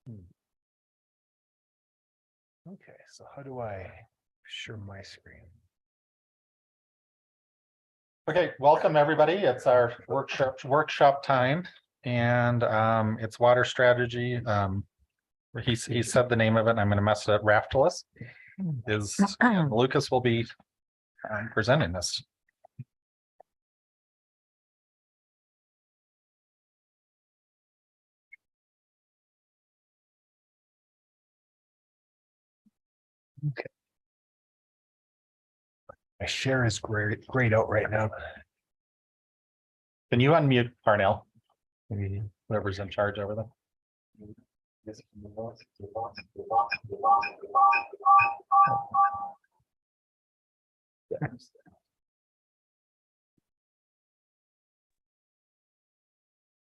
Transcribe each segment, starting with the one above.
Okay, so how do I share my screen? Okay, welcome everybody. It's our workshop time, and it's water strategy. He said the name of it, and I'm going to mess it up. Raftless is Lucas will be presenting this. Okay. My share is grayed out right now. Can you unmute Parnell? Maybe. Whoever's in charge over there.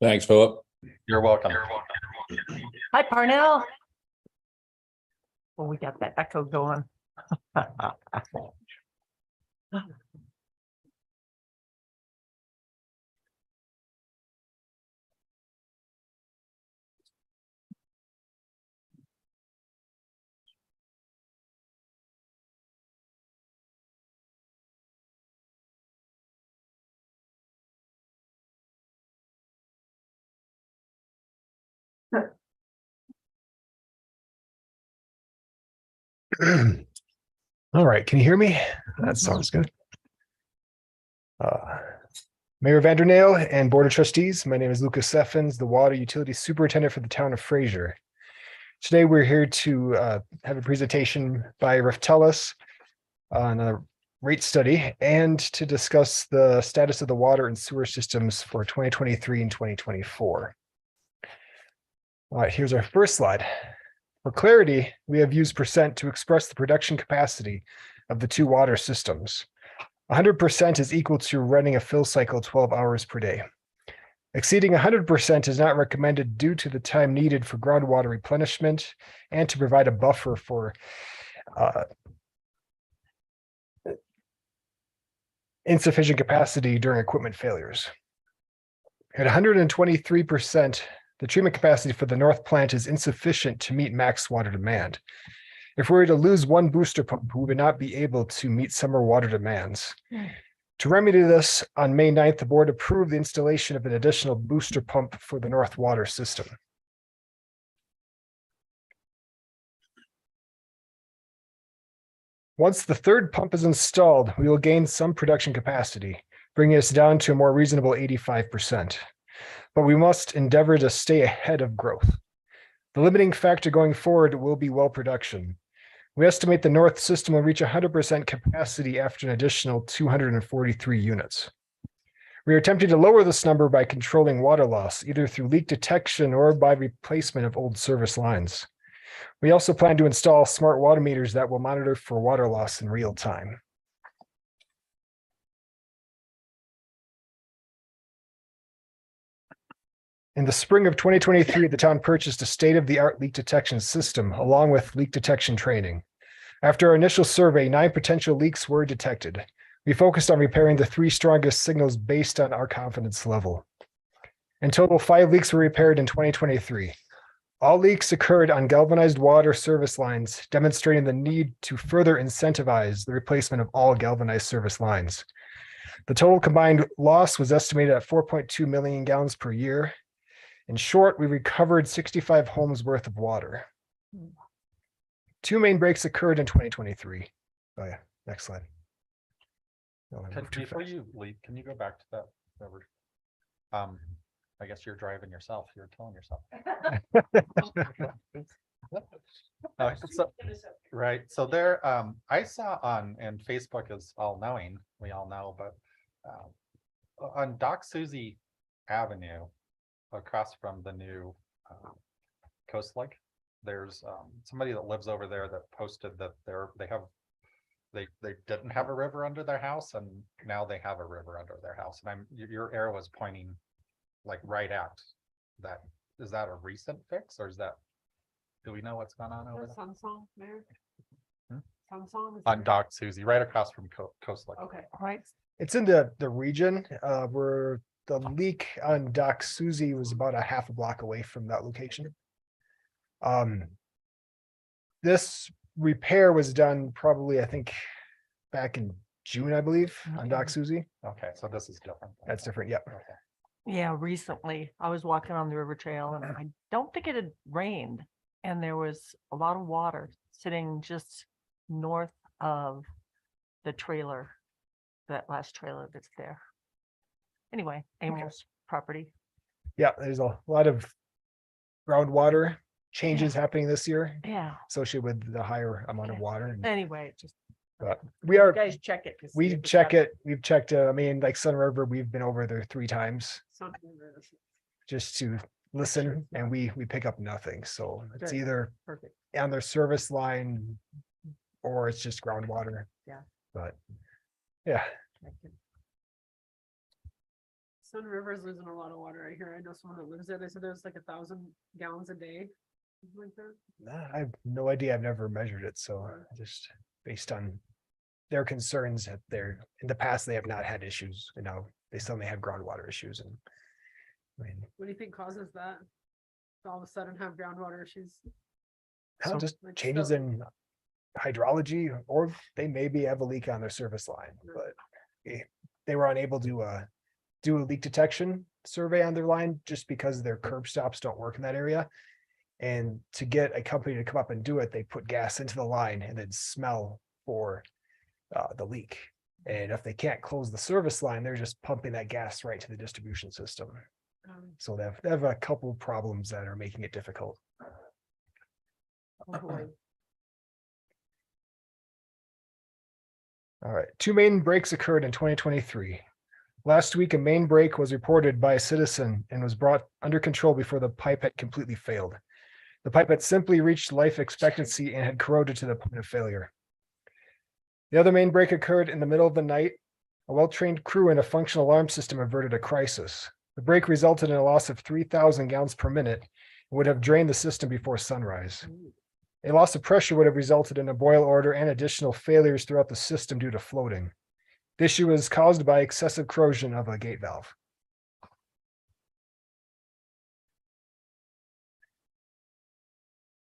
Thanks, Philip. You're welcome. Hi, Parnell. Well, we got that echo going. All right, can you hear me? That sounds good. Mayor Vandernail and Board of Trustees, my name is Lucas Seffens, the Water Utility Superintendent for the town of Fraser. Today, we're here to have a presentation by Raftelis on a rate study and to discuss the status of the water and sewer systems for 2023 and 2024. All right, here's our first slide. For clarity, we have used percent to express the production capacity of the two water systems. 100% is equal to running a fill cycle 12 hours per day. Exceeding 100% is not recommended due to the time needed for groundwater replenishment and to provide a buffer for insufficient capacity during equipment failures. At 123%, the treatment capacity for the north plant is insufficient to meet max water demand. If we were to lose one booster pump, we would not be able to meet summer water demands. To remedy this, on May 9th, the board approved the installation of an additional booster pump for the north water system. Once the third pump is installed, we will gain some production capacity, bringing us down to a more reasonable 85%. But we must endeavor to stay ahead of growth. The limiting factor going forward will be well production. We estimate the north system will reach 100% capacity after an additional 243 units. We are attempting to lower this number by controlling water loss, either through leak detection or by replacement of old service lines. We also plan to install smart water meters that will monitor for water loss in real time. In the spring of 2023, the town purchased a state-of-the-art leak detection system along with leak detection training. After our initial survey, 9 potential leaks were detected. We focused on repairing the 3 strongest signals based on our confidence level. In total, 5 leaks were repaired in 2023. All leaks occurred on galvanized water service lines, demonstrating the need to further incentivize the replacement of all galvanized service lines. The total combined loss was estimated at 4.2 million gallons per year. In short, we recovered 65 homes worth of water. 2 main breaks occurred in 2023. Oh yeah, next slide. Before you leave, can you go back to that? I guess you're driving yourself. You're telling yourself. Right. So there, I saw and Facebook is all knowing. We all know, but on Doc Susie Avenue, across from the new Coast Lake, there's somebody that lives over there that posted that they didn't have a river under their house, and now they have a river under their house. And your arrow is pointing like right at that. Is that a recent fix, or is that, do we know what's going on over there? Samsung, Mayor. Hmm? Samsung On Doc Susie, right across from Coast Lake. Okay, all right. It's in the region where the leak on Doc Susie was about a half a block away from that location. This repair was done probably, I think, back in June, I believe, on Dock Okay. Suzie. Okay, so this is different. That's different, yep. Okay. Yeah, recently I was walking on the river trail and I don't think it had rained. And there was a lot of water sitting just north of the trailer, that last trailer that's there. Anyway, Amy's property. Yeah, there's a lot of groundwater changes happening this year Yeah, associated with the higher amount of water. And- anyway, just But we are, guys check it. to see we if it's check got- it, we've checked, I mean, like Sun River, we've been over there 3 times so- just to listen and we pick up nothing. So it's Good. either Perfect. on their service line or it's just groundwater. Yeah. But yeah, Sun River's losing a lot of water right here. I know someone that lives there. They said there's like 1,000 gallons a day. Something like that. I have no idea. I've never measured it. So just based on their concerns that they're in the past, they have not had issues. You know, they suddenly have groundwater issues and I mean, What do you think causes that? To all of a sudden have groundwater issues. how just like changes stuff- in hydrology, or they maybe have a leak on their service line, Yeah. but they were unable to do a leak detection survey on their line just because their curb stops don't work in that area. And to get a company to come up and do it, they put gas into the line and then smell for the leak. And if they can't close the service line, they're just pumping that gas right to the distribution system. So they have a couple problems that are making it difficult. Oh, boy. All right, 2 main breaks occurred in 2023. Last week, a main break was reported by a citizen and was brought under control before the pipe had completely failed. The pipe had simply reached life expectancy and had corroded to the point of failure. The other main break occurred in the middle of the night. A well-trained crew and a functional alarm system averted a crisis. The break resulted in a loss of 3,000 gallons per minute and would have drained the system before sunrise. A loss of pressure would have resulted in a boil order and additional failures throughout the system due to floating. The issue was caused by excessive corrosion of a gate valve.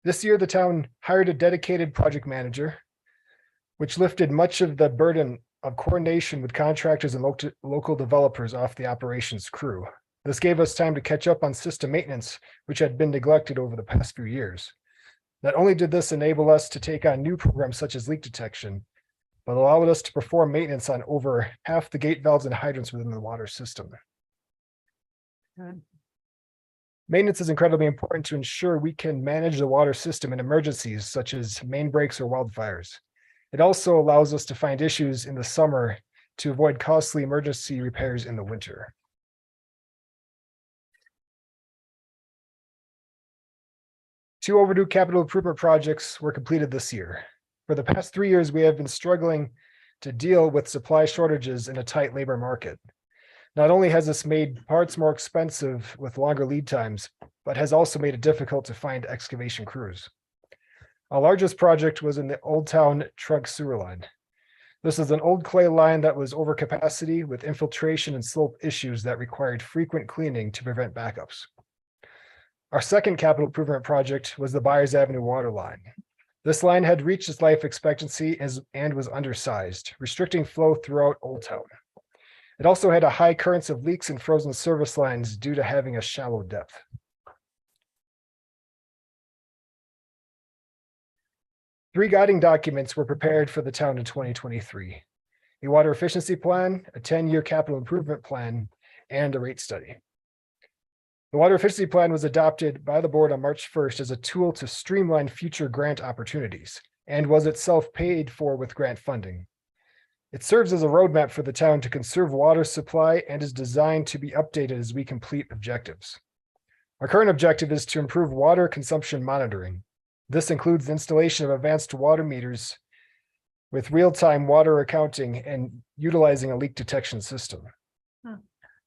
This year, the town hired a dedicated project manager, which lifted much of the burden of coordination with contractors and local developers off the operations crew. This gave us time to catch up on system maintenance, which had been neglected over the past few years. Not only did this enable us to take on new programs such as leak detection, but allowed us to perform maintenance on over half the gate valves and hydrants within the water system. Good. Maintenance is incredibly important to ensure we can manage the water system in emergencies such as main breaks or wildfires. It also allows us to find issues in the summer to avoid costly emergency repairs in the winter. Two overdue capital improvement projects were completed this year. For the past 3 years, we have been struggling to deal with supply shortages in a tight labor market. Not only has this made parts more expensive with longer lead times, but has also made it difficult to find excavation crews. Our largest project was in the Old Town trunk sewer line. This is an old clay line that was over capacity with infiltration and slope issues that required frequent cleaning to prevent backups. Our second capital improvement project was the Byers Avenue water line. This line had reached its life expectancy and was undersized, restricting flow throughout Old Town. It also had a high occurrence of leaks and frozen service lines due to having a shallow depth. Three guiding documents were prepared for the town in 2023. A water efficiency plan, a 10-year capital improvement plan, and a rate study. The water efficiency plan was adopted by the board on March 1st as a tool to streamline future grant opportunities and was itself paid for with grant funding. It serves as a roadmap for the town to conserve water supply and is designed to be updated as we complete objectives. Our current objective is to improve water consumption monitoring. This includes the installation of advanced water meters with real-time water accounting and utilizing a leak detection system.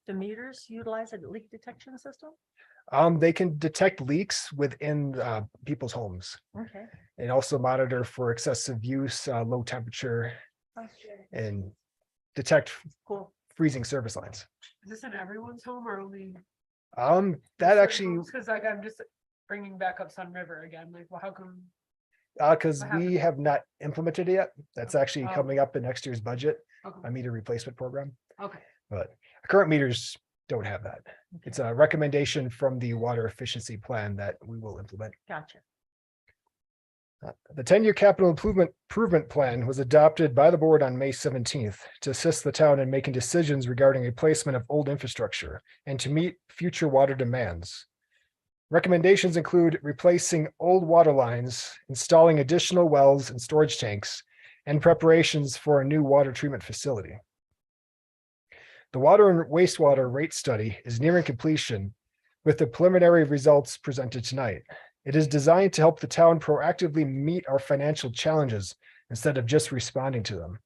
The meters utilize a leak detection system? They can detect leaks within people's homes Okay. and also monitor for excessive use, low temperature, That's and detect cool. freezing service lines. Is this in everyone's home or only? That actually, Because like I'm just, bringing back up Sun River again? Like, well, how come? Because What we happened? have not implemented it yet. That's actually Oh. coming up in next year's budget, Okay, a meter replacement program, okay, but current meters don't have that. It's a recommendation from the water efficiency plan that we will implement. Gotcha. The 10-year capital improvement plan was adopted by the board on May 17th to assist the town in making decisions regarding replacement of old infrastructure and to meet future water demands. Recommendations include replacing old water lines, installing additional wells and storage tanks, and preparations for a new water treatment facility. The water and wastewater rate study is nearing completion with the preliminary results presented tonight. It is designed to help the town proactively meet our financial challenges instead of just responding to them.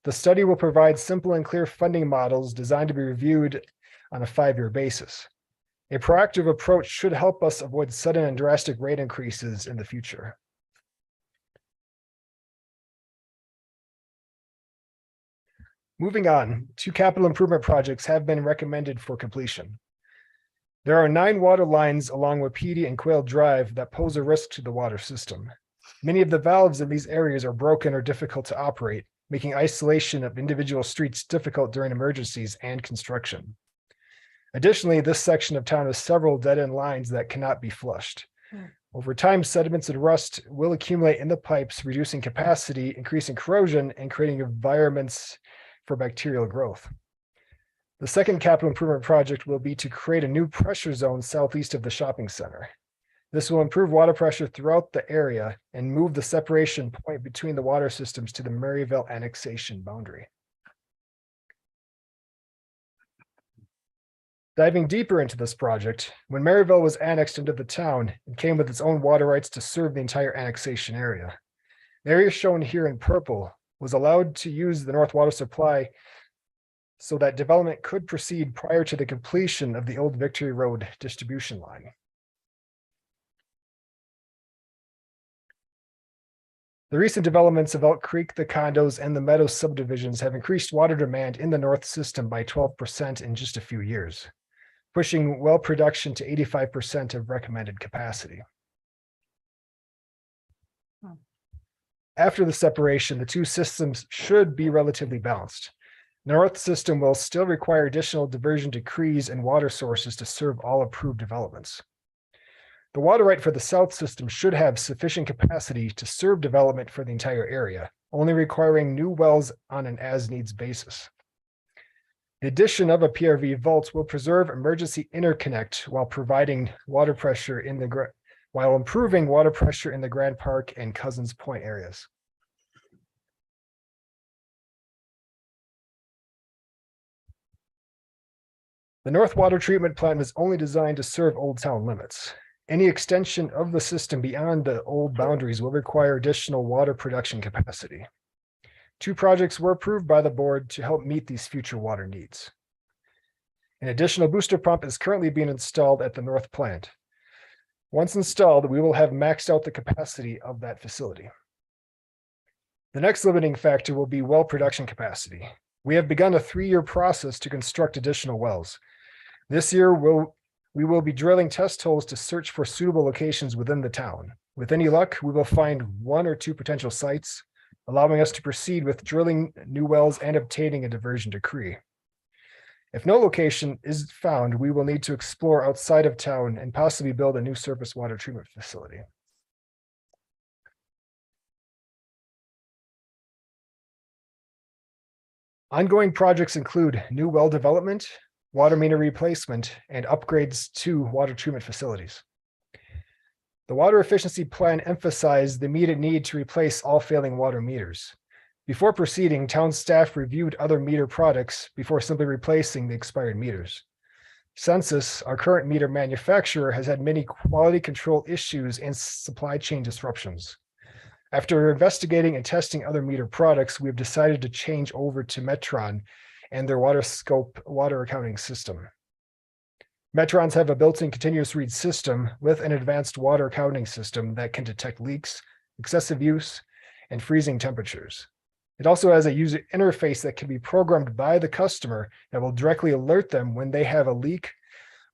The study will provide simple and clear funding models designed to be reviewed on a 5-year basis. A proactive approach should help us avoid sudden and drastic rate increases in the future. Moving on, 2 capital improvement projects have been recommended for completion. There are 9 water lines along Wapiti and Quail Drive that pose a risk to the water system. Many of the valves in these areas are broken or difficult to operate, making isolation of individual streets difficult during emergencies and construction. Additionally, this section of town has several dead-end lines that cannot be flushed. Over time, sediments and rust will accumulate in the pipes, reducing capacity, increasing corrosion, and creating environments for bacterial growth. The second capital improvement project will be to create a new pressure zone southeast of the shopping center. This will improve water pressure throughout the area and move the separation point between the water systems to the Maryville annexation boundary. Diving deeper into this project, when Maryville was annexed into the town, it came with its own water rights to serve the entire annexation area. The area shown here in purple was allowed to use the North Water Supply so that development could proceed prior to the completion of the old Victory Road distribution line. The recent developments of Elk Creek, the condos, and the Meadows subdivisions have increased water demand in the north system by 12% in just a few years, pushing well production to 85% of recommended capacity. After the separation, the 2 systems should be relatively balanced. The north system will still require additional diversion decrees and water sources to serve all approved developments. The water right for the south system should have sufficient capacity to serve development for the entire area, only requiring new wells on an as-needs basis. The addition of a PRV vault will preserve emergency interconnect while providing water pressure in the while improving water pressure in the Grand Park and Cousins Point areas. The North Water Treatment Plant is only designed to serve Old Town limits. Any extension of the system beyond the old boundaries will require additional water production capacity. 2 projects were approved by the board to help meet these future water needs. An additional booster pump is currently being installed at the north plant. Once installed, we will have maxed out the capacity of that facility. The next limiting factor will be well production capacity. We have begun a 3-year process to construct additional wells. This year, we will be drilling test holes to search for suitable locations within the town. With any luck, we will find 1 or 2 potential sites, allowing us to proceed with drilling new wells and obtaining a diversion decree. If no location is found, we will need to explore outside of town and possibly build a new surface water treatment facility. Ongoing projects include new well development, water meter replacement, and upgrades to water treatment facilities. The water efficiency plan emphasized the immediate need to replace all failing water meters. Before proceeding, town staff reviewed other meter products before simply replacing the expired meters. Census, our current meter manufacturer, has had many quality control issues and supply chain disruptions. After investigating and testing other meter products, we have decided to change over to Metron and their WaterScope water accounting system. Metrons have a built-in continuous read system with an advanced water accounting system that can detect leaks, excessive use, and freezing temperatures. It also has a user interface that can be programmed by the customer that will directly alert them when they have a leak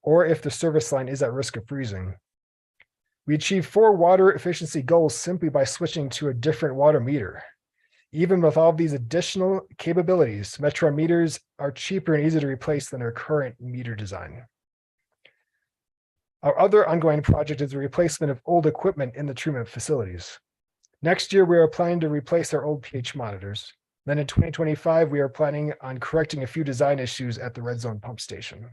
or if the service line is at risk of freezing. We achieve 4 water efficiency goals simply by switching to a different water meter. Even with all these additional capabilities, Metro meters are cheaper and easier to replace than our current meter design. Our other ongoing project is the replacement of old equipment in the treatment facilities. Next year, we are planning to replace our old pH monitors. Then in 2025, we are planning on correcting a few design issues at the red zone pump station.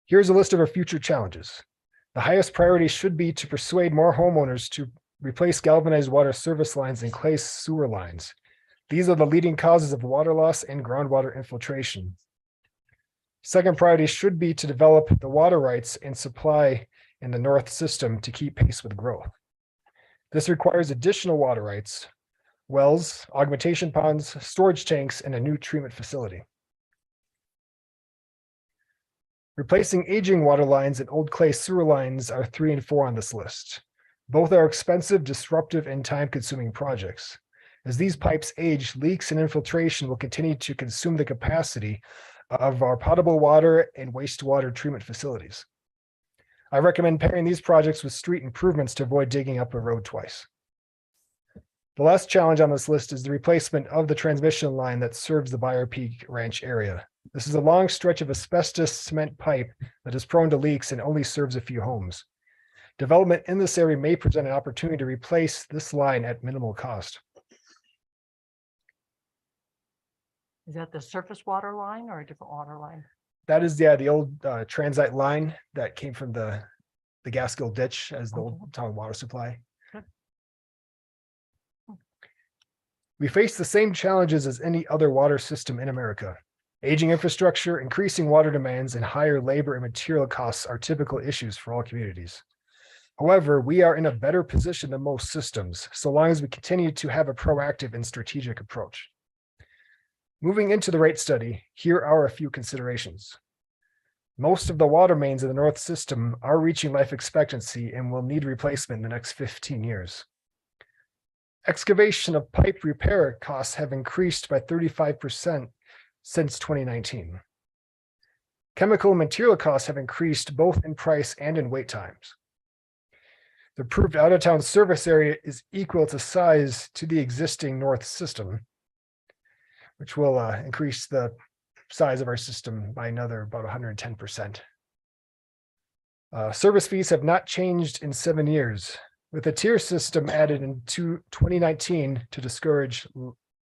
Here's a list of our future challenges. The highest priority should be to persuade more homeowners to replace galvanized water service lines and clay sewer lines. These are the leading causes of water loss and groundwater infiltration. Second priority should be to develop the water rights and supply in the north system to keep pace with growth. This requires additional water rights, wells, augmentation ponds, storage tanks, and a new treatment facility. Replacing aging water lines and old clay sewer lines are 3 and 4 on this list. Both are expensive, disruptive, and time-consuming projects. As these pipes age, leaks and infiltration will continue to consume the capacity of our potable water and wastewater treatment facilities. I recommend pairing these projects with street improvements to avoid digging up a road twice. The last challenge on this list is the replacement of the transmission line that serves the Buyer Peak Ranch area. This is a long stretch of asbestos cement pipe that is prone to leaks and only serves a few homes. Development in this area may present an opportunity to replace this line at minimal cost. Is that the surface water line or a different water line? That is, yeah, the old transite line that came from the Gaskill ditch as the old town water supply. Good. We face the same challenges as any other water system in America. Aging infrastructure, increasing water demands, and higher labor and material costs are typical issues for all communities. However, we are in a better position than most systems, so long as we continue to have a proactive and strategic approach. Moving into the rate study, here are a few considerations. Most of the water mains in the North System are reaching life expectancy and will need replacement in the next 15 years. Excavation of pipe repair costs have increased by 35% since 2019. Chemical and material costs have increased both in price and in wait times. The approved out-of-town service area is equal to size to the existing North System, which will increase the size of our system by another about 110%. Service fees have not changed in 7 years, with a tier system added in 2019 to discourage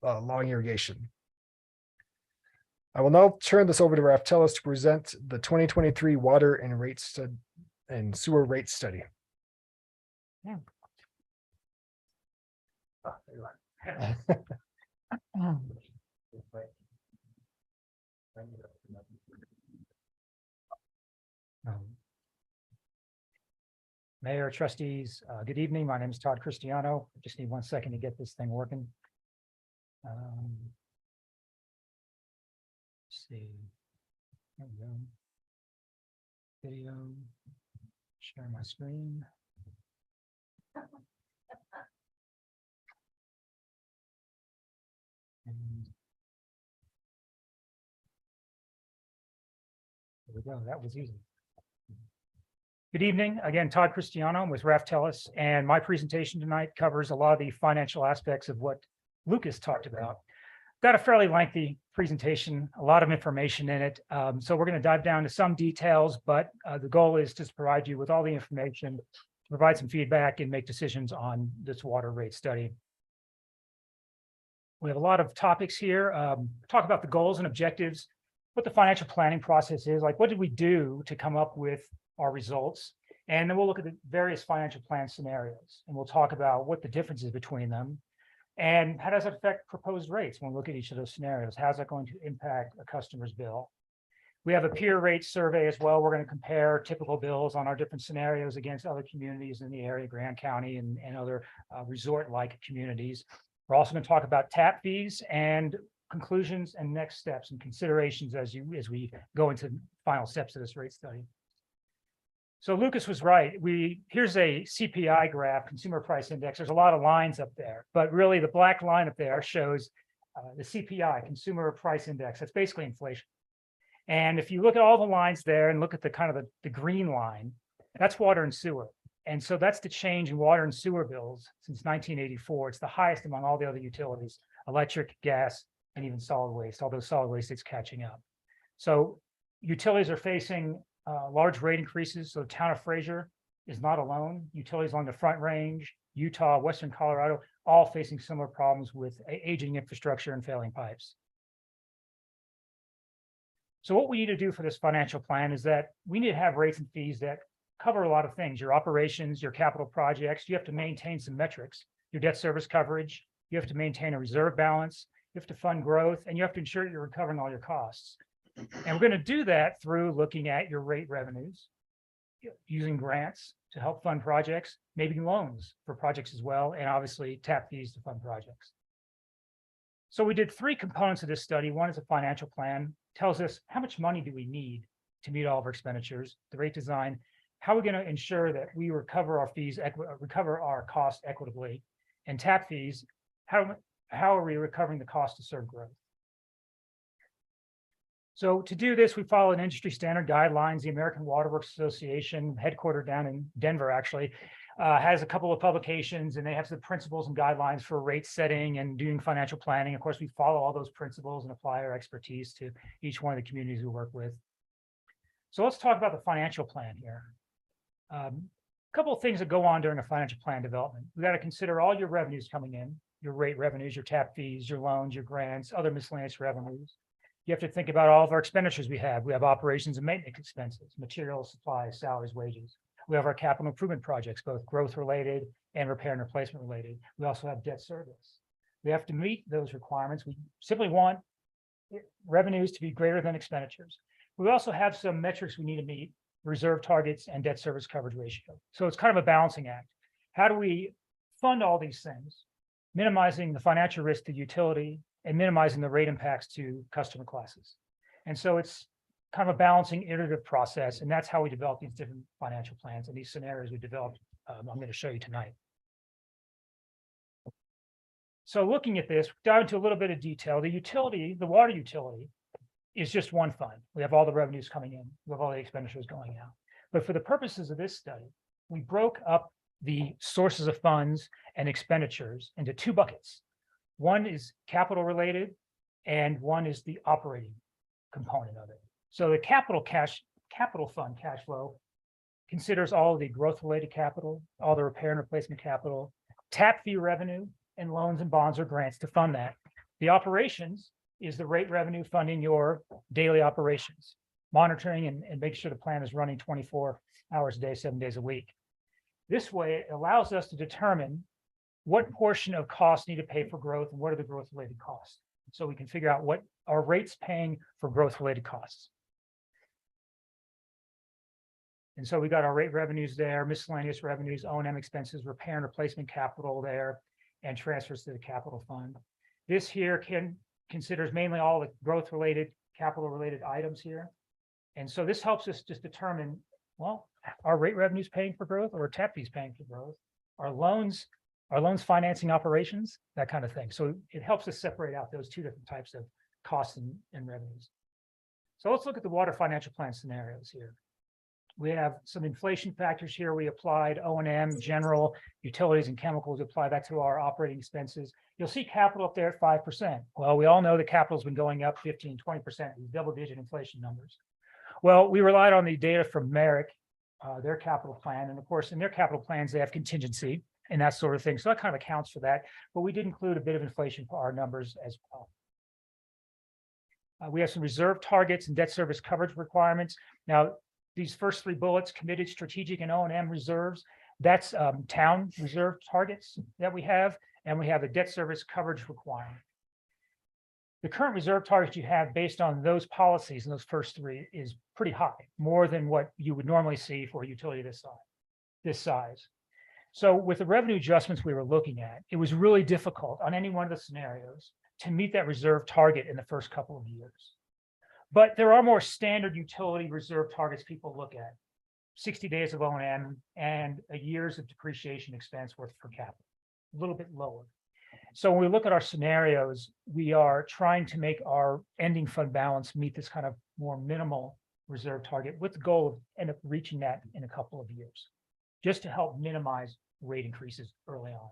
long irrigation. I will now turn this over to Raftelis to present the 2023 water and sewer rate study. Yeah. Oh, there you are. Mayor, trustees, good evening. My name is Todd Cristiano. I just need 1 second to get this thing working. Let's see. There we go. Video. Share my screen. And there we go. That was easy. Good evening. Again, Todd Cristiano with Raftelis, and my presentation tonight covers a lot of the financial aspects of what Lucas talked about. Got a fairly lengthy presentation, a lot of information in it. So we're going to dive down to some details, but the goal is to provide you with all the information, provide some feedback, and make decisions on this water rate study. We have a lot of topics here. Talk about the goals and objectives, what the financial planning process is, like what did we do to come up with our results, and then we'll look at the various financial plan scenarios, and we'll talk about what the difference is between them, and how does that affect proposed rates when we look at each of those scenarios. How's that going to impact a customer's bill? We have a peer rate survey as well. We're going to compare typical bills on our different scenarios against other communities in the area, Grand County and other resort-like communities. We're also going to talk about tap fees and conclusions and next steps and considerations as we go into final steps of this rate study. So Lucas was right. Here's a CPI graph, consumer price index. There's a lot of lines up there, but really the black line up there shows the CPI, consumer price index. That's basically inflation. And if you look at all the lines there and look at the kind of the green line, that's water and sewer. And so that's the change in water and sewer bills since 1984. It's the highest among all the other utilities, electric, gas, and even solid waste, although solid waste is catching up. So utilities are facing large rate increases. So the town of Fraser is not alone. Utilities along the Front Range, Utah, Western Colorado, all facing similar problems with aging infrastructure and failing pipes. So what we need to do for this financial plan is that we need to have rates and fees that cover a lot of things, your operations, your capital projects. You have to maintain some metrics, your debt service coverage. You have to maintain a reserve balance. You have to fund growth, and you have to ensure you're recovering all your costs. And we're going to do that through looking at your rate revenues, using grants to help fund projects, maybe loans for projects as well, and obviously tap fees to fund projects. So we did 3 components of this study. One is a financial plan, tells us how much money do we need to meet all of our expenditures, the rate design, how are we going to ensure that we recover our fees, recover our costs equitably, and tap fees, how are we recovering the cost to serve growth? So to do this, we follow an industry standard guidelines. The American Water Works Association, headquartered down in Denver, actually, has a couple of publications, and they have some principles and guidelines for rate setting and doing financial planning. Of course, we follow all those principles and apply our expertise to each one of the communities we work with. So let's talk about the financial plan here. A couple of things that go on during a financial plan development. We got to consider all your revenues coming in, your rate revenues, your tap fees, your loans, your grants, other miscellaneous revenues. You have to think about all of our expenditures we have. We have operations and maintenance expenses, materials, supplies, salaries, wages. We have our capital improvement projects, both growth related and repair and replacement related. We also have debt service. We have to meet those requirements. We simply want revenues to be greater than expenditures. We also have some metrics we need to meet, reserve targets and debt service coverage ratio. So it's kind of a balancing act. How do we fund all these things, minimizing the financial risk to utility and minimizing the rate impacts to customer classes? And so it's kind of a balancing iterative process, and that's how we develop these different financial plans and these scenarios we developed. I'm going to show you tonight. So looking at this, dive into a little bit of detail. The utility, the water utility, is just one fund. We have all the revenues coming in, we have all the expenditures going out. But for the purposes of this study, we broke up the sources of funds and expenditures into 2 buckets. One is capital related, and one is the operating component of it. So the capital fund cash flow considers all of the growth related capital, all the repair and replacement capital, tap fee revenue, and loans and bonds or grants to fund that. The operations is the rate revenue funding your daily operations, monitoring and making sure the plan is running 24 hours a day, 7 days a week. This way, it allows us to determine what portion of costs need to pay for growth and what are the growth related costs. So we can figure out what our rates paying for growth related costs. And so we got our rate revenues there, miscellaneous revenues, O&M expenses, repair and replacement capital there, and transfers to the capital fund. This here considers mainly all the growth related, capital related items here. And so this helps us just determine, well, are rate revenues paying for growth or are tap fees paying for growth? Are loans financing operations? That kind of thing. So it helps us separate out those 2 different types of costs and revenues. So let's look at the water financial plan scenarios here. We have some inflation factors here. We applied O&M, general, utilities and chemicals, apply that to our operating expenses. You'll see capital up there at 5%. Well, we all know the capital's been going up 15, 20%, these double-digit inflation numbers. Well, we relied on the data from Merrick, their capital plan. And of course, in their capital plans, they have contingency and that sort of thing. So that kind of accounts for that. But we did include a bit of inflation for our numbers as well. We have some reserve targets and debt service coverage requirements. Now, these first 3 bullets, committed strategic and O&M reserves, that's town reserve targets that we have, and we have a debt service coverage requirement. The current reserve targets you have based on those policies and those first 3 is pretty high, more than what you would normally see for a utility this size. So with the revenue adjustments we were looking at, it was really difficult on any one of the scenarios to meet that reserve target in the first couple of years. But there are more standard utility reserve targets people look at, 60 days of O&M and a year's of depreciation expense worth for capital, a little bit lower. So when we look at our scenarios, we are trying to make our ending fund balance meet this kind of more minimal reserve target with the goal of end up reaching that in a couple of years, just to help minimize rate increases early on.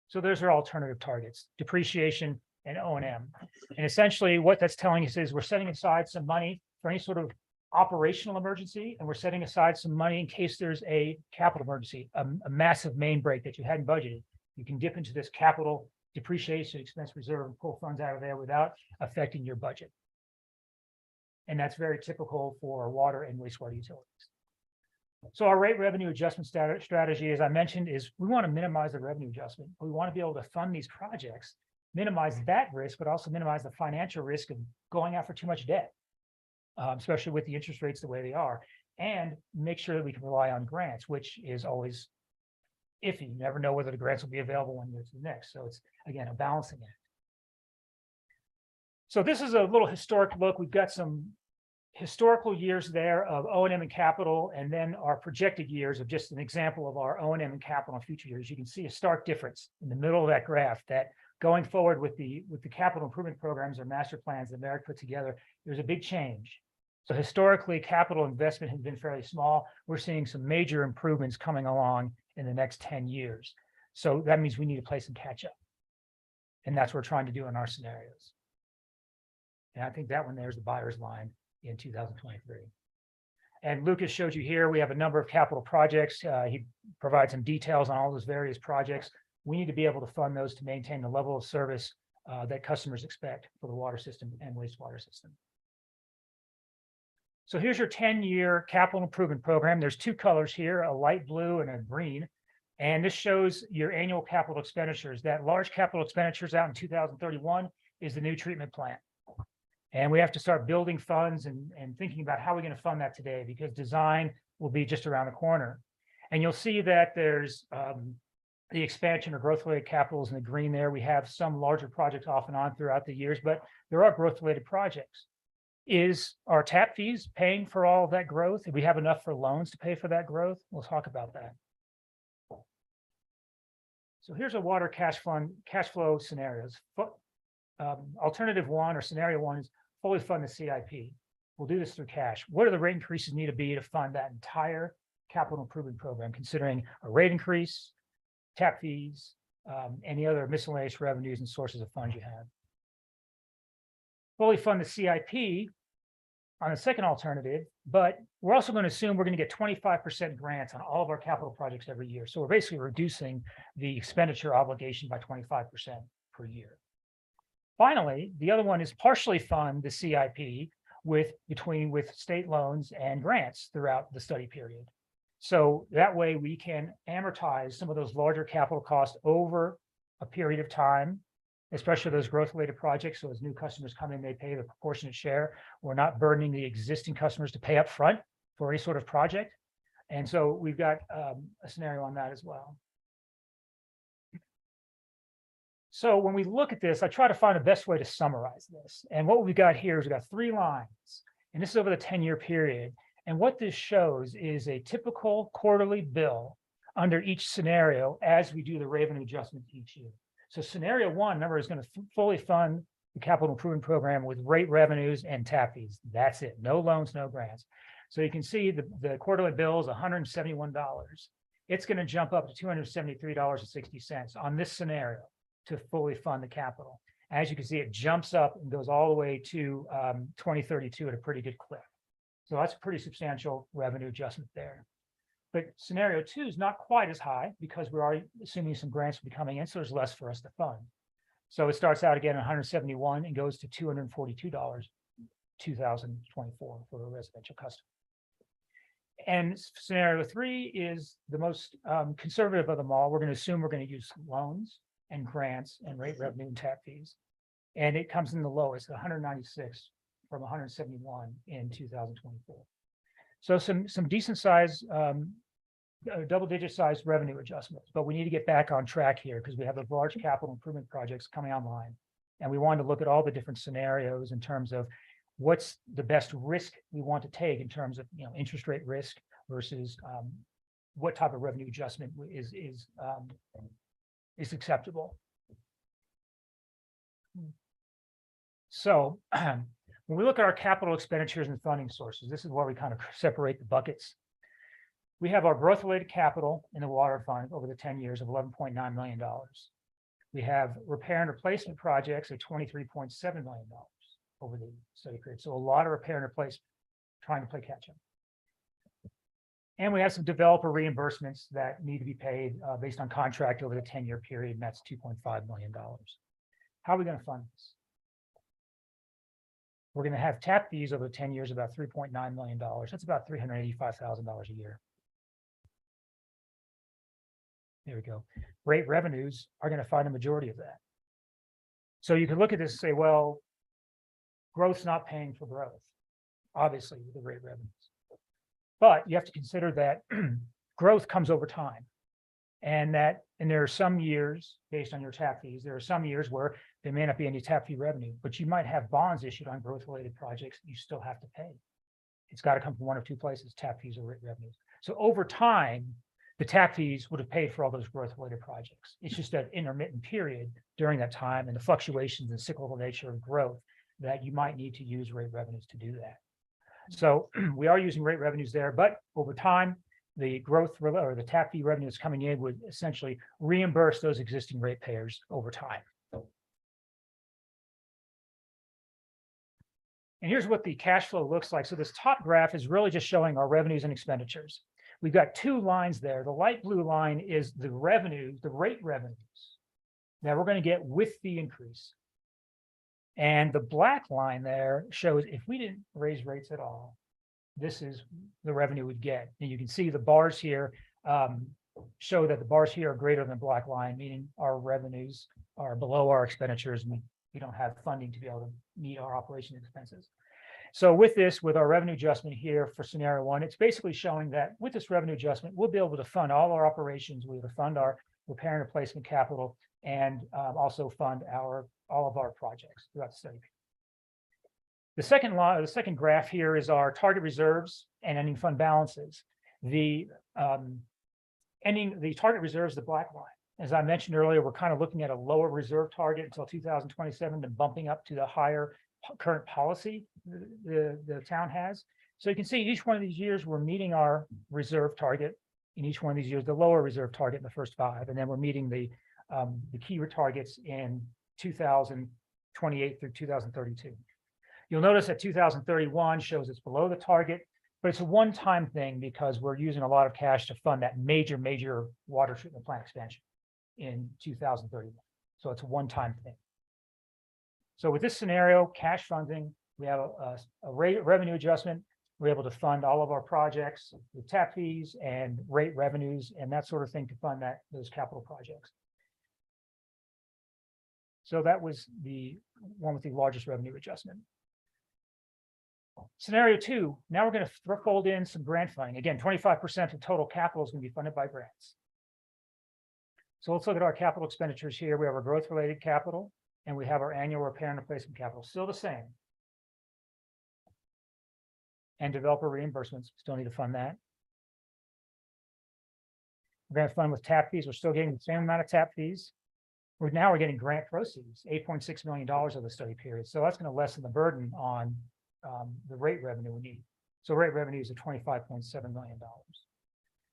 So those are alternative targets, depreciation and O&M. And essentially what that's telling us is we're setting aside some money for any sort of operational emergency, and we're setting aside some money in case there's a capital emergency, a massive main break that you hadn't budgeted. You can dip into this capital depreciation expense reserve and pull funds out of there without affecting your budget. And that's very typical for water and wastewater utilities. So our rate revenue adjustment strategy, as I mentioned, is we want to minimize the revenue adjustment. We want to be able to fund these projects, minimize that risk, but also minimize the financial risk of going after too much debt, especially with the interest rates the way they are, and make sure that we can rely on grants, which is always iffy. You never know whether the grants will be available one year to the next. So it's, again, a balancing act. So this is a little historic look. We've got some historical years there of O&M and capital, and then our projected years of just an example of our O&M and capital in future years. You can see a stark difference in the middle of that graph that going forward with the capital improvement programs or master plans that Merrick put together, there's a big change. So historically, capital investment has been fairly small. We're seeing some major improvements coming along in the next 10 years. So that means we need to play some catch up. And that's what we're trying to do in our scenarios. And I think that one there's the buyer's line in 2023. And Lucas showed you here, we have a number of capital projects. He provides some details on all those various projects. We need to be able to fund those to maintain the level of service that customers expect for the water system and wastewater system. So here's your 10-year capital improvement program. There's two colors here, a light blue and a green. And this shows your annual capital expenditures. That large capital expenditures out in 2031 is the new treatment plant. And we have to start building funds and thinking about how we're going to fund that today, because design will be just around the corner. And you'll see that there's the expansion or growth-related capitals in the green there. We have some larger projects off and on throughout the years, but there are growth-related projects. Is our tap fees paying for all of that growth? Do we have enough for loans to pay for that growth? We'll talk about that. So here's a water cash flow scenarios. Alternative one or scenario one is fully fund the CIP. We'll do this through cash. What do the rate increases need to be to fund that entire capital improvement program, considering a rate increase, tap fees, any other miscellaneous revenues and sources of funds you have? Fully fund the CIP on the second alternative, but we're also going to assume we're going to get 25% grants on all of our capital projects every year. So we're basically reducing the expenditure obligation by 25% per year. Finally, the other one is partially fund the CIP with state loans and grants throughout the study period. So that way we can amortize some of those larger capital costs over a period of time, especially those growth-related projects. So as new customers come in, they pay the proportionate share. We're not burdening the existing customers to pay up front for any sort of project. And so we've got a scenario on that as well. So when we look at this, I try to find the best way to summarize this. And what we've got here is we've got 3 lines, and this is over the 10-year period. And what this shows is a typical quarterly bill under each scenario as we do the revenue adjustment each year. So scenario one, remember, is going to fully fund the capital improvement program with rate revenues and tap fees. That's it. No loans, no grants. So you can see the quarterly bill is $171. It's going to jump up to $273.60 on this scenario to fully fund the capital. As you can see, it jumps up and goes all the way to 2032 at a pretty good clip. So that's a pretty substantial revenue adjustment there. But scenario two is not quite as high because we're already assuming some grants will be coming in, so there's less for us to fund. So it starts out again at 171 and goes to $242, 2024 for a residential customer. And scenario three is the most conservative of them all. We're going to assume we're going to use loans and grants and rate revenue and tap fees. And it comes in the lowest, 196 from 171 in 2024. So some decent size, double-digit size revenue adjustments, but we need to get back on track here because we have a large capital improvement projects coming online. And we wanted to look at all the different scenarios in terms of what's the best risk we want to take in terms of interest rate risk versus what type of revenue adjustment is acceptable. So when we look at our capital expenditures and funding sources, this is where we kind of separate the buckets. We have our growth-related capital in the water fund over the 10 years of $11.9 million. We have repair and replacement projects of $23.7 million over the study period. So a lot of repair and replacement, trying to play catch up. And we have some developer reimbursements that need to be paid based on contract over the 10-year period, and that's $2.5 million. How are we going to fund this? We're going to have tap fees over 10 years, about $3.9 million. That's about $385,000 a year. There we go. Rate revenues are going to fund a majority of that. So you can look at this and say, well, growth's not paying for growth, obviously, with the rate revenues. But you have to consider that growth comes over time. And there are some years, based on your tap fees, there are some years where there may not be any tap fee revenue, but you might have bonds issued on growth-related projects that you still have to pay. It's got to come from one of two places, tap fees or rate revenues. So over time, the tap fees would have paid for all those growth-related projects. It's just that intermittent period during that time and the fluctuations and cyclical nature of growth that you might need to use rate revenues to do that. So we are using rate revenues there, but over time, the growth or the tap fee revenues coming in would essentially reimburse those existing ratepayers over time. And here's what the cash flow looks like. So this top graph is really just showing our revenues and expenditures. We've got two lines there. The light blue line is the revenues, the rate revenues that we're going to get with the increase. And the black line there shows if we didn't raise rates at all, this is the revenue we'd get. And you can see the bars here show that the bars here are greater than the black line, meaning our revenues are below our expenditures. And we don't have funding to be able to meet our operation expenses. So with this, with our revenue adjustment here for scenario one, it's basically showing that with this revenue adjustment, we'll be able to fund all our operations. We'll fund our repair and replacement capital and also fund all of our projects throughout the study. The second graph here is our target reserves and ending fund balances. The target reserves, the black line. As I mentioned earlier, we're kind of looking at a lower reserve target until 2027, then bumping up to the higher current policy the town has. So you can see each one of these years we're meeting our reserve target. In each one of these years, the lower reserve target in the first 5, and then we're meeting the key targets in 2028 through 2032. You'll notice that 2031 shows it's below the target, but it's a one-time thing because we're using a lot of cash to fund that major water treatment plant expansion in 2031. So it's a one-time thing. So with this scenario, cash funding, we have a rate revenue adjustment. We're able to fund all of our projects with tap fees and rate revenues and that sort of thing to fund those capital projects. So that was the one with the largest revenue adjustment. Scenario 2, now we're going to fold in some grant funding. Again, 25% of total capital is going to be funded by grants. So let's look at our capital expenditures here. We have our growth-related capital, and we have our annual repair and replacement capital, still the same. And developer reimbursements, still need to fund that. We're going to fund with tap fees. We're still getting the same amount of tap fees. Now we're getting grant proceeds, $8.6 million of the study period. So that's going to lessen the burden on the rate revenue we need. So rate revenue is at $25.7 million.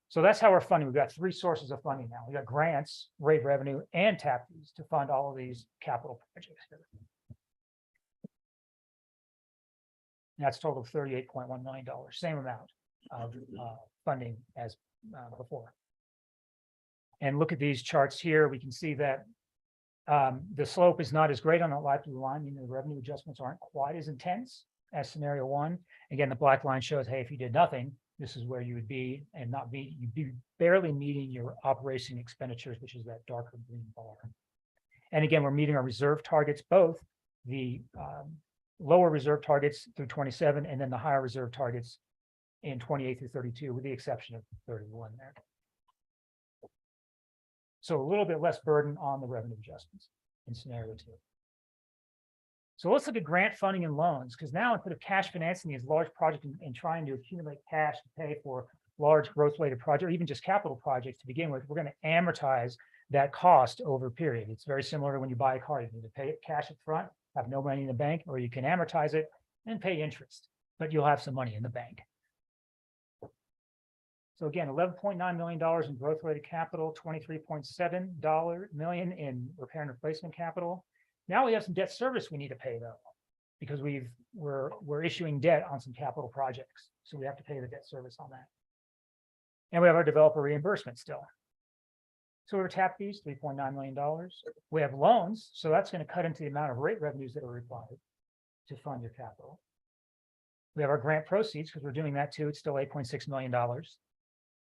So that's how we're funding. We've got 3 sources of funding now. We got grants, rate revenue, and tap fees to fund all of these capital projects here. And that's a total of $38.1 million, same amount of funding as before. And look at these charts here. We can see that the slope is not as great on the light blue line, meaning the revenue adjustments aren't quite as intense as scenario 1. Again, the black line shows, hey, if you did nothing, this is where you would be and not be, you'd be barely meeting your operation expenditures, which is that darker green bar. And again, we're meeting our reserve targets, both the lower reserve targets through 27 and then the higher reserve targets in 28 through 32, with the exception of 31 there. So a little bit less burden on the revenue adjustments in scenario 2. So let's look at grant funding and loans, because now instead of cash financing these large projects and trying to accumulate cash to pay for large growth-related projects, or even just capital projects to begin with, we're going to amortize that cost over a period. It's very similar to when you buy a car. You can either pay it cash up front, have no money in the bank, or you can amortize it and pay interest, but you'll have some money in the bank. So again, $11.9 million in growth related capital, $23.7 million in repair and replacement capital. Now we have some debt service we need to pay though, because we're issuing debt on some capital projects. So we have to pay the debt service on that. And we have our developer reimbursement still. So we have tap fees, $3.9 million. We have loans, so that's going to cut into the amount of rate revenues that are required to fund your capital. We have our grant proceeds because we're doing that too. It's still $8.6 million.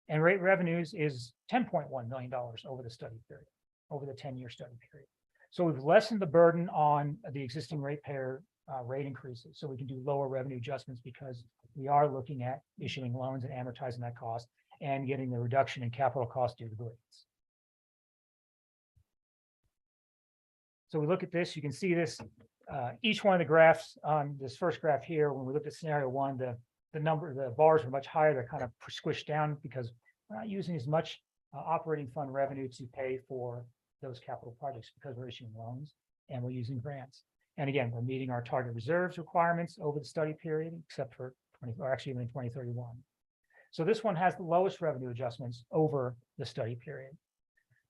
And rate revenues is $10.1 million over the study period, over the 10-year study period. So we've lessened the burden on the existing ratepayer rate increases. So we can do lower revenue adjustments because we are looking at issuing loans and amortizing that cost and getting the reduction in capital cost due to the rates. So we look at this, you can see this, each one of the graphs on this first graph here, when we looked at scenario one, the bars were much higher. They're kind of squished down because we're not using as much operating fund revenue to pay for those capital projects because we're issuing loans and we're using grants. And again, we're meeting our target reserves requirements over the study period, except for even in 2031. So this one has the lowest revenue adjustments over the study period.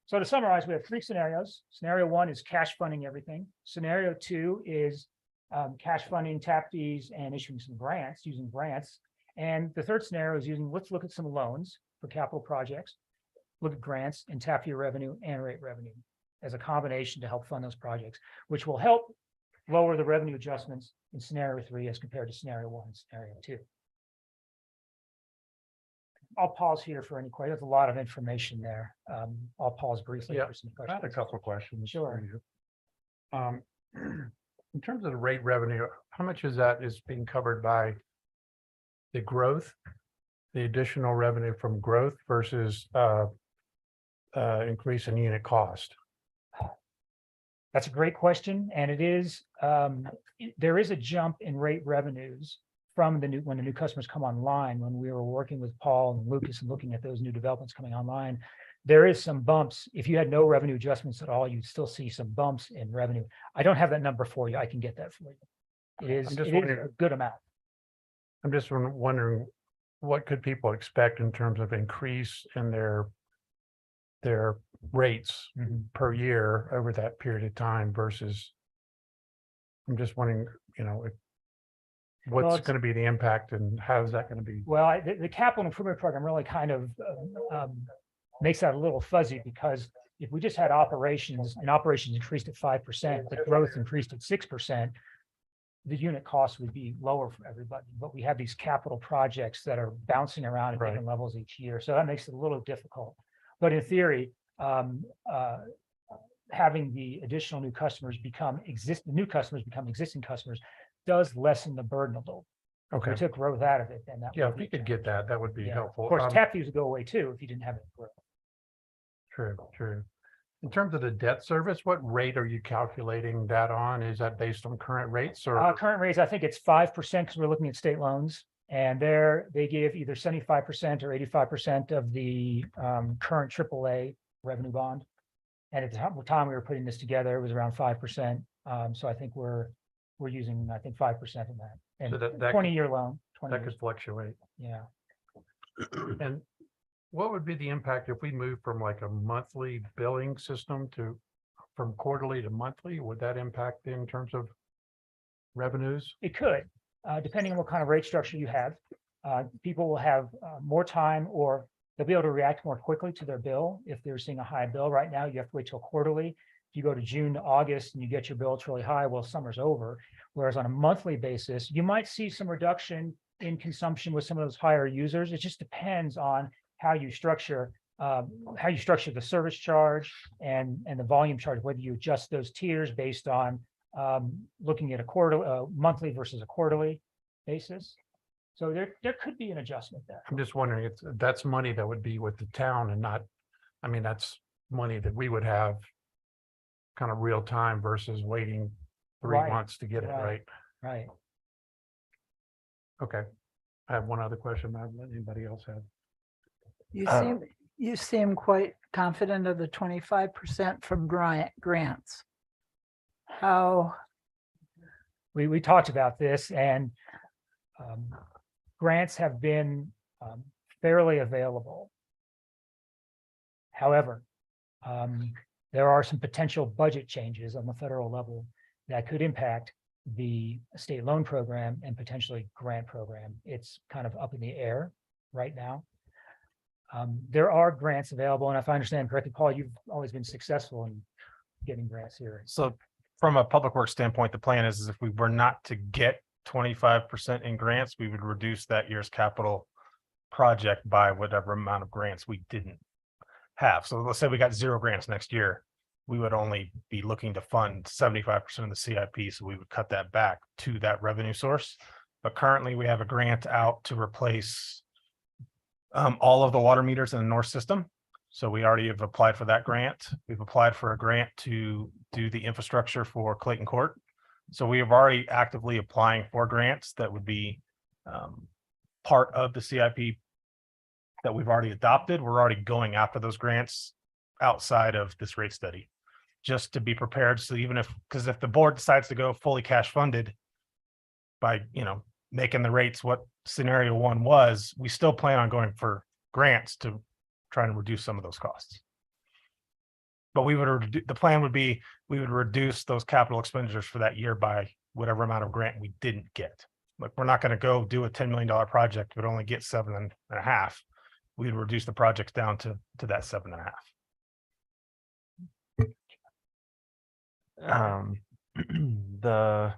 So to summarize, we have three scenarios. Scenario one is cash funding everything. Scenario two is cash funding, tap fees, and issuing some grants, using grants. And the third scenario is let's look at some loans for capital projects, look at grants and tap fee revenue and rate revenue as a combination to help fund those projects, which will help lower the revenue adjustments in scenario three as compared to scenario one and scenario two. I'll pause here for any questions. There's a lot of information there. I'll pause briefly for some I questions. had a couple of questions. Sure. For you. In terms of the rate revenue, how much is being covered by the growth, the additional revenue from growth versus increase in unit cost? That's a great question, and it is. There is a jump in rate revenues from when the new customers come online. When we were working with Paul and Lucas and looking at those new developments coming online, there is some bumps. If you had no revenue adjustments at all, you'd still see some bumps in revenue. I don't have that number for you. I can get that for you. It is a good amount. I'm just wondering, what could people expect in terms of increase in their rates per year over that period of time versus, I'm just wondering, what's going to be the impact and how is that going to be? Well, the capital improvement program really kind of makes that a little fuzzy, because if we just had operations and operations increased at 5%, but growth increased at 6%, the unit cost would be lower for everybody. But we have these capital projects that are bouncing around at different levels each year. So that makes it a little difficult. But in theory, having the additional new customers become existing customers does lessen the burden a little. Okay. If we took growth out of it, then that Yeah, would if be you could a get that, that would be challenge. helpful. Of course, tap fees would go away too if you didn't have any growth. True. In terms of the debt service, what rate are you calculating that on? Is that based on current rates or? Current rates, I think it's 5% because we're looking at state loans, and they give either 75% or 85% of the current AAA revenue bond. And at the time we were putting this together, it was around 5%. So I think we're using 5% in that. And So that 20-year loan. 20 that years. could fluctuate. Yeah. And what would be the impact if we move from like a monthly billing system from quarterly to monthly? Would that impact in terms of revenues? It could, depending on what kind of rate structure you have. People will have more time, or they'll be able to react more quickly to their bill if they're seeing a high bill. Right now, you have to wait till quarterly. If you go to June to August and you get your bill, it's really high, well, summer's over. Whereas on a monthly basis, you might see some reduction in consumption with some of those higher users. It just depends on how you structure the service charge and the volume charge, whether you adjust those tiers based on looking at a monthly versus a quarterly basis. So there could be an adjustment there. I'm just wondering if that's money that would be with the town and not, I mean, that's money that we would have kind of real time versus waiting 3 Right, months to get it, right? Right. Okay. I have one other question. I'll let anybody else have. You Uh, seem, You seem quite confident of the 25% from grants. How, We talked about this and grants have been fairly available. However, there are some potential budget changes on the federal level that could impact the state loan program and potentially grant program. It's kind of up in the air right now. There are grants available, and if I understand correctly, Paul, you've always been successful in getting grants here. So from a public works standpoint, the plan is if we were not to get 25% in grants, we would reduce that year's capital project by whatever amount of grants we didn't have. So let's say we got 0 grants next year, we would only be looking to fund 75% of the CIP. So we would cut that back to that revenue source. But currently we have a grant out to replace all of the water meters in the north system. So we already have applied for that grant. We've applied for a grant to do the infrastructure for Clayton Court. So we have already actively applying for grants that would be part of the CIP that we've already adopted. We're already going after those grants outside of this rate study, just to be prepared. So even because if the board decides to go fully cash funded by, making the rates what scenario 1 was, we still plan on going for grants to try and reduce some of those costs. But the plan would be, we would reduce those capital expenditures for that year by whatever amount of grant we didn't get. Like, we're not going to go do a $10 million project, but only get 7.5. We'd reduce the projects down to that 7.5. The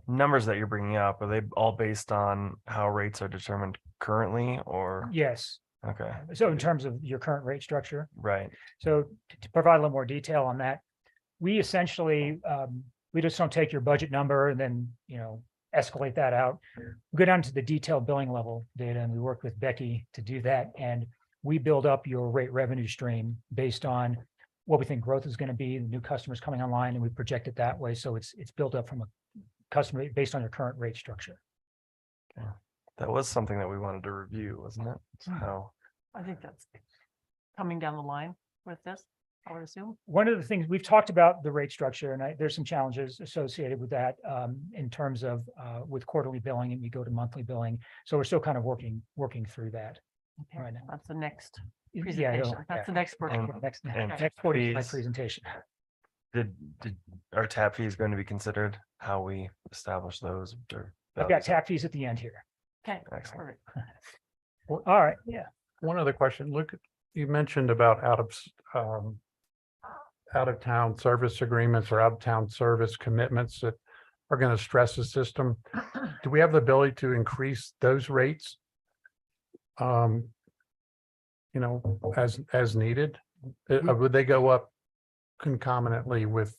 numbers that you're bringing up, are they all based on how rates are determined currently, or? Yes. Okay, So in terms of your current rate structure, right. so to provide a little more detail on that, we essentially, we just don't take your budget number and then, escalate that out. We go down to the detailed billing level data, and we work with Becky to do that. And we build up your rate revenue stream based on what we think growth is going to be, the new customers coming online, and we project it that way. So it's built up from a customer rate based on your current rate structure. Okay. That was something that we wanted to review, wasn't it? So I think that's coming down the line with this, I would assume. One of the things we've talked about the rate structure, and there's some challenges associated with that in terms of with quarterly billing, and we go to monthly billing. So we're still kind of working through that Okay, right now. that's the next Yeah, presentation. That's the next working. And- Next, and next 40 slide fees. presentation. did our tap fees going to be considered, how we establish those? Or I've got tap fees at the end here. Okay, Excellent. perfect. All right, yeah. One other question, Luke, you mentioned about out of town service agreements or out of town service commitments that are going to stress the system. Do we have the ability to increase those rates? As needed? Would they go up concomitantly with,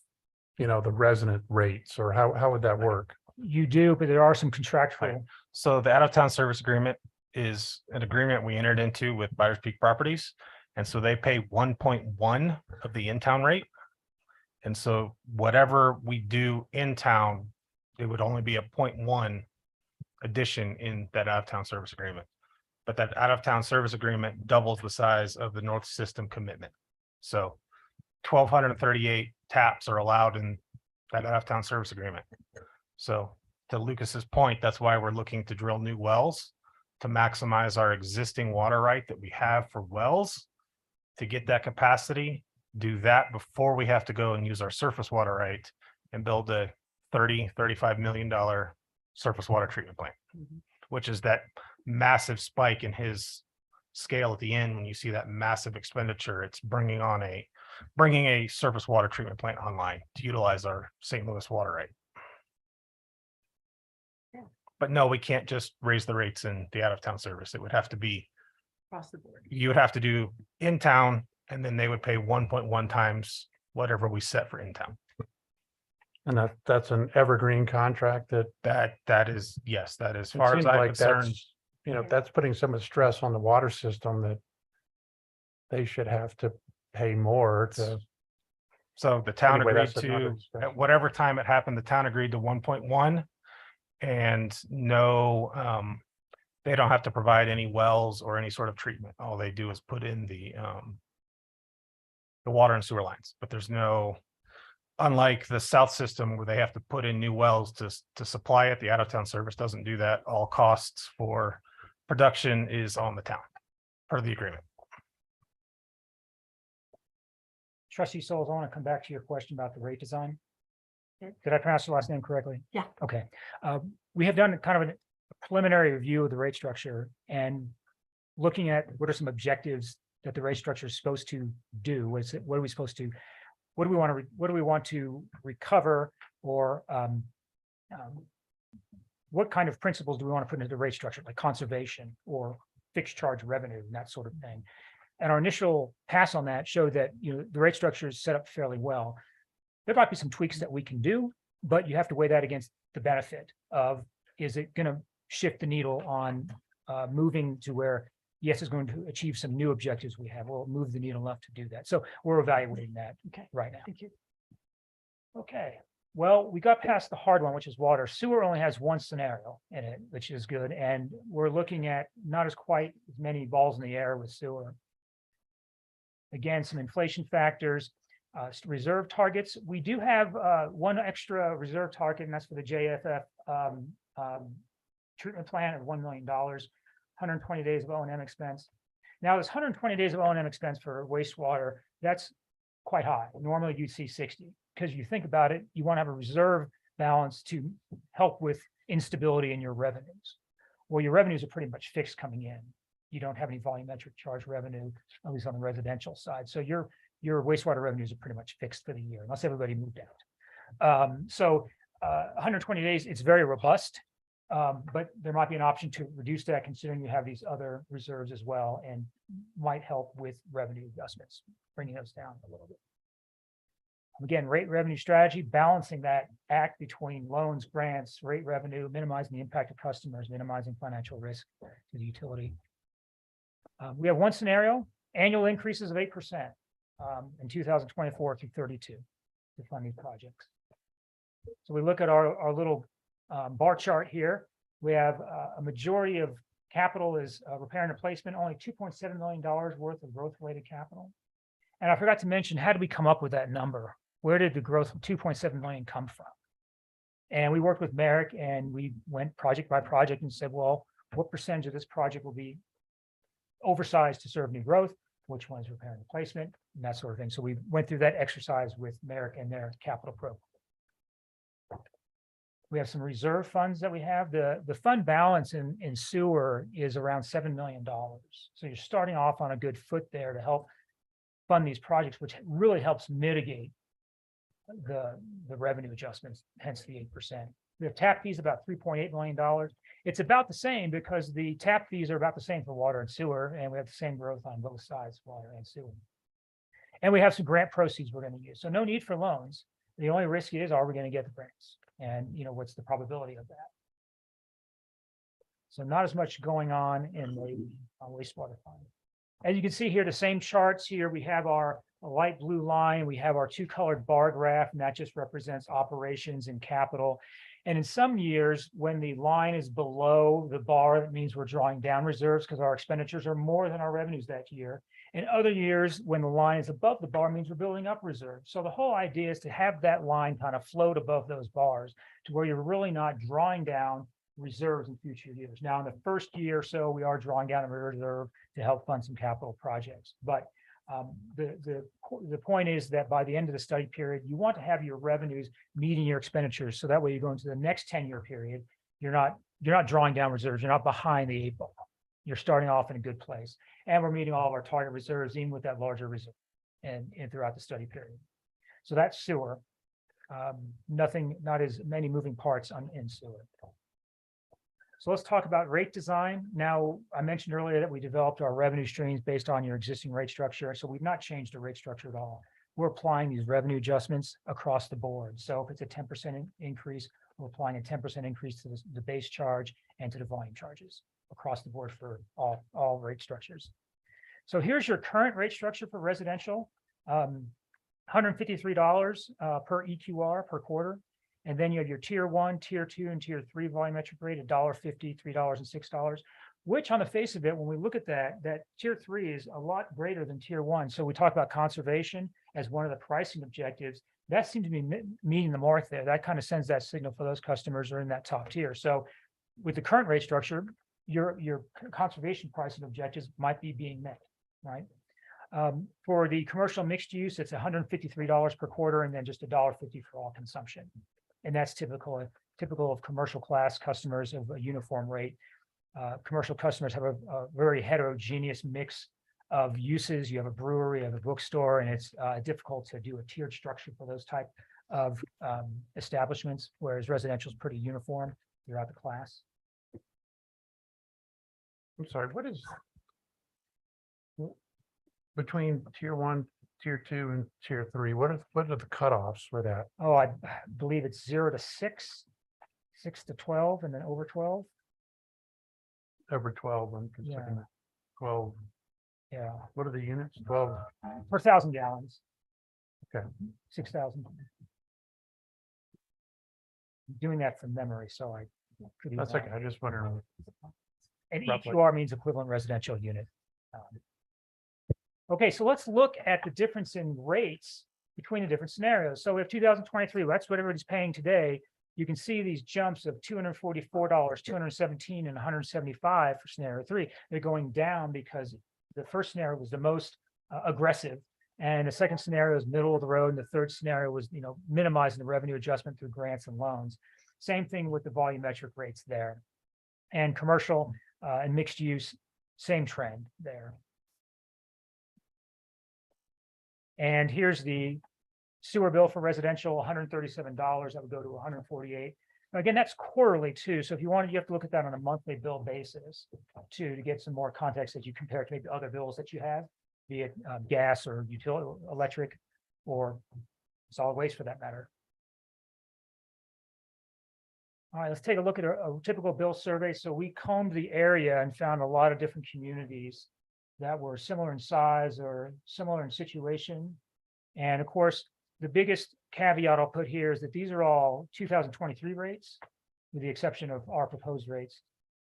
the resident rates, or how would that work? You do, but there are some contractual. So the out-of-town service agreement is an agreement we entered into with Byers Peak Properties. And so they pay 1.1 of the in-town rate. And so whatever we do in town, it would only be a 0.1 addition in that out-of-town service agreement. But that out-of-town service agreement doubles the size of the North System commitment. So 1,238 taps are allowed in that out-of-town service agreement. So to Lucas's point, that's why we're looking to drill new wells to maximize our existing water right that we have for wells, to get that capacity, do that before we have to go and use our surface water right and build a $35 million surface water treatment plant, which is that massive spike in his scale at the end. When you see that massive expenditure, it's bringing a surface water treatment plant online to utilize our St. Louis water right. But no, we can't just raise the rates in the out-of-town service. It would have to be, Across the board. you would have to do in town, and then they would pay 1.1 times whatever we set for in town. And that's an evergreen contract that. That is, yes, that is, as It far as seems I'm like concerned, that's putting so much stress on the water system that they should have to pay more to. so the town Anyway, agreed that's another to, discussion. at whatever time it happened, the town agreed to 1.1. And no, they don't have to provide any wells or any sort of treatment. All they do is put in the water and sewer lines, but there's no, unlike the south system where they have to put in new wells to supply it, the out of town service doesn't do that. All costs for production is on the town per the agreement. Trustee Souls, I want to come back to your question about the rate design. Okay. Did I pronounce your last name correctly? Yeah. Okay. We have done kind of a preliminary review of the rate structure and looking at what are some objectives that the rate structure is supposed to do. What are we supposed to, what do we want to recover, or what kind of principles do we want to put into the rate structure, like conservation or fixed charge revenue and that sort of thing. And our initial pass on that showed that, the rate structure is set up fairly well. There might be some tweaks that we can do, but you have to weigh that against the benefit of, is it going to shift the needle on moving to where, yes, it's going to achieve some new objectives we have. We'll move the needle enough to do that. So we're evaluating that right now. Thank you. Okay, well, we got past the hard one, which is water. Sewer only has one scenario in it, which is good. And we're looking at not as quite as many balls in the air with sewer. Again, some inflation factors, reserve targets. We do have one extra reserve target, and that's for the JFF treatment plan of $1 million, 120 days of O&M expense. Now, this 120 days of O&M expense for wastewater, that's quite high. Normally, you'd see 60, because you think about it, you want to have a reserve balance to help with instability in your revenues. Well, your revenues are pretty much fixed coming in. You don't have any volumetric charge revenue, at least on the residential side. So your wastewater revenues are pretty much fixed for the year, unless everybody moved out. 120 days, it's very robust, but there might be an option to reduce that, considering you have these other reserves as well, and might help with revenue adjustments, bringing those down a little bit. Again, rate revenue strategy, balancing that act between loans, grants, rate revenue, minimizing the impact of customers, minimizing financial risk to the utility. We have one scenario, annual increases of 8% in 2024 through 32 to fund these projects. So we look at our little bar chart here. We have a majority of capital is repair and replacement, only $2.7 million worth of growth-related capital. And I forgot to mention, how did we come up with that number? Where did the growth of 2.7 million come from? And we worked with Merrick, and we went project by project and said, well, what percentage of this project will be oversized to serve new growth? Which one is repair and replacement, and that sort of thing. So we went through that exercise with Merrick and their capital program. We have some reserve funds that we have. The fund balance in sewer is around $7 million. So you're starting off on a good foot there to help fund these projects, which really helps mitigate the revenue adjustments, hence the 8%. We have tap fees about $3.8 million. It's about the same because the tap fees are about the same for water and sewer, and we have the same growth on both sides, water and sewer. And we have some grant proceeds we're going to use. So no need for loans. The only risk is, are we going to get the grants? And what's the probability of that? So not as much going on in the wastewater fund. As you can see here, the same charts here, we have our light blue line, we have our two colored bar graph, and that just represents operations and capital. And in some years, when the line is below the bar, that means we're drawing down reserves because our expenditures are more than our revenues that year. In other years, when the line is above the bar, means we're building up reserves. So the whole idea is to have that line kind of float above those bars to where you're really not drawing down reserves in future years. Now, in the first year or so, we are drawing down a reserve to help fund some capital projects. But the point is that by the end of the study period, you want to have your revenues meeting your expenditures. So that way you go into the next 10-year period, you're not drawing down reserves. You're not behind the 8 ball. You're starting off in a good place. And we're meeting all of our target reserves, even with that larger reserve and throughout the study period. So that's sewer. Not as many moving parts in sewer. So let's talk about rate design. Now, I mentioned earlier that we developed our revenue streams based on your existing rate structure. So we've not changed the rate structure at all. We're applying these revenue adjustments across the board. So if it's a 10% increase, we're applying a 10% increase to the base charge and to the volume charges across the board for all rate structures. So here's your current rate structure for residential, $153 per EQR per quarter. And then you have your tier 1, tier 2, and tier 3 volumetric rate, $1.50, $3, and $6. which on the face of it, when we look at that, that tier 3 is a lot greater than tier 1. So we talk about conservation as one of the pricing objectives. That seemed to be meeting the mark there. That kind of sends that signal for those customers who are in that top tier. So with the current rate structure, your conservation pricing objectives might be being met, right? For the commercial mixed use, it's $153 per quarter and then just $1.50 for all consumption. And that's typical of commercial class customers of a uniform rate. Commercial customers have a very heterogeneous mix of uses. You have a brewery, you have a bookstore, and it's difficult to do a tiered structure for those type of establishments, whereas residential is pretty uniform throughout the class. I'm sorry, what is between tier 1, tier 2, and tier 3? What are the cutoffs for that? Oh, I believe it's 0 to 6, 6 to 12, and then over 12. Over 12, I'm just Yeah. looking at 12. Yeah, What are the units? 12. per 1,000 gallons. Okay. 6,000. Doing that from memory, so I could be That's wrong. okay. I just wondering. And roughly. EQR means equivalent residential unit. Okay, so let's look at the difference in rates between the different scenarios. So we have 2023, that's what everybody's paying today. You can see these jumps of $244, $217, and 175 for scenario 3. They're going down because the first scenario was the most aggressive, and the second scenario is middle of the road, and the third scenario was, minimizing the revenue adjustment through grants and loans. Same thing with the volumetric rates there, and commercial and mixed use, same trend there. And here's the sewer bill for residential, $137. That would go to $148. Again, that's quarterly too. So if you wanted, you have to look at that on a monthly bill basis too, to get some more context as you compare it to maybe other bills that you have, be it gas or utility, electric, or solid waste for that matter. All right, let's take a look at a typical bill survey. So we combed the area and found a lot of different communities that were similar in size or similar in situation. And of course, the biggest caveat I'll put here is that these are all 2023 rates, with the exception of our proposed rates.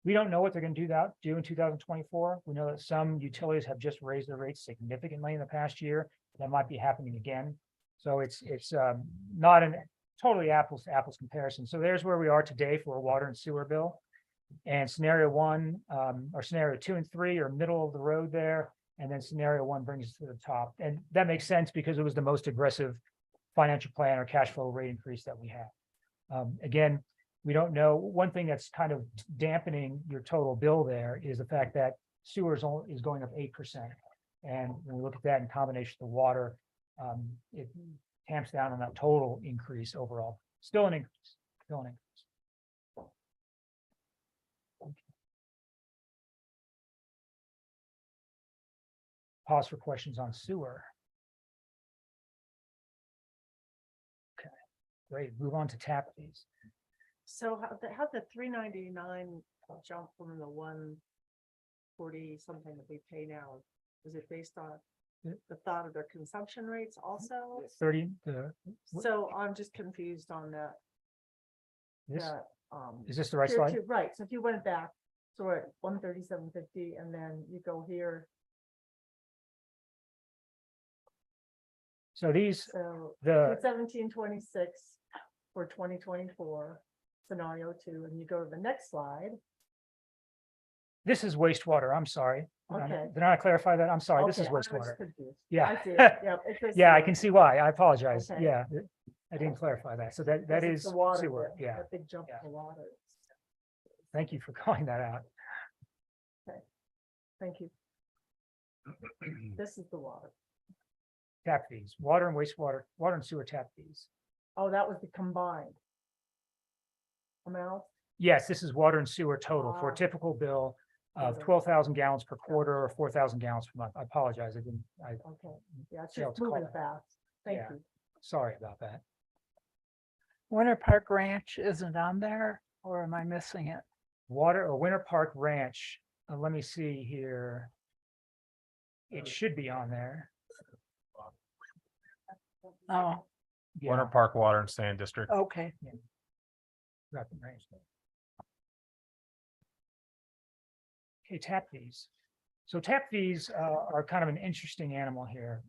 We don't know what they're going to do in 2024. We know that some utilities have just raised their rates significantly in the past year. That might be happening again. So it's not an totally apples to apples comparison. So there's where we are today for a water and sewer bill. And scenario 1 or scenario 2 and 3 are middle of the road there. And then scenario 1 brings us to the top. And that makes sense because it was the most aggressive financial plan or cash flow rate increase that we have. Again, we don't know. One thing that's kind of dampening your total bill there is the fact that sewers is going up 8%. And when we look at that in combination with the water, it tamps down on that total increase overall. Still an increase, still an increase. Pause for questions on sewer. Okay, great. Move on to tap fees. So how the 399 jump from the 140 something that we pay now? Is it based on the thought of their consumption rates also? 30. So I'm just confused on that. This that, is this the right tier slide? 2, right? So if you went back, so we're at 137.50, and then you go here. So these So the 1726 for 2024 scenario 2, and you go to the next slide. this is wastewater. I'm sorry. Okay. Did I clarify that? I'm sorry. This is Okay, I was wastewater. confused. Yeah. I see it. Yeah, it says Yeah, I sewer. can see why. I apologize. Okay. Yeah, I didn't clarify that. So that This is the water sewer. bit, Yeah. that big jump Yeah. in the water. Thank you for calling that out. Thank you. This is the water. Tap fees, water and wastewater, water and sewer tap fees. Oh, that was the combined amount. Yes, this is water and sewer total for a Ah. typical bill of Okay. 12,000 gallons per quarter or 4,000 gallons per month. I apologize. I didn't, Okay, yeah, it's failed just to call moving that. fast. Thank Yeah. you. sorry about that. Winter Park Ranch isn't on there, or am I missing it? Water or Winter Park Ranch. Let me see here. It should be on there. Oh, Winter Yeah, Park Water and Sand District. okay. got the range there. Okay, tap fees. So tap fees are kind of an interesting animal here.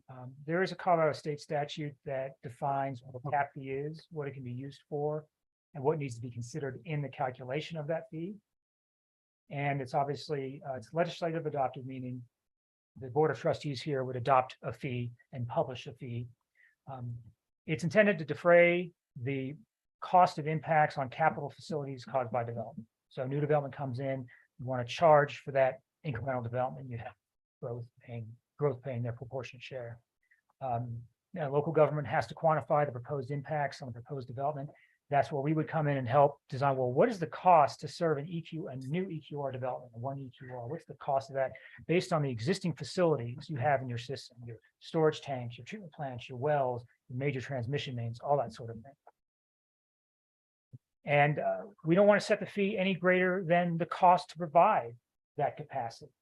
There is a Colorado state statute that defines what a tap fee is, what it can be used for, and what needs to be considered in the calculation of that fee. And it's obviously, it's legislative adopted, meaning the Board of Trustees here would adopt a fee and publish a fee. It's intended to defray the cost of impacts on capital facilities caused by development. So new development comes in, you want to charge for that incremental development, you have growth paying their proportionate share. Now, local government has to quantify the proposed impacts on the proposed development. That's where we would come in and help design, well, what is the cost to serve a new EQR development, one EQR? What's the cost of that based on the existing facilities you have in your system, your storage tanks, your treatment plants, your wells, your major transmission mains, all that sort of thing. And we don't want to set the fee any greater than the cost to provide that capacity.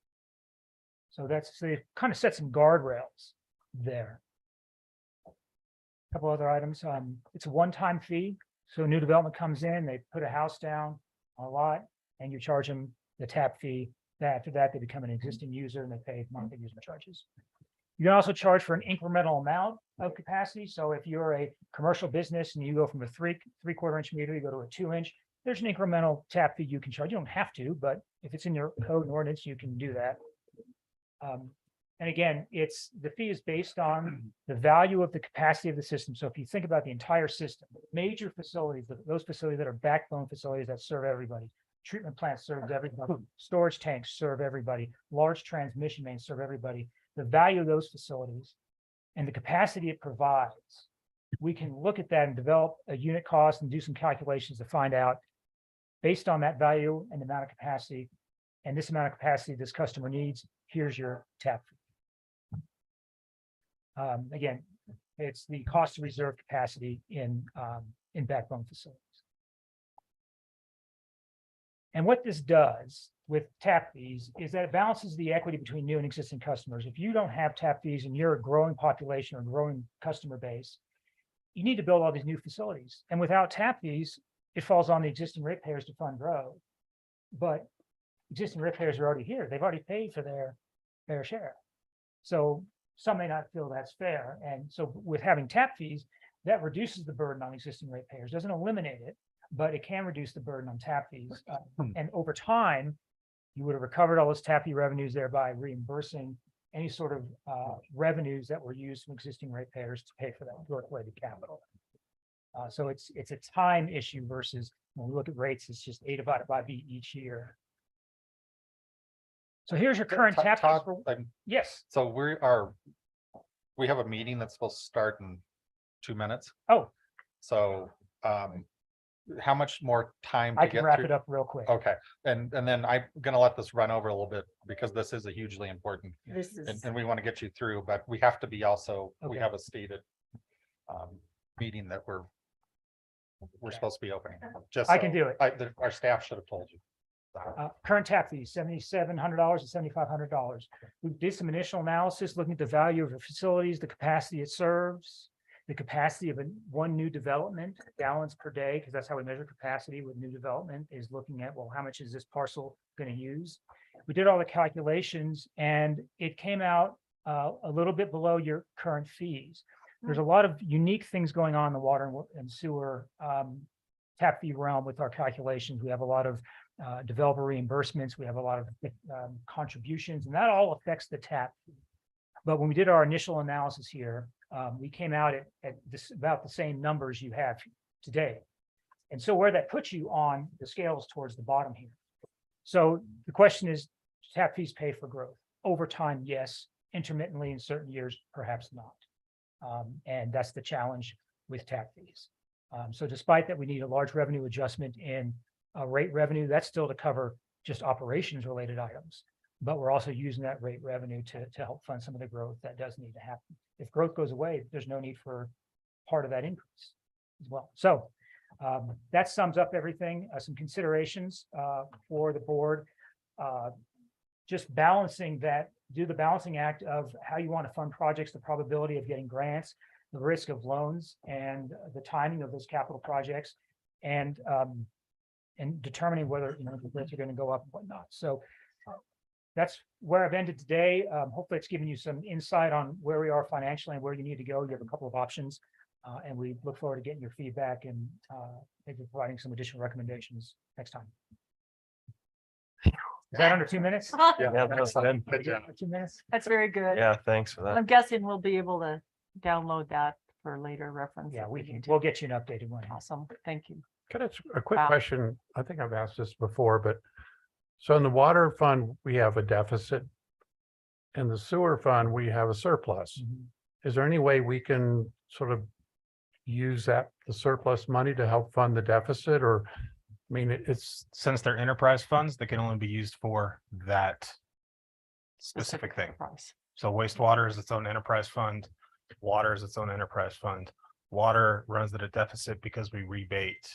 So they kind of set some guardrails there. A couple other items. It's a one-time fee. So new development comes in, they put a house down on a lot, and you charge them the tap fee. After that, they become an existing user and they pay monthly user charges. You can also charge for an incremental amount of capacity. So if you're a commercial business and you go from a three-quarter inch meter, you go to a 2-inch, there's an incremental tap fee you can charge. You don't have to, but if it's in your code and ordinance, you can do that. And again, the fee is based on the value of the capacity of the system. So if you think about the entire system, major facilities, those facilities that are backbone facilities that serve everybody, treatment plants serve everybody, storage tanks serve everybody, large transmission mains serve everybody, the value of those facilities and the capacity it provides, we can look at that and develop a unit cost and do some calculations to find out, based on that value and the amount of capacity, and this amount of capacity this customer needs, here's your tap fee. Again, it's the cost to reserve capacity in backbone facilities. And what this does with tap fees is that it balances the equity between new and existing customers. If you don't have tap fees and you're a growing population or growing customer base, you need to build all these new facilities. And without tap fees, it falls on the existing ratepayers to fund growth. But existing ratepayers are already here. They've already paid for their fair share. So some may not feel that's fair. And so with having tap fees, that reduces the burden on existing ratepayers, doesn't eliminate it, but it can reduce the burden on tap fees. And over time, you would have recovered all those tap fee revenues, thereby reimbursing any sort of revenues that were used from existing ratepayers to pay for that growth-related capital. So it's a time issue versus when we look at rates, it's just A divided by B each year. So here's your current tap fees. Yes. So we have a meeting that's supposed to start in 2 minutes. Oh, So how much more time I to can get wrap through? it up real quick. Okay, and then I'm gonna let this run over a little bit because this is a hugely important, This is, and we want to get you through, but we have to be also, we Okay. have a stated meeting that we're supposed to be opening. Just I can do it. Our staff should have told you. Current tap fees, $7,700 and $7,500. We did some initial analysis looking at the value of the facilities, the capacity it serves, the capacity of one new development, gallons per day, because that's how we measure capacity with new development, is looking at, well, how much is this parcel going to use? We did all the calculations and it came out a little bit below your current fees. There's a lot of unique things going on in the water and sewer tap fee realm with our calculations. We have a lot of developer reimbursements. We have a lot of contributions, and that all affects the tap fee. But when we did our initial analysis here, we came out at about the same numbers you have today. And so where that puts you on the scales towards the bottom here. So the question is, tap fees pay for growth? Over time, yes. Intermittently in certain years, perhaps not. And that's the challenge with tap fees. So despite that, we need a large revenue adjustment in rate revenue. That's still to cover just operations related items. But we're also using that rate revenue to help fund some of the growth that does need to happen. If growth goes away, there's no need for part of that increase as well. So that sums up everything. Some considerations for the board. Just balancing that, do the balancing act of how you want to fund projects, the probability of getting grants, the risk of loans, and the timing of those capital projects, and determining whether the grants are going to go up and whatnot. So that's where I've ended today. Hopefully it's given you some insight on where we are financially and where you need to go. You have a couple of options. And we look forward to getting your feedback and maybe providing some additional recommendations next time. Is that under 2 minutes? Yeah, that's good. 2 minutes? That's very good. Yeah, thanks for that. I'm guessing we'll be able to download that for later reference. Yeah, if we need can, to. we'll get you an updated one. Awesome, thank you. Could I ask a quick Wow. question? I think I've asked this before, but so in the water fund, we have a deficit. In the sewer fund, we have a surplus. Is there any way we can sort of use the surplus money to help fund the deficit? Or, I mean, it's, Since they're enterprise funds, they can only be used for that specific thing. Price. So wastewater is its own enterprise fund. Water is its own enterprise fund. Water runs at a deficit because we rebate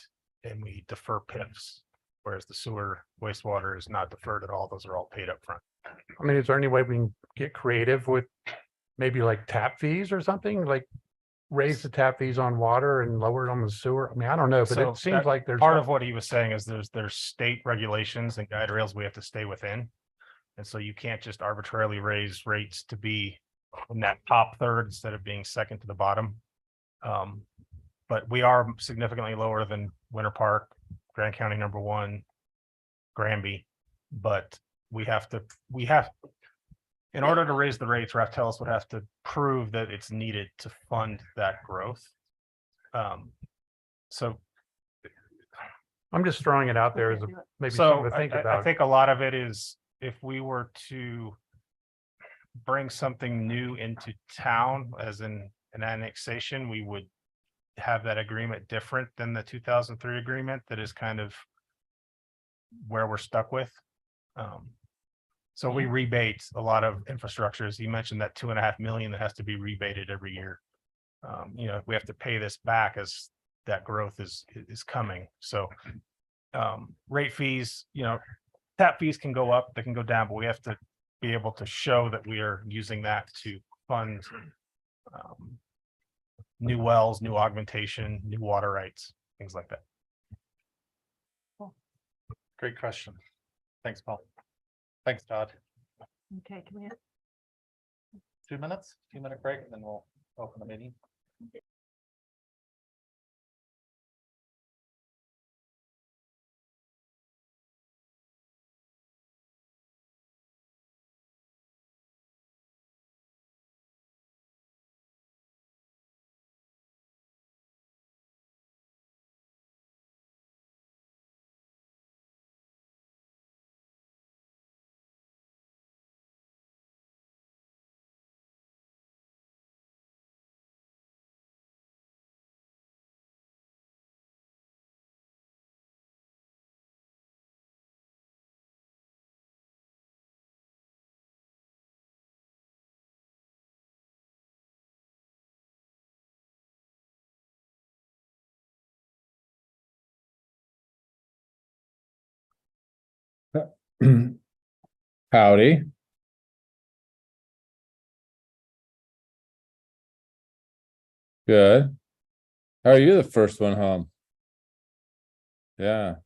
and we defer PIFs. Whereas the sewer wastewater is not deferred at all. Those are all paid up front. I mean, is there any way we can get creative with maybe like tap fees or something? Like raise the tap fees on water and lower it on the sewer? I mean, I don't know, but So it seems that- like there's. Part of what he was saying is there's state regulations and guide rails we have to stay within. And so you can't just arbitrarily raise rates to be in that top third instead of being second to the bottom. But we are significantly lower than Winter Park, Grand County #1, Granby. But in order to raise the rates, Raftellus would have to prove that it's needed to fund that growth. So I'm just throwing it out there as a, Okay, do it. maybe So something to think I about. think a lot of it is if we were to bring something new into town as an annexation, we would have that agreement different than the 2003 agreement that is kind of where we're stuck with. So we rebate a lot of infrastructures. You mentioned that 2.5 million that has to be rebated every year. You know, we have to pay this back as that growth is coming. So rate fees, you know, tap fees can go up, they can go down, but we have to be able to show that we are using that to fund new wells, new augmentation, new water rights, things like that. Great question. Thanks, Paul. Thanks, Todd. Okay, can we have 2 minutes, 2-minute break, and then we'll open the meeting. Howdy. Good. How are you the first one home? Yeah.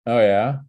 Oh, yeah.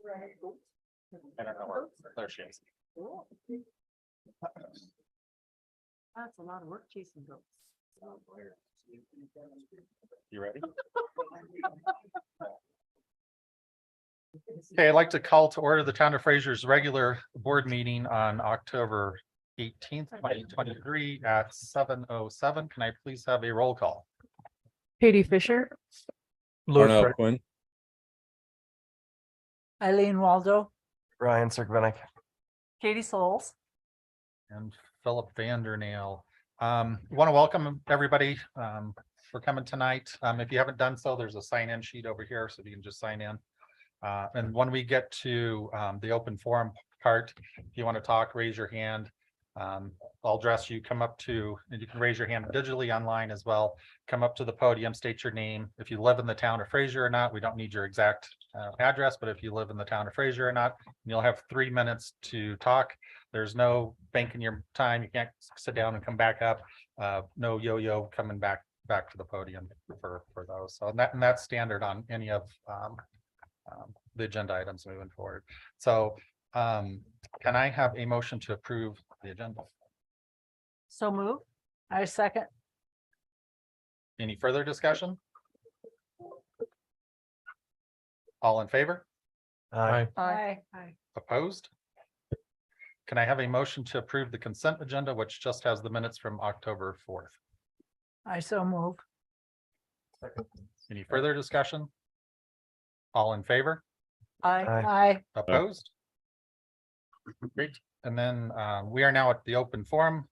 I don't know where, there she is. That's a lot of work chasing goats. You ready? Okay, I'd like to call to order the Town of Fraser's regular board meeting on October 18th, 2023 at 7:07. Can I please have a roll call? Katie Fisher. Darnell Quinn. Eileen Waldo, Ryan Cirkvenick. Katie Souls. And Philip Vandernail. Want to welcome everybody for coming tonight. If you haven't done so, there's a sign-in sheet over here, so you can just sign in. And when we get to the open forum part, if you want to talk, raise your hand. I'll address you, come up to, and you can raise your hand digitally online as well. Come up to the podium, state your name. If you live in the town of Fraser or not, we don't need your exact address, but if you live in the town of Fraser or not, you'll have 3 minutes to talk. There's no banking your time. You can't sit down and come back up. No yo-yo coming back to the podium for those. So and that's standard on any of the agenda items moving forward. So can I have a motion to approve the agenda? So move. I second. Any further discussion? All in favor? Aye. Aye. Opposed? Can I have a motion to approve the consent agenda, which just has the minutes from October 4th? I so move. Any further discussion? All in favor? Aye. Aye. Opposed? Great. And then we are now at the open forum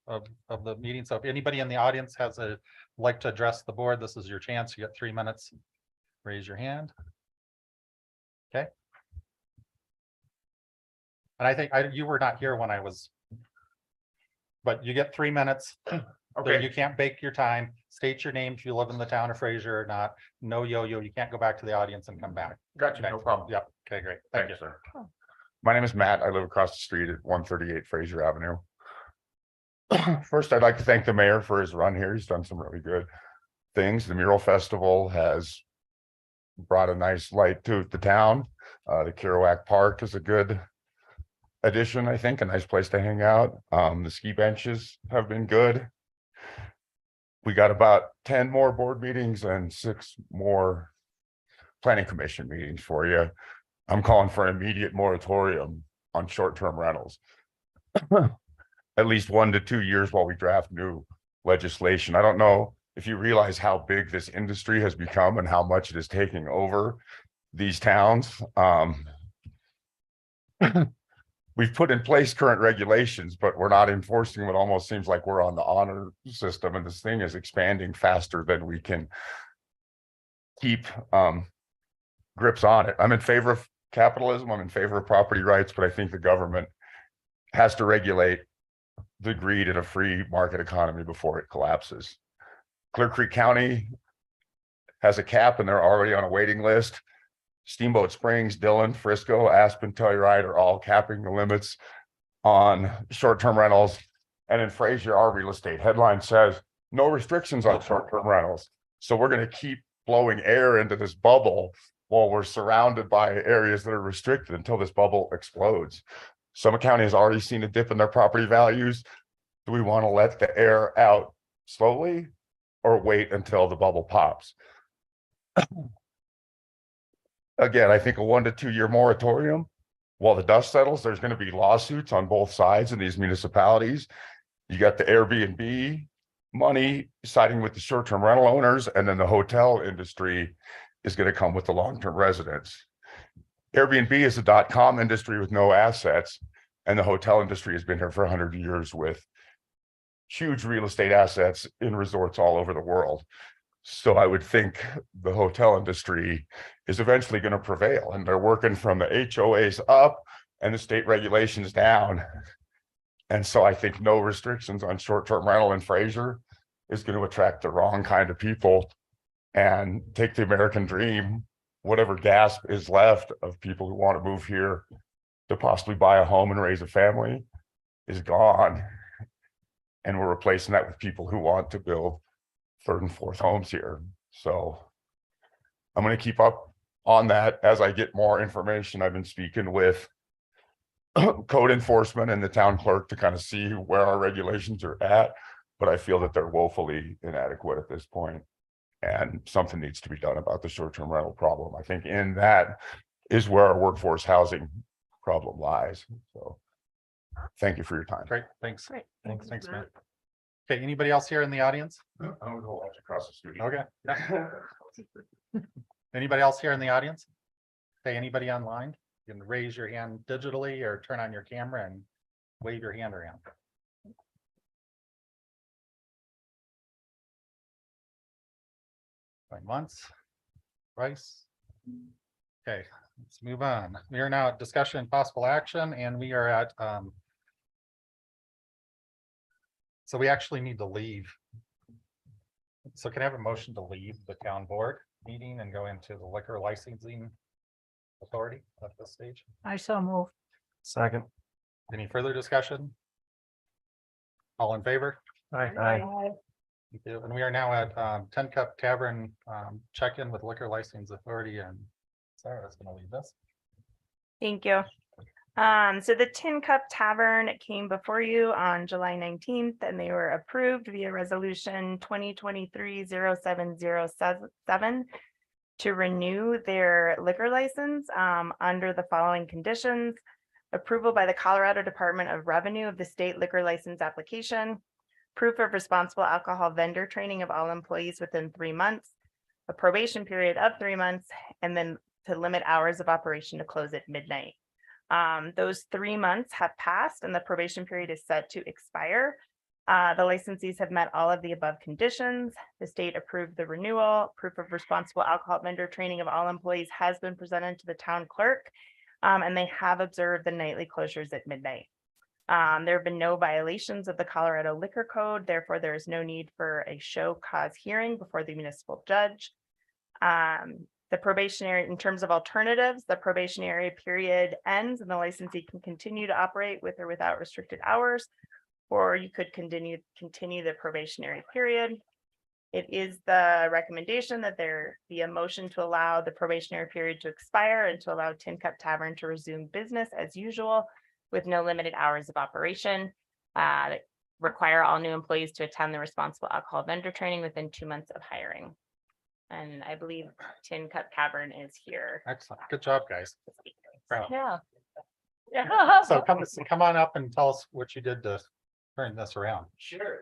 of the meeting. So if anybody in the audience has like to address the board, this is your chance. You got 3 minutes. Raise your hand. Okay. And I think you were not here when I was, but you get 3 minutes. Okay. You can't bake your time. State your name if you live in the town of Fraser or not. No yo-yo. You can't go back to the audience and come back. Gotcha, no problem. Yep. Okay, great. Thank you. Thanks, sir. My name is Matt. I live across the street at 138 Fraser Avenue. First, I'd like to thank the mayor for his run here. He's done some really good things. The mural festival has brought a nice light to the town. The Kerouac Park is a good addition, I think, a nice place to hang out. The ski benches have been good. We got about 10 more board meetings and 6 more planning commission meetings for you. I'm calling for an immediate moratorium on short-term rentals. At least 1 to 2 years while we draft new legislation. I don't know if you realize how big this industry has become and how much it is taking over these towns. We've put in place current regulations, but we're not enforcing them. It almost seems like we're on the honor system, and this thing is expanding faster than we can keep grips on it. I'm in favor of capitalism. I'm in favor of property rights, but I think the government has to regulate the greed in a free market economy before it collapses. Clear Creek County has a cap and they're already on a waiting list. Steamboat Springs, Dillon, Frisco, Aspen, Telluride are all capping the limits on short-term rentals. And in Fraser, our real estate headline says no restrictions on short-term rentals. So we're going to keep blowing air into this bubble while we're surrounded by areas that are restricted until this bubble explodes. Summit County has already seen a dip in their property values. Do we want to let the air out slowly or wait until the bubble pops? Again, I think a 1 to 2 year moratorium while the dust settles. There's going to be lawsuits on both sides in these municipalities. You got the Airbnb money siding with the short-term rental owners, and then the hotel industry is going to come with the long-term residents. Airbnb is a .com industry with no assets, and the hotel industry has been here for 100 years with huge real estate assets in resorts all over the world. So I would think the hotel industry is eventually going to prevail, and they're working from the HOAs up and the state regulations down. And so I think no restrictions on short-term rental in Fraser is going to attract the wrong kind of people and take the American dream, whatever gasp is left of people who want to move here to possibly buy a home and raise a family is gone. And we're replacing that with people who want to build 3rd and 4th homes here. So I'm going to keep up on that, as I get more information, I've been speaking with code enforcement and the town clerk to kind of see where our regulations are at. But I feel that they're woefully inadequate at this point, and something needs to be done about the short-term rental problem. I think in that is where our workforce housing problem lies. So thank you for your time. Great, thanks. Great. Thanks, Matt. Okay, anybody else here in the audience? I'm gonna go watch across the street. Okay. Anybody else here in the audience? Okay, anybody online? You can raise your hand digitally or turn on your camera and wave your hand around. Going once, twice. Okay, let's move on. We are now at discussion and possible action, and we are at so we actually need to leave. So can I have a motion to leave the town board meeting and go into the liquor licensing authority at this stage? I so move. Second. Any further discussion? All in favor? Aye. Thank you. And we are now at 10 Cup Tavern, check-in with liquor license authority, and Sarah's gonna lead this. Thank you. So the Tin Cup Tavern came before you on July 19th, and they were approved via resolution 2023-0707 to renew their liquor license under the following conditions. Approval by the Colorado Department of Revenue of the state liquor license application, proof of responsible alcohol vendor training of all employees within 3 months, a probation period of 3 months, and then to limit hours of operation to close at midnight. Those 3 months have passed and the probation period is set to expire. The licensees have met all of the above conditions. The state approved the renewal. Proof of responsible alcohol vendor training of all employees has been presented to the town clerk, and they have observed the nightly closures at midnight. There have been no violations of the Colorado Liquor Code. Therefore, there is no need for a show cause hearing before the municipal judge. The probationary, in terms of alternatives, the probationary period ends and the licensee can continue to operate with or without restricted hours, or you could continue the probationary period. It is the recommendation that there be a motion to allow the probationary period to expire and to allow Tin Cup Tavern to resume business as usual with no limited hours of operation. Require all new employees to attend the responsible alcohol vendor training within 2 months of hiring. And I believe Tin Cup Tavern is here. Excellent. Good job, guys. Proud. Yeah. So come on up and tell us what you did to turn this around. Sure.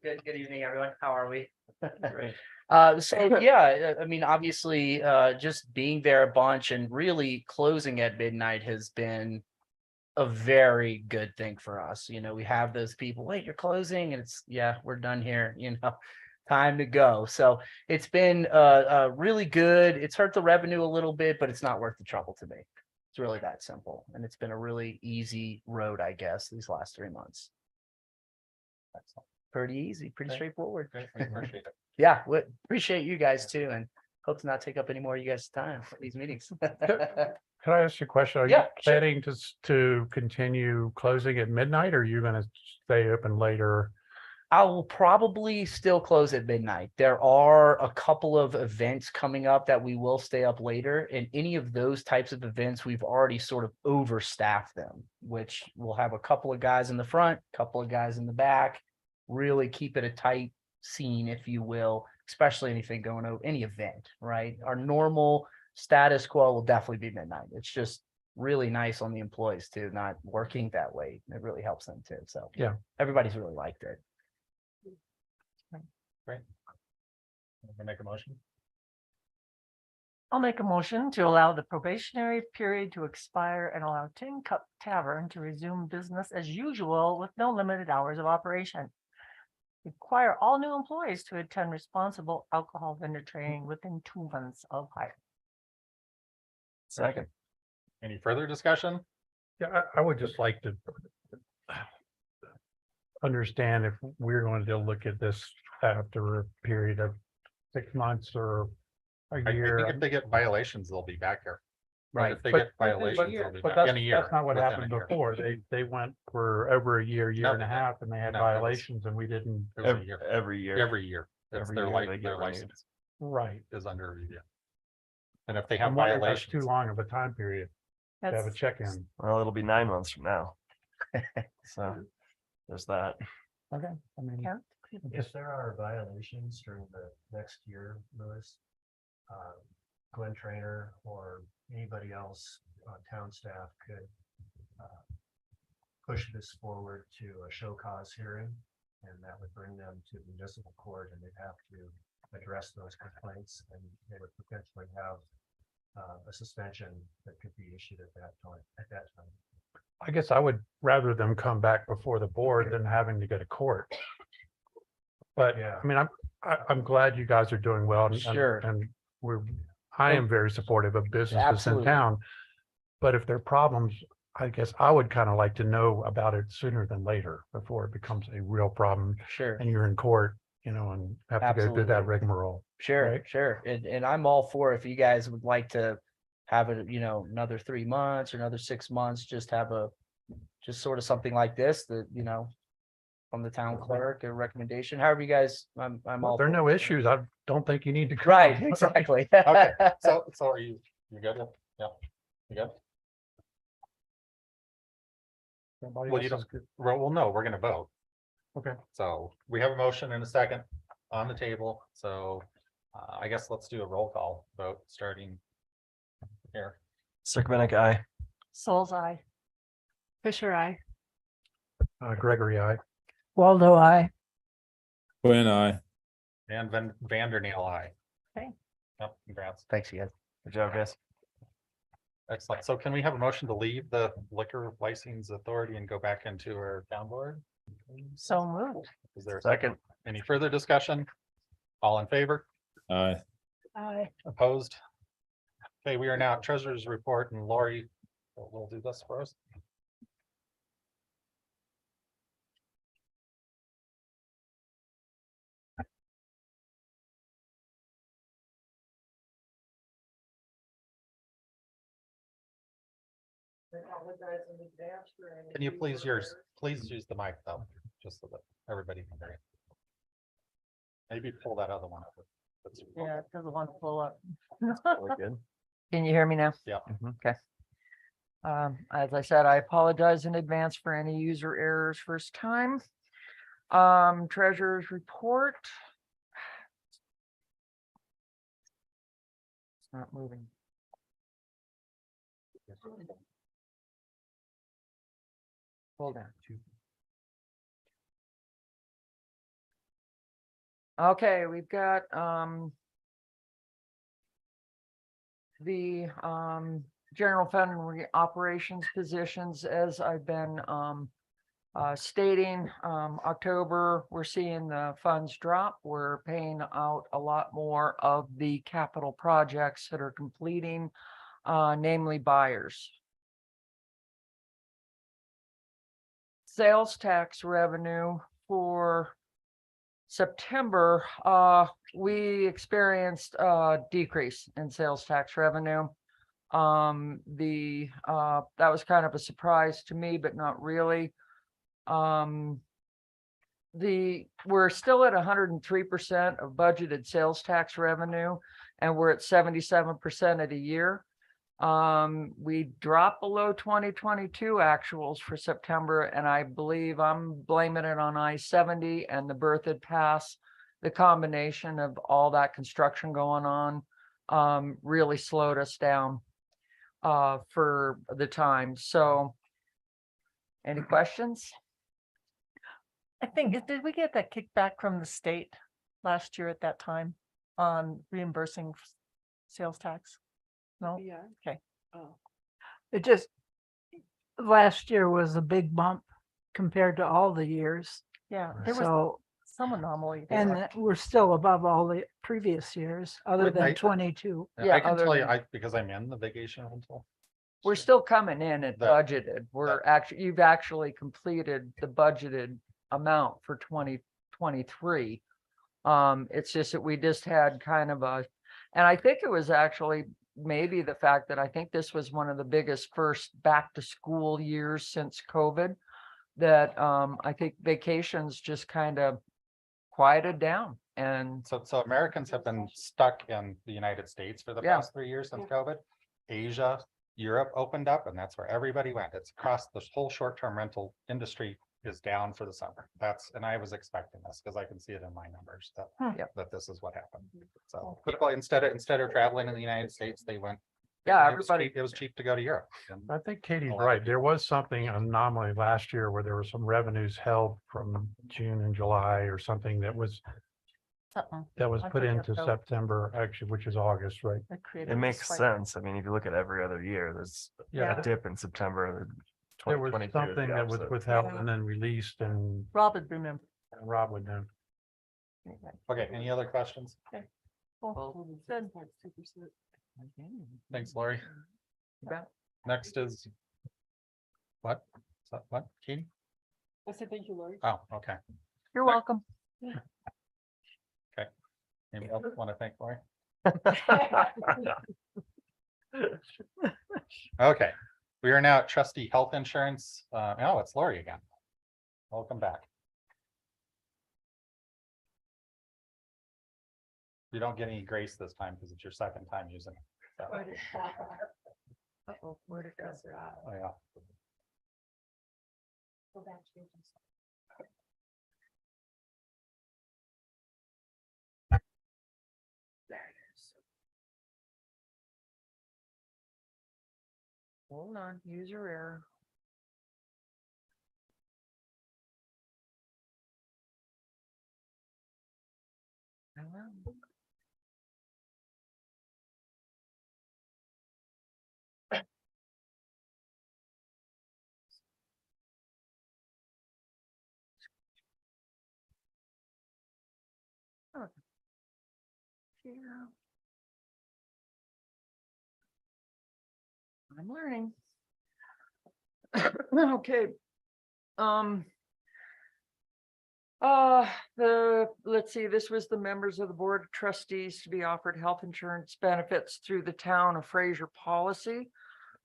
Good evening, everyone. How are we? Great. So yeah, I mean, obviously, just being there a bunch and really closing at midnight has been a very good thing for us. You know, we have those people, wait, you're closing, and it's, yeah, we're done here, you know, time to go. So it's been really good. It's hurt the revenue a little bit, but it's not worth the trouble to me. It's really that simple. And it's been a really easy road, I guess, these last 3 months. Excellent. Pretty easy, pretty Okay. straightforward. Great. We appreciate it. Yeah, we appreciate you guys too, and hope to not take up any more of you guys' time for these meetings. Can I ask you a question? Are you Yeah, sure. planning to continue closing at midnight, or are you gonna stay open later? I will probably still close at midnight. There are a couple of events coming up that we will stay up later, and any of those types of events, we've already sort of overstaffed them, which we'll have a couple of guys in the front, couple of guys in the back, really keep it a tight scene, if you will, especially anything going over any event, right? Our normal status quo will definitely be midnight. It's just really nice on the employees too, not working that late. It really helps them too. So Yeah. everybody's really liked it. Great. We make a motion. I'll make a motion to allow the probationary period to expire and allow Tin Cup Tavern to resume business as usual with no limited hours of operation. Require all new employees to attend responsible alcohol vendor training within 2 months of hire. Second. Any further discussion? Yeah, I would just like to understand if we're going to look at this after a period of 6 months or a I year. think if they get violations, they'll be back here. Right. If they But- get violations, they'll be But back in a year. that's not what within a happened year. before. They went for over a year No, and a they half, and they had No, that was- violations, and we didn't. It was a Every, year. every year. Every year. It's Every their year life, they get their renewed. license Right. is under review. And if they have I'm wondering if that's too violations, long of a time period to have a That's, check-in. Well, it'll be 9 months from now. So there's that. Okay, I mean, yeah. If there are violations during the next year, Louis, Glenn Trainer or anybody else on town staff could push this forward to a show cause hearing, and that would bring them to municipal court, and they'd have to address those complaints, and they would potentially have a suspension that could be issued at that time. I guess I would rather them come back before the board than having to go to court. But Yeah. I mean, I'm glad you guys are doing well. Sure. And I am very supportive of businesses in Absolutely. town. But if there are problems, I guess I would kind of like to know about it sooner than later before it becomes a real problem Sure. and you're in court, and have to go through that Absolutely. rigmarole. Sure, Right. sure. And I'm all for if you guys would like to have it, another 3 months or another 6 months, just have just sort of something like this that, from the town clerk, a recommendation, however you guys, I'm Well, all. there are for no it. issues. I don't think you need to. come. Right, exactly. okay, so are you good? Yeah, you good? Everybody Well, you else is don't, good. well, no, we're gonna vote. Okay. So we have a motion and a second on the table, so I guess let's do a roll call vote starting here. Circumventic, aye. Soul's Eye. Fisher, I. Gregory, I. Waldo, I. Quinn, I. And Vandernail, aye. Okay. Yep, congrats. Thanks, you guys. Good job, guys. Excellent. So can we have a motion to leave the liquor license authority and go back into our town board? So moved. Is there a Second. Any further discussion? All in favor? Aye. Aye. Opposed? Okay, we are now at treasurer's report, and Lori will do this for us. Can you please use the mic though, just so that everybody can hear you. Maybe pull that other one over. That's- Yeah, it doesn't want to pull up. Really good. Can you hear me now? Yeah. Okay. As I said, I apologize in advance for any user errors first time. Treasurer's report. It's not moving. Hold on. Okay, we've got the general fund operations positions, as I've been stating. October, we're seeing the funds drop. We're paying out a lot more of the capital projects that are completing, namely buyers. Sales tax revenue for September, we experienced a decrease in sales tax revenue. That was kind of a surprise to me, but not really. We're still at 103% of budgeted sales tax revenue, and we're at 77% of the year. We dropped below 2022 actuals for September, and I believe I'm blaming it on I-70 and the Berthoud Pass. The combination of all that construction going on really slowed us down for the time. So any questions? I think, did we get that kickback from the state last year at that time on reimbursing sales tax? No? Yeah. Okay. Oh, It just, last year was a big bump compared to all the years. Yeah, there was So, some anomaly there. and that we're still above all the previous years, other Wait, than I- 22. Yeah, I can other tell you, than- because I'm in the vacation rental. We're still coming in at That- budgeted. You've actually completed the budgeted amount for 2023. It's just that we just had kind of and I think it was actually maybe the fact that I think this was one of the biggest first back to school years since COVID, that I think vacations just kind of quieted down, And So Americans have been stuck in the United States for the Yeah. past 3 years since COVID. Asia, Europe opened up and that's where everybody went. It's across the whole short-term rental industry is down for the summer. And I was expecting this because I can see it in my numbers that this is what happened. So people, instead of traveling in the United States, they went. It was cheap to go to Europe. And I think Katie's a lot of right. There was something anomaly last year where there were some revenues held from June and July or something that was I put took into that note. September, actually, which is August, right? That created It a makes spike. sense. I mean, if you look at every other year, there's Yeah, a dip in September. there was 2022 is something the that was opposite. withheld and then released, and Rob would remember. Rob would know. Okay, any other questions? Cool. Good. Thanks, Lori. Next is. What? What, Katie? I said, thank you, Lori. Oh, okay. You're welcome. Anybody else want to thank Lori? Okay, we are now at trustee health insurance. Oh, it's Lori again. Welcome back. You don't get any grace this time because it's your second time using it. So, Uh-oh, where'd it go? oh, yeah. hold on, user error. Hello. Oh. Yeah. I'm learning. Okay. Let's see, this was the members of the Board of Trustees to be offered health insurance benefits through the town of Fraser policy.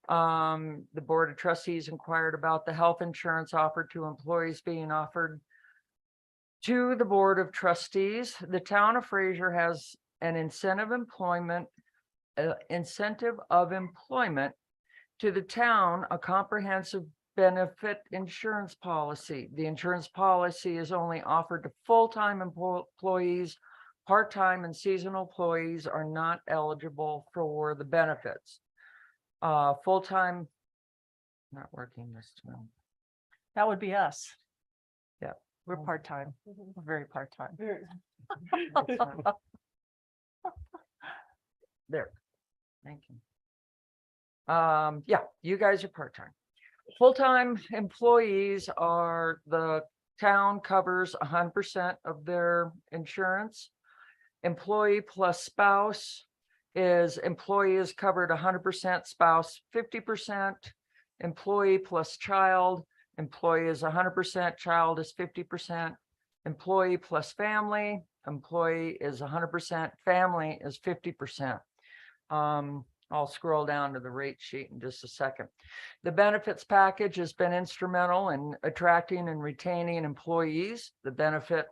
The Board of Trustees inquired about the health insurance offered to employees being offered to the Board of Trustees. The town of Fraser has an incentive of employment to the town, a comprehensive benefit insurance policy. The insurance policy is only offered to full-time employees. Part-time and seasonal employees are not eligible for the benefits. Full-time, not working this time. That would be us. Yeah. We're part-time. We're very part-time. There. Thank you. Yeah, you guys are part-time. Full-time employees are, the town covers 100% of their insurance. Employee plus spouse is, employee is covered 100%, spouse 50%. Employee plus child, employee is 100%, child is 50%. Employee plus family, employee is 100%, family is 50%. I'll scroll down to the rate sheet in just a second. The benefits package has been instrumental in attracting and retaining employees. The benefit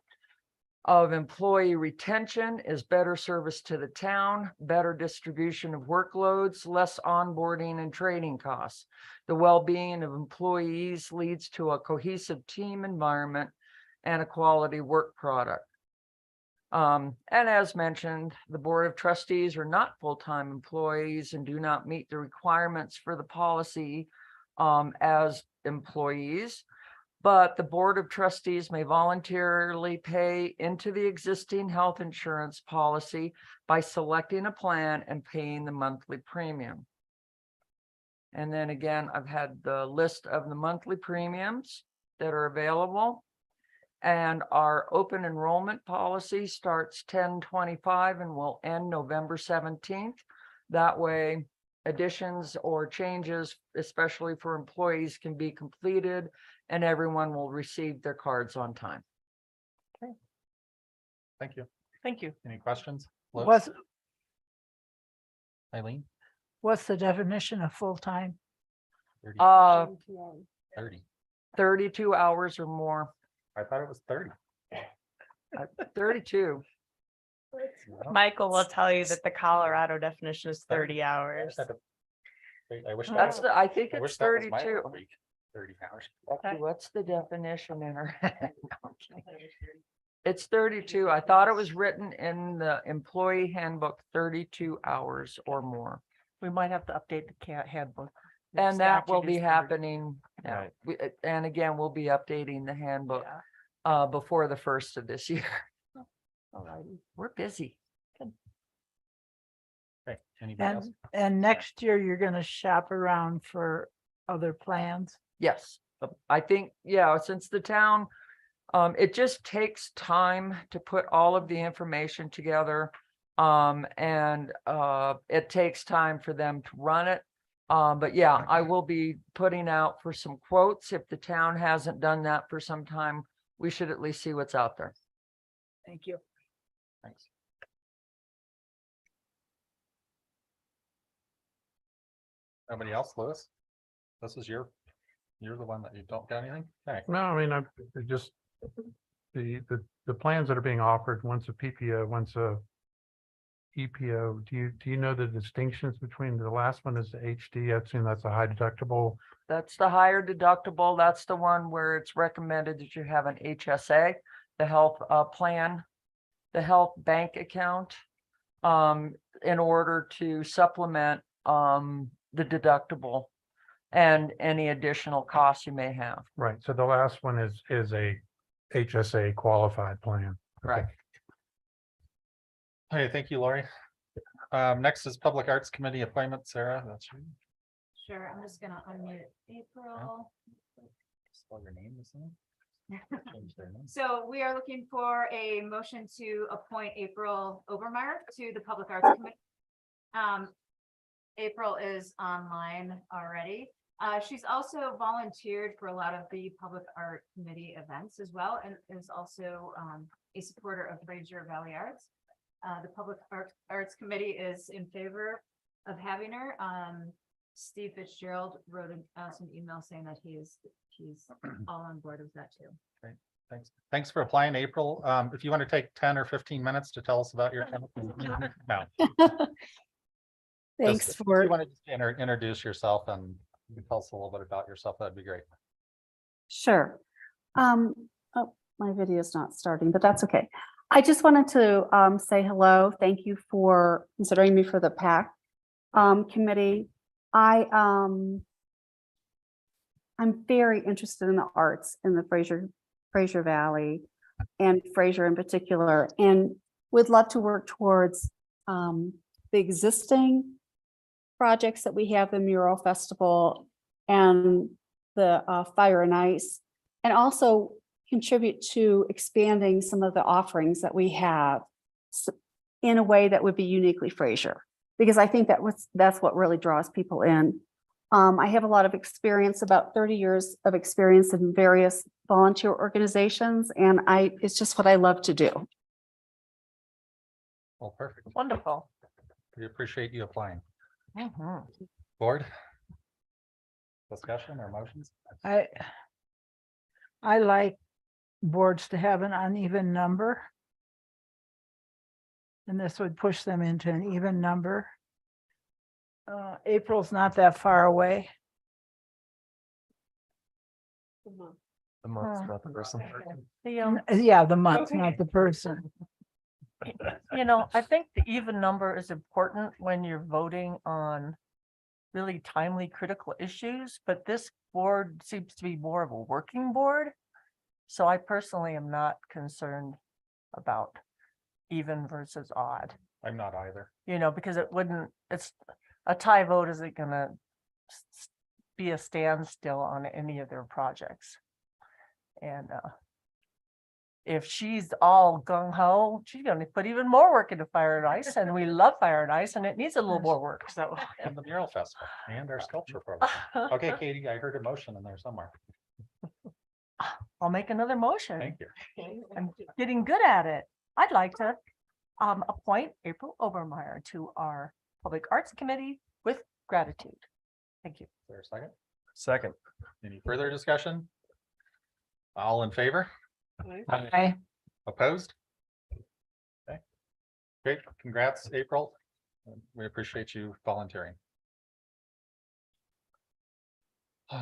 of employee retention is better service to the town, better distribution of workloads, less onboarding and training costs. The well-being of employees leads to a cohesive team environment and a quality work product. And as mentioned, the Board of Trustees are not full-time employees and do not meet the requirements for the policy as employees. But the Board of Trustees may voluntarily pay into the existing health insurance policy by selecting a plan and paying the monthly premium. And then again, I've had the list of the monthly premiums that are available. And our open enrollment policy starts 10/25 and will end November 17th. That way, additions or changes, especially for employees, can be completed and everyone will receive their cards on time. Thank you. Thank you. Any questions? Liz? Eileen? What's the definition of full-time? 30, 30. 32 hours or more. I thought it was 30. 32. Michael will tell you that the Colorado definition is 30 hours. I wish. That's that was- I think I it's wish that was my 32. work week, 30 hours. Okay, what's the definition in her? It's 32. I thought it was written in the employee handbook, 32 hours or more. We might have to update the cat handbook. The And that will statute be is 30. happening. Yeah. Right. And again, we'll be updating the handbook before the first of this year. All righty, we're busy. Okay, anybody else? And next year, you're gonna shop around for other plans. Yes, I think, yeah, since the town, it just takes time to put all of the information together. And it takes time for them to run it. But yeah, I will be putting out for some quotes. If the town hasn't done that for some time, we should at least see what's out there. Thank you. Thanks. Nobody else, Louis? This is you're the one that you don't got anything? Okay. No, I mean, it just, the plans that are being offered, one's a PPO, one's a EPO. Do you know the distinctions between the last one is the HD? I've seen that's a high deductible. That's the higher deductible. That's the one where it's recommended that you have an HSA, the health plan, the health bank account, in order to supplement the deductible and any additional costs you may have. Right, so the last one is a HSA qualified plan. Right. Hey, thank you, Lori. Next is Public Arts Committee appointment, Sarah, that's you. Sure, I'm just gonna unmute April. Spell your name the same? Change their name. So we are looking for a motion to appoint April Obermeyer to the Public Arts Committee. April is online already. She's also volunteered for a lot of the Public Art Committee events as well, and is also a supporter of Fraser Valley Arts. The Public Arts Committee is in favor of having her. Steve Fitzgerald wrote us an email saying that he's all on board with that too. Great, thanks. Thanks for applying, April. If you want to take 10 or 15 minutes to tell us about your. No. Thanks If for, you want to just introduce yourself and you can tell us a little bit about yourself, that'd be great. sure. Oh, my video is not starting, but that's okay. I just wanted to say hello. Thank you for considering me for the PAC committee. I'm very interested in the arts in the Fraser Valley and Fraser in particular, and would love to work towards the existing projects that we have, the mural festival and the fire and ice, and also contribute to expanding some of the offerings that we have in a way that would be uniquely Fraser, because I think that's what really draws people in. I have a lot of experience, about 30 years of experience in various volunteer organizations, and it's just what I love to do. Well, perfect. Wonderful. We appreciate you applying. Mhm. Board? Discussion or motions? I like boards to have an uneven number. And this would push them into an even number. April's not that far away. The month's not the person. Yeah, the month, not the person. I think the even number is important when you're voting on really timely critical issues, but this board seems to be more of a working board. So I personally am not concerned about even versus odd, I'm not either. because it's a tie vote isn't gonna be a standstill on any of their projects. And if she's all gung ho, she's gonna put even more work into fire and ice, and we love fire and ice, and it needs a little more work, so. And the mural festival and our sculpture program. Okay, Katie, I heard a motion in there somewhere. I'll make another motion. Thank you. I'm getting good at it. I'd like to appoint April Obermeyer to our Public Arts Committee with gratitude. Thank you. Is there a second? Second. Any further discussion? All in favor? Aye. Opposed? Okay. Great, congrats, April. We appreciate you volunteering.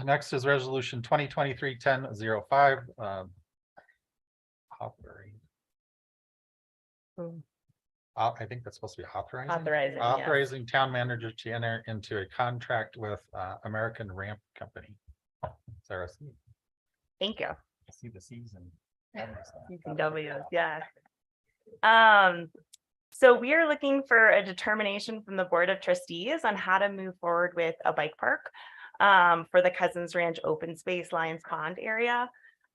Next is resolution 2023-10-05. Offering. I think that's supposed to be authorizing. Authorizing, yes. Authorizing town manager to enter into a contract with American Ramp Company. Sarah, Thank you. see the season. W's, yeah. So we are looking for a determination from the Board of Trustees on how to move forward with a bike park for the Cousins Ranch open space Lions Pond area.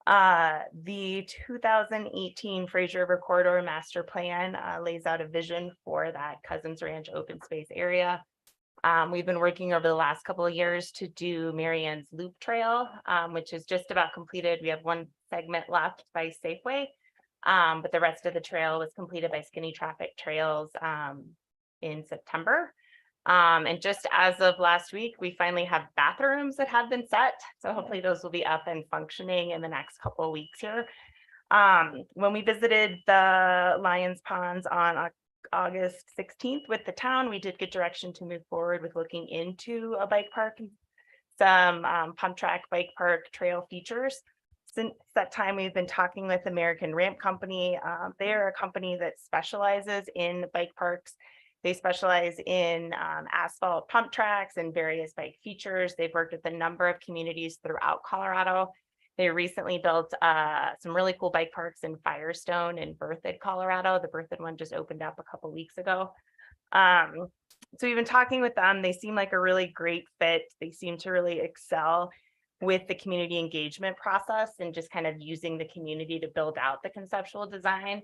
The 2018 Fraser River Corridor Master Plan lays out a vision for that Cousins Ranch open space area. We've been working over the last couple of years to do Marianne's Loop Trail, which is just about completed. We have one segment left by Safeway, but the rest of the trail was completed by Skinny Traffic Trails in September. And just as of last week, we finally have bathrooms that have been set. So hopefully those will be up and functioning in the next couple of weeks here. When we visited the Lions Ponds on August 16th with the town, we did get direction to move forward with looking into a bike park and some pump track bike park trail features. Since that time, we've been talking with American Ramp Company. They are a company that specializes in bike parks. They specialize in asphalt pump tracks and various bike features. They've worked with a number of communities throughout Colorado. They recently built some really cool bike parks in Firestone and Berthoud, Colorado. The Berthoud one just opened up a couple weeks ago. So we've been talking with them. They seem like a really great fit. They seem to really excel with the community engagement process and just kind of using the community to build out the conceptual design.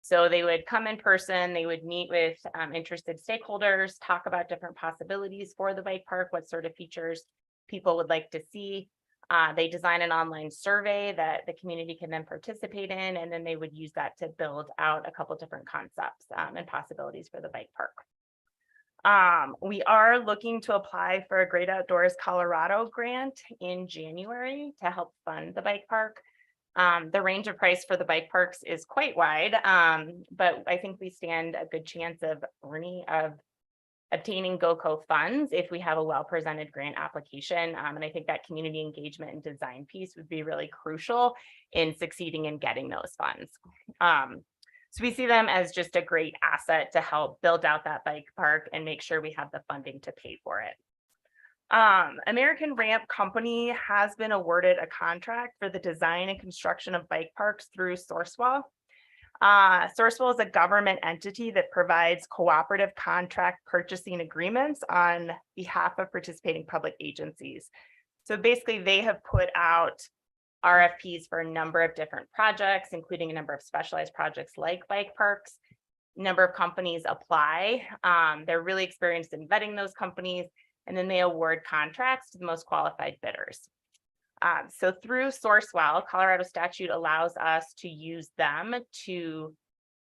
So they would come in person, they would meet with interested stakeholders, talk about different possibilities for the bike park, what sort of features people would like to see. They design an online survey that the community can then participate in, and then they would use that to build out a couple different concepts and possibilities for the bike park. We are looking to apply for a Great Outdoors Colorado grant in January to help fund the bike park. The range of price for the bike parks is quite wide, but I think we stand a good chance of obtaining GOCO funds if we have a well-presented grant application. And I think that community engagement and design piece would be really crucial in succeeding in getting those funds. So we see them as just a great asset to help build out that bike park and make sure we have the funding to pay for it. American Ramp Company has been awarded a contract for the design and construction of bike parks through Sourcewell. Sourcewell is a government entity that provides cooperative contract purchasing agreements on behalf of participating public agencies. So basically they have put out RFPs for a number of different projects, including a number of specialized projects like bike parks. A number of companies apply. They're really experienced in vetting those companies, and then they award contracts to the most qualified bidders. So through Sourcewell, Colorado statute allows us to use them to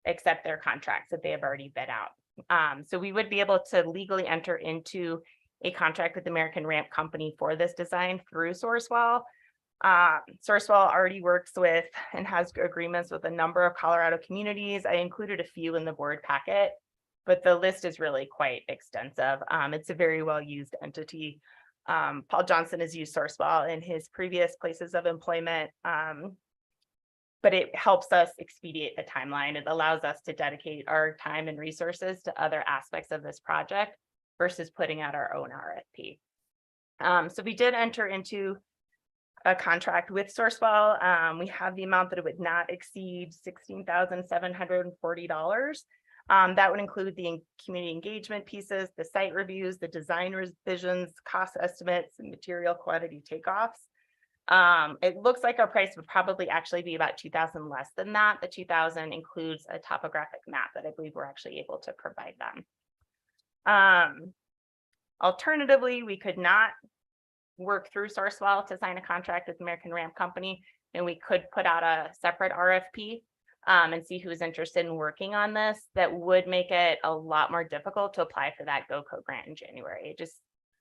accept their contracts that they have already bid out. So we would be able to legally enter into a contract with American Ramp Company for this design through Sourcewell. Sourcewell already works with and has agreements with a number of Colorado communities. I included a few in the board packet, but the list is really quite extensive. It's a very well-used entity. Paul Johnson has used Sourcewell in his previous places of employment, but it helps us expedite the timeline. It allows us to dedicate our time and resources to other aspects of this project versus putting out our own RFP. So we did enter into a contract with Sourcewell. We have the amount that it would not exceed $16,740. That would include the community engagement pieces, the site reviews, the design revisions, cost estimates, and material quantity takeoffs. It looks like our price would probably actually be about $2,000 less than that. The $2,000 includes a topographic map that I believe we're actually able to provide them. Alternatively, we could not work through Sourcewell to sign a contract with American Ramp Company, and we could put out a separate RFP and see who's interested in working on this. That would make it a lot more difficult to apply for that GOCO grant in January. It just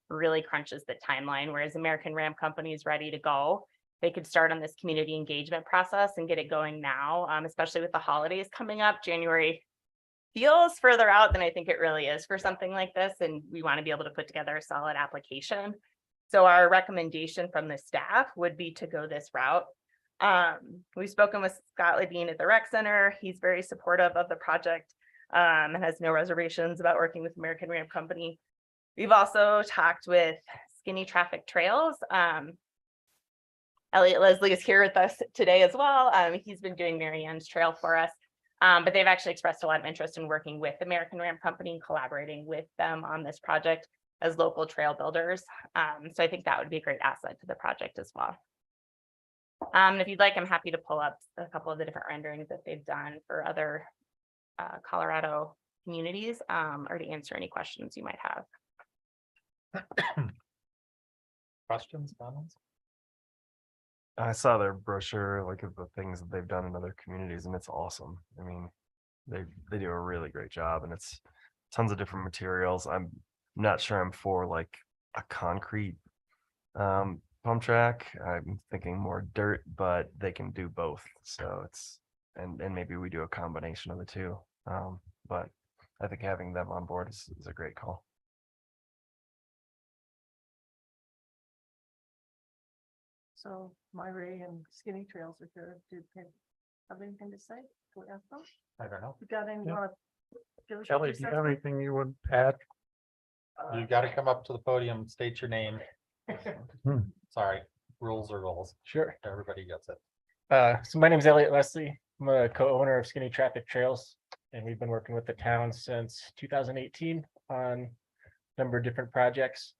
really crunches the timeline, whereas American Ramp Company is ready to go. They could start on this community engagement process and get it going now, especially with the holidays coming up. January feels further out than I think it really is for something like this, and we want to be able to put together a solid application. So our recommendation from the staff would be to go this route. We've spoken with Scott Levine at the Rec Center. He's very supportive of the project and has no reservations about working with American Ramp Company. We've also talked with Skinny Traffic Trails. Elliot Leslie is here with us today as well. He's been doing Mary Ann's Trail for us, but they've actually expressed a lot of interest in working with American Ramp Company and collaborating with them on this project as local trail builders. So I think that would be a great asset to the project as well. And if you'd like, I'm happy to pull up a couple of the different renderings that they've done for other Colorado communities, or to answer any questions you might have. Questions, comments? I saw their brochure, like of the things that they've done in other communities, and it's awesome. I mean, they do a really great job, and it's tons of different materials. I'm not sure I'm for like a concrete pump track. I'm thinking more dirt, but they can do both. So it's and maybe we do a combination of the two. But I think having them on board is a great call. So Myra and Skinny Trails are here. Did they have anything to say? Can we ask them? I don't know. You got any? Yeah. wanna give us Kelly, your do you two have cents? anything you would add? You got to come up to the podium, state your name. Sorry, rules are rules. Sure. Everybody gets it. So my name is Elliot Leslie. I'm a co-owner of Skinny Traffic Trails, and we've been working with the town since 2018 on a number of different projects.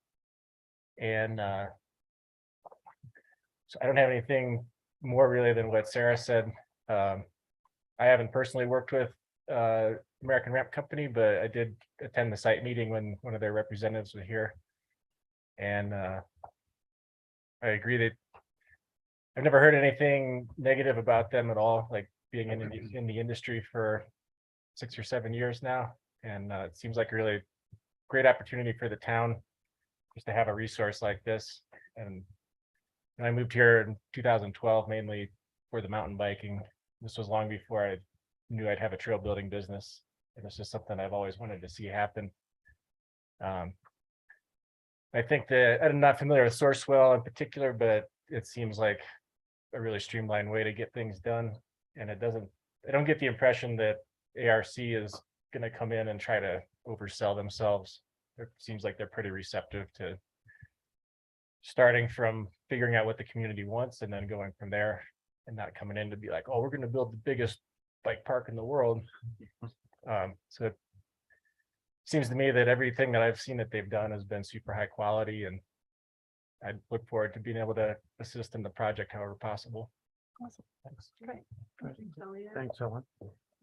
And so I don't have anything more really than what Sarah said. I haven't personally worked with American Ramp Company, but I did attend the site meeting when one of their representatives was here. And I agree that I've never heard anything negative about them at all, like being in the industry for 6 or 7 years now. And it seems like a really great opportunity for the town just to have a resource like this. And I moved here in 2012, mainly for the mountain biking. This was long before I knew I'd have a trail building business. And it's just something I've always wanted to see happen. I think that I'm not familiar with Sourcewell in particular, but it seems like a really streamlined way to get things done. And I don't get the impression that ARC is going to come in and try to oversell themselves. It seems like they're pretty receptive to starting from figuring out what the community wants and then going from there, and not coming in to be like, oh, we're going to build the biggest bike park in the world. So it seems to me that everything that I've seen that they've done has been super high quality, and I look forward to being able to assist in the project however possible. Awesome. Thanks. Great. Thanks, Ellen.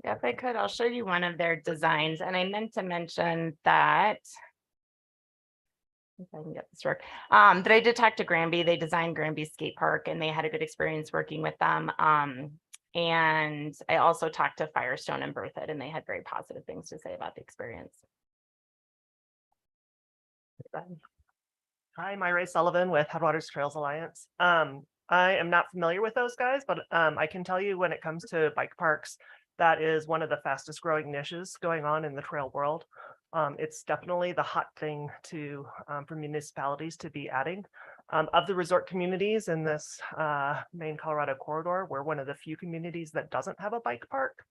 Yeah, if I could, I'll show you one of their designs, and I meant to mention that. If I can get this to work, that I did talk to Granby. They designed Granby Skate Park, and they had a good experience working with them. And I also talked to Firestone and Berthoud, and they had very positive things to say about the experience. Hi, Myra Sullivan with Headwaters Trails Alliance. I am not familiar with those guys, but I can tell you when it comes to bike parks, that is one of the fastest growing niches going on in the trail world. It's definitely the hot thing for municipalities to be adding. Of the resort communities in this main Colorado corridor, we're one of the few communities that doesn't have a bike park.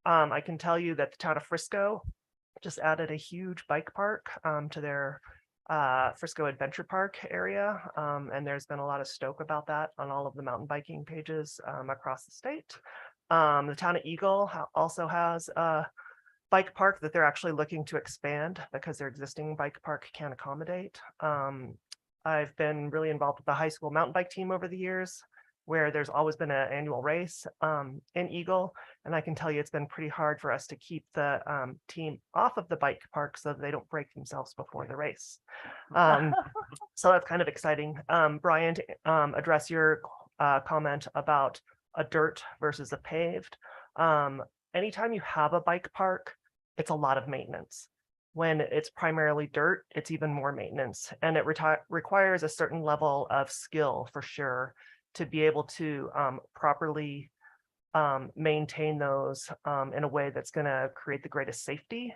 I can tell you that the town of Frisco just added a huge bike park to their Frisco Adventure Park area. And there's been a lot of stoke about that on all of the mountain biking pages across the state. The town of Eagle also has a bike park that they're actually looking to expand because their existing bike park can't accommodate. I've been really involved with the high school mountain bike team over the years, where there's always been an annual race in Eagle. And I can tell you it's been pretty hard for us to keep the team off of the bike park so that they don't break themselves before the race. So that's kind of exciting. Brian, to address your comment about a dirt versus a paved. Anytime you have a bike park, it's a lot of maintenance. When it's primarily dirt, it's even more maintenance, and it requires a certain level of skill for sure to be able to properly maintain those in a way that's going to create the greatest safety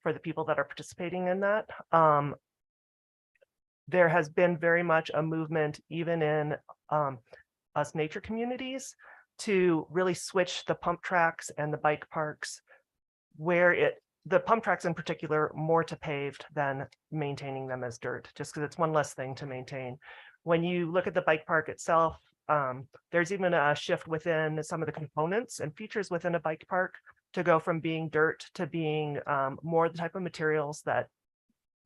for the people that are participating in that. There has been very much a movement, even in us nature communities, to really switch the pump tracks and the bike parks where the pump tracks in particular, more to paved than maintaining them as dirt, just because it's one less thing to maintain. When you look at the bike park itself, there's even a shift within some of the components and features within a bike park to go from being dirt to being more the type of materials that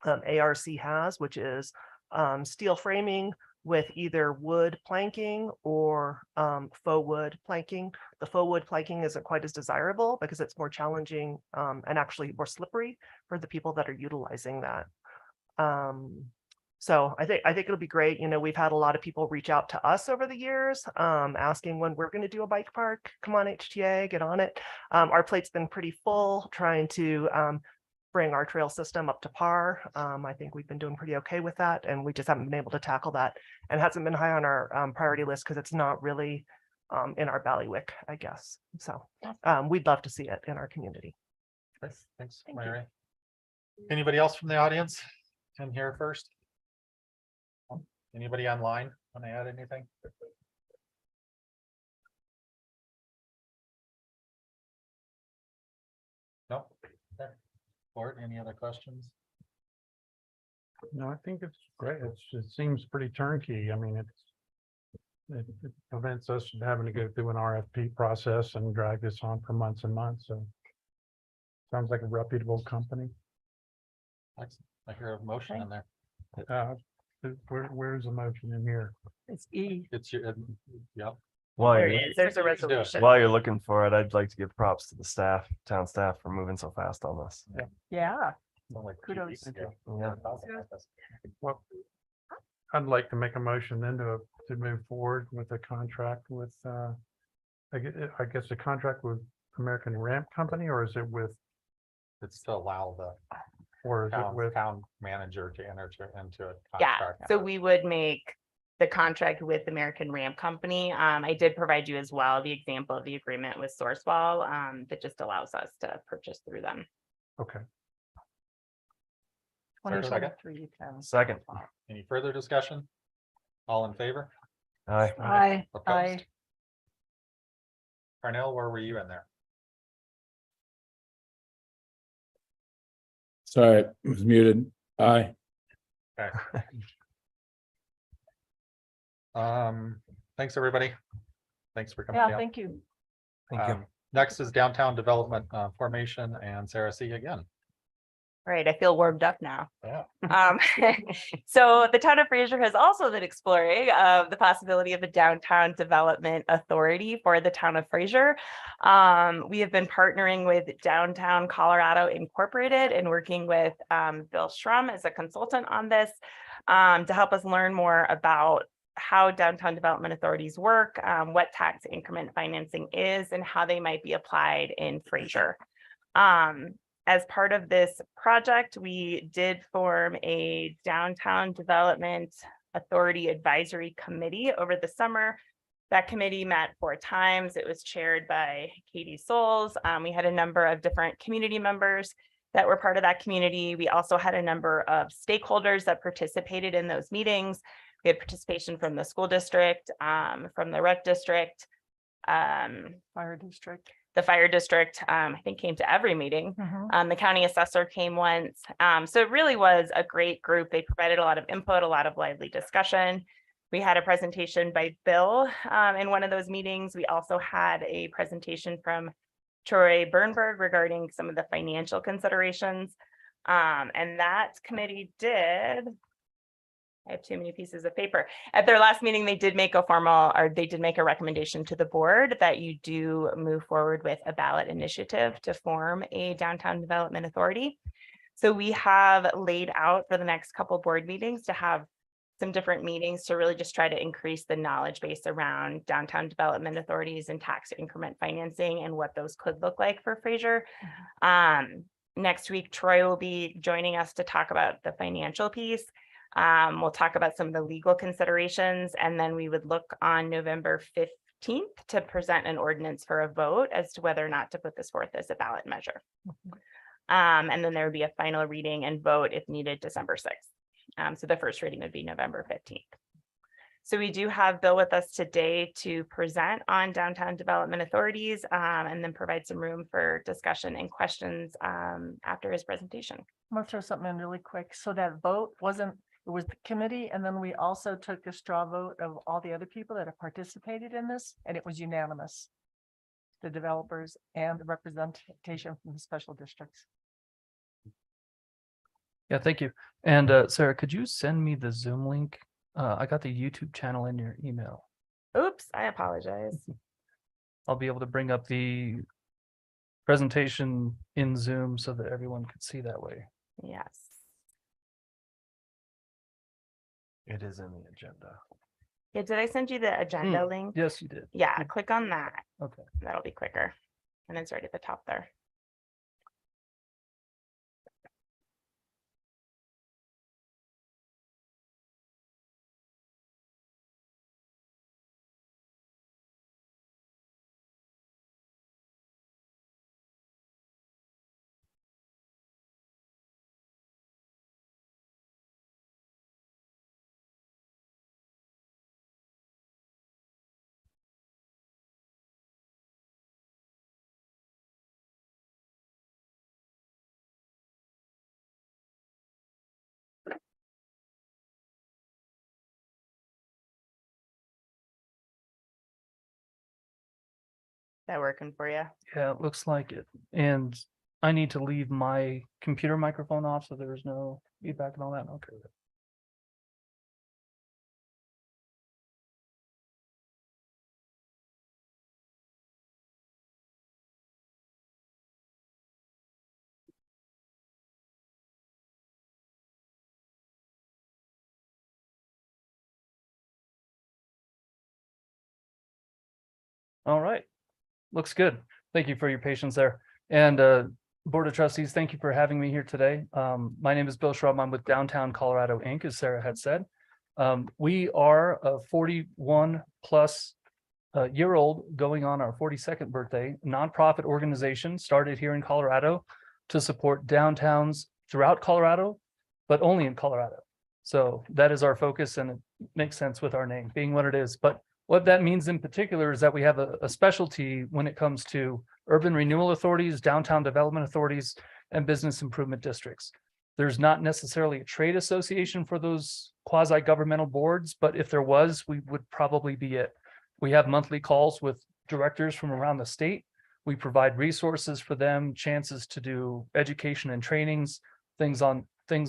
ARC has, which is steel framing with either wood planking or faux wood planking. The faux wood planking isn't quite as desirable because it's more challenging and actually more slippery for the people that are utilizing that. So I think it'll be great. You know, we've had a lot of people reach out to us over the years asking when we're going to do a bike park. Come on, HTA, get on it. Our plate's been pretty full trying to bring our trail system up to par. I think we've been doing pretty okay with that, and we just haven't been able to tackle that, and hasn't been high on our priority list because it's not really in our bailiwick, I guess. So we'd love to see it in our community. Thanks, Mary. Anybody else from the audience? Come here first. Anybody online want to add anything? No. Okay. Board, any other questions? No, I think it's great. It seems pretty turnkey. I mean, it prevents us from having to go through an RFP process and drag this on for months and months. So sounds like a reputable company. Excellent. I hear a motion in there. Where's the motion in here? It's E. It's your, yep. There's a resolution. While you're looking for it, I'd like to give props to the staff, town staff, for moving so fast on this. Yeah. Like Kudos. Yeah. Well, I'd like to make a motion then to move forward with a contract with, I guess a contract with American Ramp Company, or is it with, It's to allow the or is it with? town manager to enter into a Yeah, contract. so we would make the contract with American Ramp Company. I did provide you as well the example of the agreement with Sourcewell that just allows us to purchase through them. Okay. Second. Second. Any further discussion? All in favor? Aye. Aye. Opposed? Parnell, where were you in there? Sorry, it was muted. Aye. Okay. Thanks, everybody. Thanks for coming Yeah, down. thank you. Next is downtown development formation, and Sarah C again. All right, I feel warmed up now. Yeah. So the town of Fraser has also been exploring the possibility of a downtown development authority for the town of Fraser. We have been partnering with Downtown Colorado Incorporated and working with Bill Schrum as a consultant on this to help us learn more about how downtown development authorities work, what tax increment financing is, and how they might be applied in Fraser. As part of this project, we did form a downtown development authority advisory committee over the summer. That committee met 4 times. It was chaired by Katie Souls. We had a number of different community members that were part of that community. We also had a number of stakeholders that participated in those meetings. We had participation from the school district, from the rec district, Fire district. the fire district, I think came to every meeting. The county assessor came once. So it really was a great group. They provided a lot of input, a lot of lively discussion. We had a presentation by Bill in one of those meetings. We also had a presentation from Troy Bernberg regarding some of the financial considerations. And that committee did, I have too many pieces of paper. At their last meeting, they did make a recommendation to the board that you do move forward with a ballot initiative to form a downtown development authority. So we have laid out for the next couple board meetings to have some different meetings to really just try to increase the knowledge base around downtown development authorities and tax increment financing and what those could look like for Fraser. Next week, Troy will be joining us to talk about the financial piece. We'll talk about some of the legal considerations, and then we would look on November to present an ordinance for a vote as to whether or not to put this forth as a ballot measure. And then there would be a final reading and vote if needed December 6th. So the first reading would be November 15th. So we do have Bill with us today to present on downtown development authorities and then provide some room for discussion and questions after his presentation. I'm gonna throw something in really quick. So that vote wasn't, it was the committee, and then we also took a straw vote of all the other people that have participated in this, and it was unanimous. The developers and the representation from the special districts. Yeah, thank you. And Sarah, could you send me the Zoom link? I got the YouTube channel in your email. Oops, I apologize. I'll be able to bring up the presentation in Zoom so that everyone could see that way. Yes. It is in the agenda. Yeah, did I send you the agenda link? Yes, you did. Yeah, click on that. Okay. That'll be quicker. And it's right at the top there. That working for you? Yeah, it looks like it. And I need to leave my computer microphone off so there's no feedback and all that. Okay. All right. Looks good. Thank you for your patience there. And Board of Trustees, thank you for having me here today. My name is Bill Schraub. I'm with Downtown Colorado Inc., as Sarah had said. We are a 41 plus year old going on our 42nd birthday nonprofit organization started here in Colorado to support downtowns throughout Colorado, but only in Colorado. So that is our focus, and it makes sense with our name being what it is. But what that means in particular is that we have a specialty when it comes to urban renewal authorities, downtown development authorities, and business improvement districts. There's not necessarily a trade association for those quasi-governmental boards, but if there was, we would probably be it. We have monthly calls with directors from around the state. We provide resources for them, chances to do education and trainings, things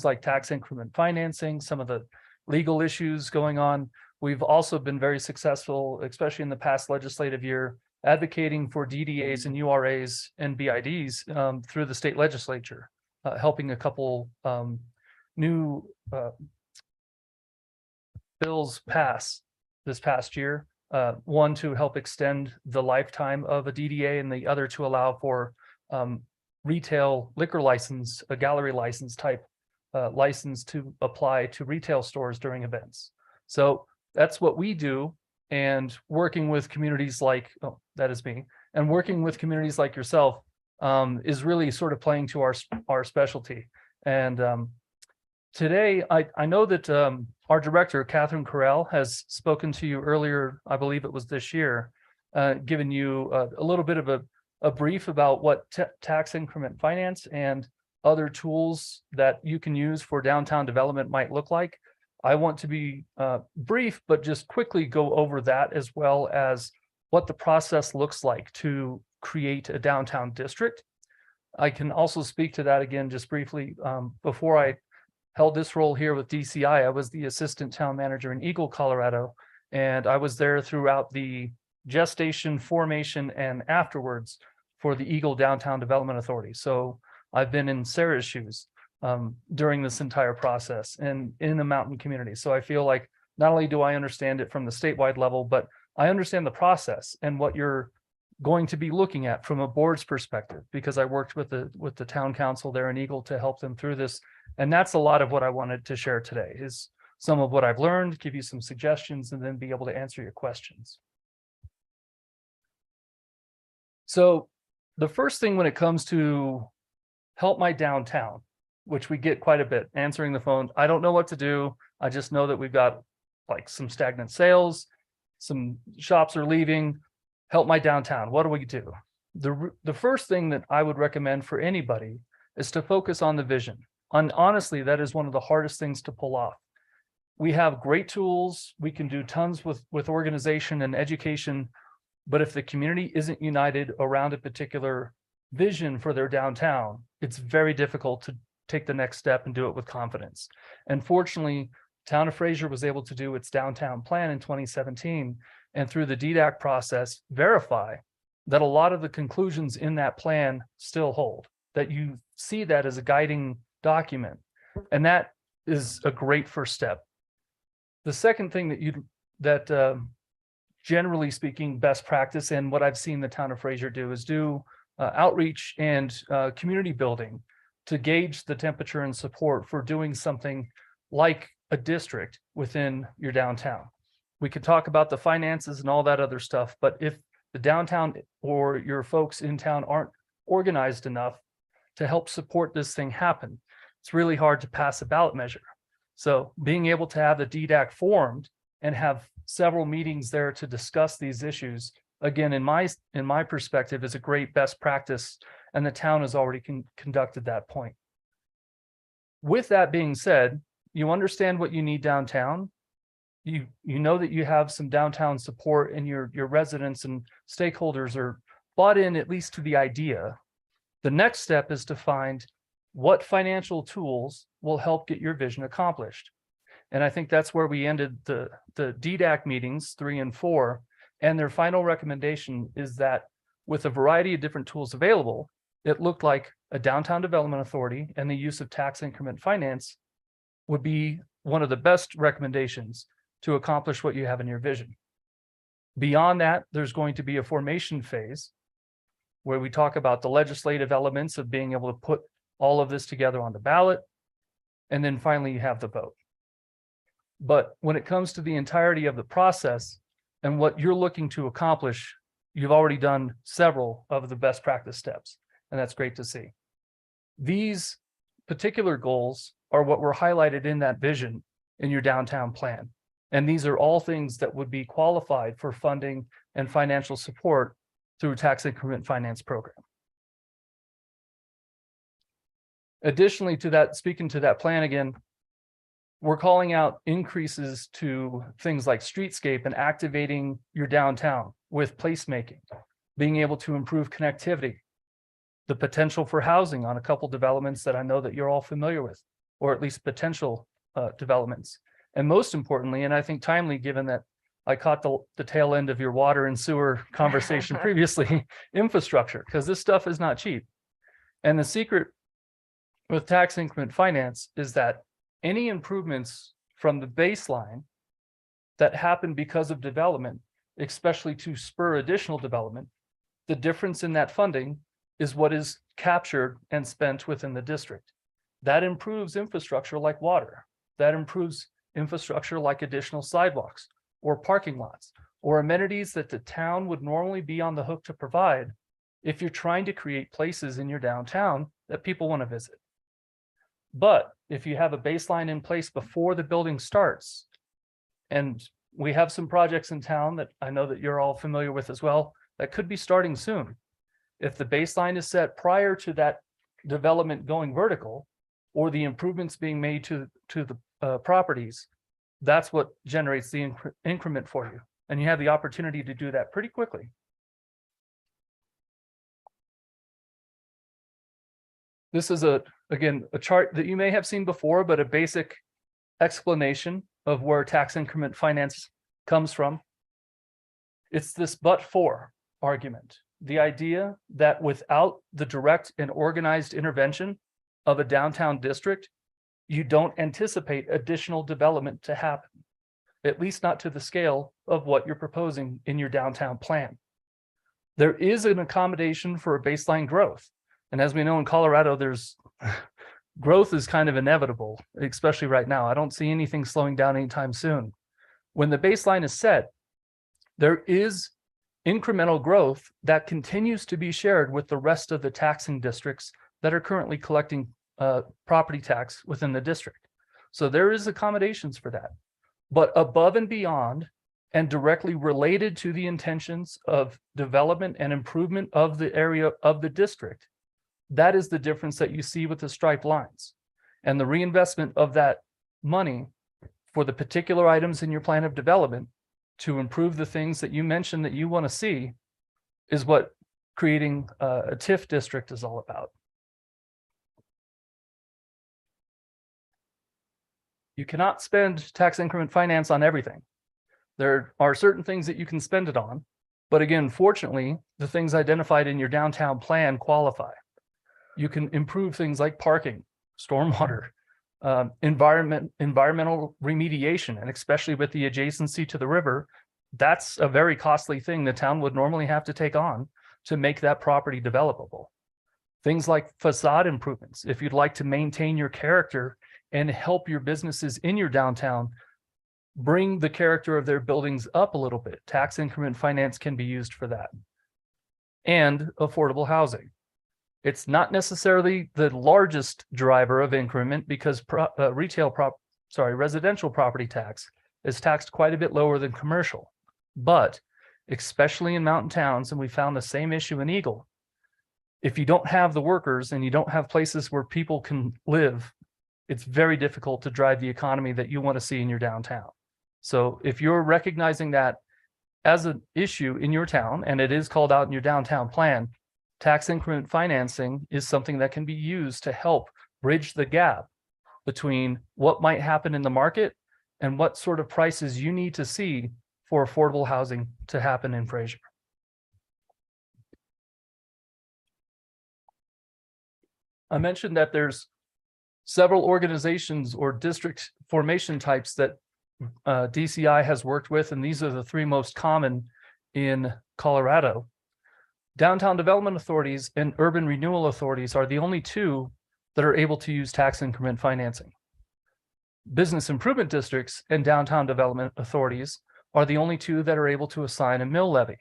like tax increment financing, some of the legal issues going on. We've also been very successful, especially in the past legislative year, advocating for DDAs and URAs and BIDs through the state legislature, helping a couple new bills pass this past year. One to help extend the lifetime of a DDA, and the other to allow for retail liquor license, a gallery license type license to apply to retail stores during events. So that's what we do. And working with communities like, oh, that is me, and working with communities like yourself is really sort of playing to our specialty. And today, I know that our director, Catherine Carell, has spoken to you earlier, I believe it was this year, given you a little bit of a brief about what tax increment finance and other tools that you can use for downtown development might look like. I want to be brief, but just quickly go over that, as well as what the process looks like to create a downtown district. I can also speak to that again just briefly. Before I held this role here with DCI, I was the assistant town manager in Eagle, Colorado, and I was there throughout the gestation, formation, and afterwards for the Eagle Downtown Development Authority. So I've been in Sarah's shoes during this entire process and in the mountain community. So I feel like not only do I understand it from the statewide level, but I understand the process and what you're going to be looking at from a board's perspective, because I worked with the town council there in Eagle to help them through this. And that's a lot of what I wanted to share today, is some of what I've learned, give you some suggestions, and then be able to answer your questions. So the first thing when it comes to help my downtown, which we get quite a bit, answering the phone, I don't know what to do. I just know that we've got like some stagnant sales, some shops are leaving, help my downtown. What do we do? The first thing that I would recommend for anybody is to focus on the vision. And honestly, that is one of the hardest things to pull off. We have great tools. We can do tons with organization and education, but if the community isn't united around a particular vision for their downtown, it's very difficult to take the next step and do it with confidence. And fortunately, Town of Fraser was able to do its downtown plan in 2017, and through the DDAC process, verify that a lot of the conclusions in that plan still hold, that you see that as a guiding document. And that is a great first step. The second thing that generally speaking, best practice, and what I've seen the Town of Fraser do is do outreach and community building to gauge the temperature and support for doing something like a district within your downtown. We could talk about the finances and all that other stuff, but if the downtown or your folks in town aren't organized enough to help support this thing happen, it's really hard to pass a ballot measure. So being able to have the DDAC formed and have several meetings there to discuss these issues, again, in my perspective, is a great best practice, and the town has already conducted that point. With that being said, you understand what you need downtown. You know that you have some downtown support, and your residents and stakeholders are bought in at least to the idea. The next step is to find what financial tools will help get your vision accomplished. And I think that's where we ended the DDAC meetings 3 and 4. And their final recommendation is that with a variety of different tools available, it looked like a downtown development authority and the use of tax increment finance would be one of the best recommendations to accomplish what you have in your vision. Beyond that, there's going to be a formation phase where we talk about the legislative elements of being able to put all of this together on the ballot. And then finally, you have the vote. But when it comes to the entirety of the process and what you're looking to accomplish, you've already done several of the best practice steps, and that's great to see. These particular goals are what were highlighted in that vision in your downtown plan. And these are all things that would be qualified for funding and financial support through tax increment finance program. Additionally to that, speaking to that plan again, we're calling out increases to things like streetscape and activating your downtown with placemaking, being able to improve connectivity, the potential for housing on a couple developments that I know that you're all familiar with, or at least potential developments. And most importantly, and I think timely, given that I caught the tail end of your water and sewer conversation previously, infrastructure, because this stuff is not cheap. And the secret with tax increment finance is that any improvements from the baseline that happen because of development, especially to spur additional development, the difference in that funding is what is captured and spent within the district. That improves infrastructure like water. That improves infrastructure like additional sidewalks or parking lots or amenities that the town would normally be on the hook to provide if you're trying to create places in your downtown that people want to visit. But if you have a baseline in place before the building starts, and we have some projects in town that I know that you're all familiar with as well, that could be starting soon. If the baseline is set prior to that development going vertical, or the improvements being made to the properties, that's what generates the increment for you. And you have the opportunity to do that pretty quickly. This is again, a chart that you may have seen before, but a basic explanation of where tax increment finance comes from. It's this but for argument. The idea that without the direct and organized intervention of a downtown district, you don't anticipate additional development to happen, at least not to the scale of what you're proposing in your downtown plan. There is an accommodation for a baseline growth. And as we know in Colorado, there's growth is kind of inevitable, especially right now. I don't see anything slowing down anytime soon. When the baseline is set, there is incremental growth that continues to be shared with the rest of the taxing districts that are currently collecting property tax within the district. So there is accommodations for that. But above and beyond and directly related to the intentions of development and improvement of the area of the district, that is the difference that you see with the striped lines. And the reinvestment of that money for the particular items in your plan of development to improve the things that you mentioned that you want to see is what creating a TIF district is all about. You cannot spend tax increment finance on everything. There are certain things that you can spend it on, but again, fortunately, the things identified in your downtown plan qualify. You can improve things like parking, stormwater, environmental remediation, and especially with the adjacency to the river, that's a very costly thing the town would normally have to take on to make that property developable. Things like facade improvements, if you'd like to maintain your character and help your businesses in your downtown bring the character of their buildings up a little bit, tax increment finance can be used for that. And affordable housing. It's not necessarily the largest driver of increment because residential property tax is taxed quite a bit lower than commercial. But especially in mountain towns, and we found the same issue in Eagle, if you don't have the workers and you don't have places where people can live, it's very difficult to drive the economy that you want to see in your downtown. So if you're recognizing that as an issue in your town, and it is called out in your downtown plan, tax increment financing is something that can be used to help bridge the gap between what might happen in the market and what sort of prices you need to see for affordable housing to happen in Fraser. I mentioned that there's several organizations or district formation types that DCI has worked with, and these are the three most common in Colorado. Downtown development authorities and urban renewal authorities are the only two that are able to use tax increment financing. Business improvement districts and downtown development authorities are the only two that are able to assign a mill levy.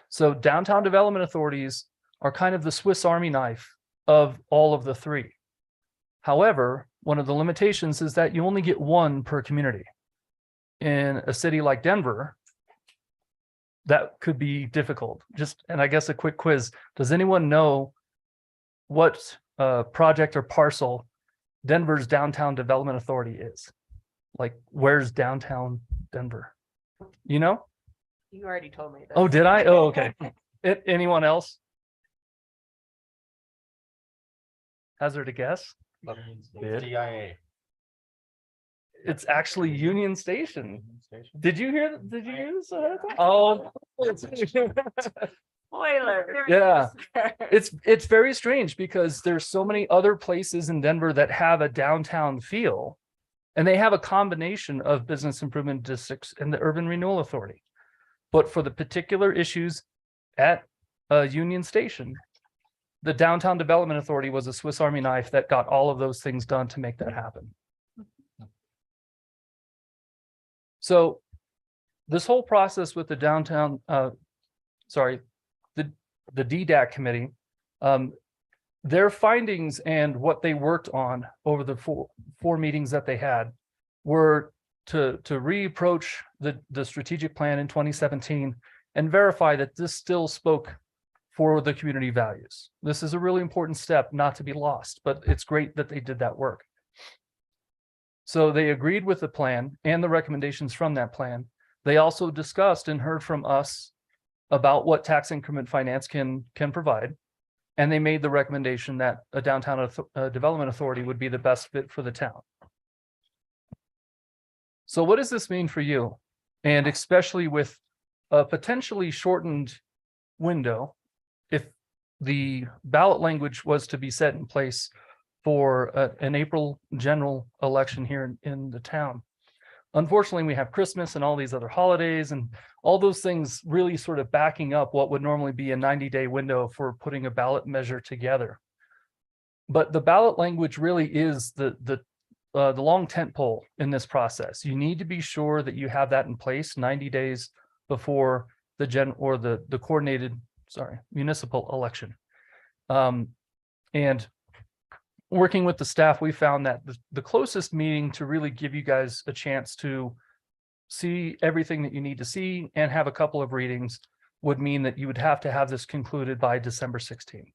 So downtown development authorities are kind of the Swiss Army knife of all of the three. However, one of the limitations is that you only get one per community. In a city like Denver, that could be difficult. And I guess a quick quiz. Does anyone know what project or parcel Denver's downtown development authority is? Like, where's downtown Denver? You know? You already told me. Oh, did I? Oh, okay. Anyone else? Hazard a guess? DIA. It's actually Union Station. Did you hear this? Oh, Spoiler. yeah. It's very strange because there's so many other places in Denver that have a downtown feel, and they have a combination of business improvement districts and the urban renewal authority. But for the particular issues at Union Station, the downtown development authority was a Swiss Army knife that got all of those things done to make that happen. So this whole process with the downtown, the DDAC committee, their findings and what they worked on over the four meetings that they had were to reapproach the strategic plan in 2017 and verify that this still spoke for the community values. This is a really important step not to be lost, but it's great that they did that work. So they agreed with the plan and the recommendations from that plan. They also discussed and heard from us about what tax increment finance can provide. And they made the recommendation that a downtown development authority would be the best fit for the town. So what does this mean for you? And especially with a potentially shortened window, if the ballot language was to be set in place for an April general election here in the town. Unfortunately, we have Christmas and all these other holidays and all those things really sort of backing up what would normally be a 90-day window for putting a ballot measure together. But the ballot language really is the long tent pole in this process. You need to be sure that you have that in place 90 days before the coordinated, municipal election. And working with the staff, we found that the closest meeting to really give you guys a chance to see everything that you need to see and have a couple of readings would mean that you would have to have this concluded by December 16th.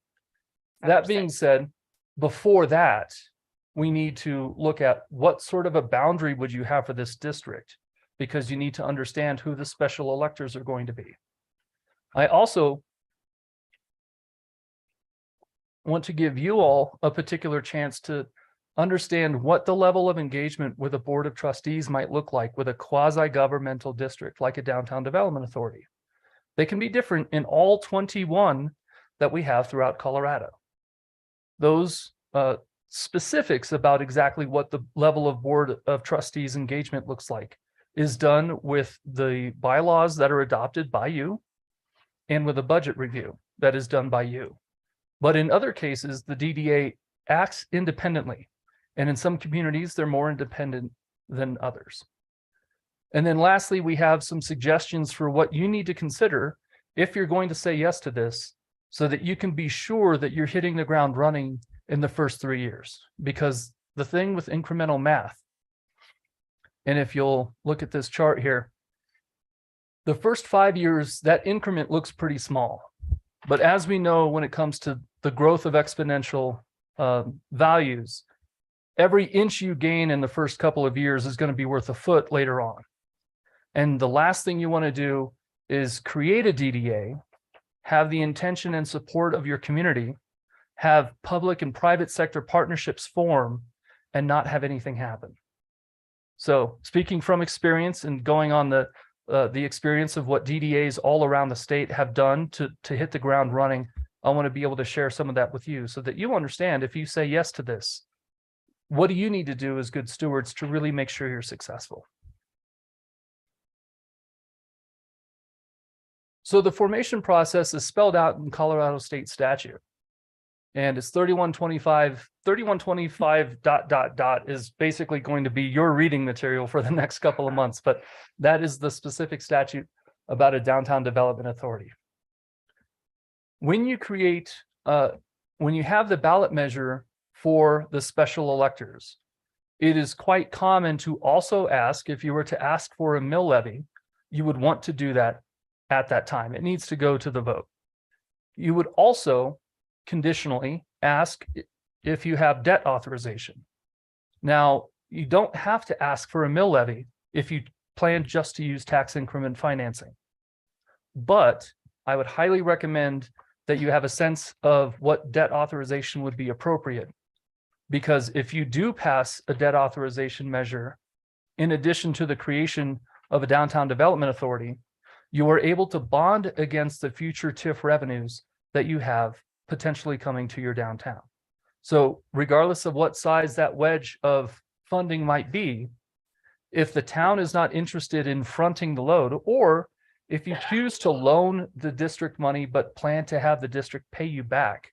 That being said, before that, we need to look at what sort of a boundary would you have for this district, because you need to understand who the special electors are going to be. I also want to give you all a particular chance to understand what the level of engagement with a board of trustees might look like with a quasi-governmental district like a downtown development authority. They can be different in all 21 that we have throughout Colorado. Those specifics about exactly what the level of board of trustees engagement looks like is done with the bylaws that are adopted by you and with a budget review that is done by you. But in other cases, the DDA acts independently. And in some communities, they're more independent than others. And then lastly, we have some suggestions for what you need to consider if you're going to say yes to this, so that you can be sure that you're hitting the ground running in the first 3 years. Because the thing with incremental math, and if you'll look at this chart here, the first 5 years, that increment looks pretty small. But as we know, when it comes to the growth of exponential values, every inch you gain in the first couple of years is going to be worth a foot later on. And the last thing you want to do is create a DDA, have the intention and support of your community, have public and private sector partnerships form, and not have anything happen. So speaking from experience and going on the experience of what DDAs all around the state have done to hit the ground running, I want to be able to share some of that with you so that you understand, if you say yes to this, what do you need to do as good stewards to really make sure you're successful? So the formation process is spelled out in Colorado state statute. And it's 3125 ... is basically going to be your reading material for the next couple of months, but that is the specific statute about a downtown development authority. When you create, when you have the ballot measure for the special electors, it is quite common to also ask, if you were to ask for a mill levy, you would want to do that at that time. It needs to go to the vote. You would also conditionally ask if you have debt authorization. Now, you don't have to ask for a mill levy if you plan just to use tax increment financing. But I would highly recommend that you have a sense of what debt authorization would be appropriate. Because if you do pass a debt authorization measure, in addition to the creation of a downtown development authority, you are able to bond against the future TIF revenues that you have potentially coming to your downtown. So regardless of what size that wedge of funding might be, if the town is not interested in fronting the load, or if you choose to loan the district money but plan to have the district pay you back,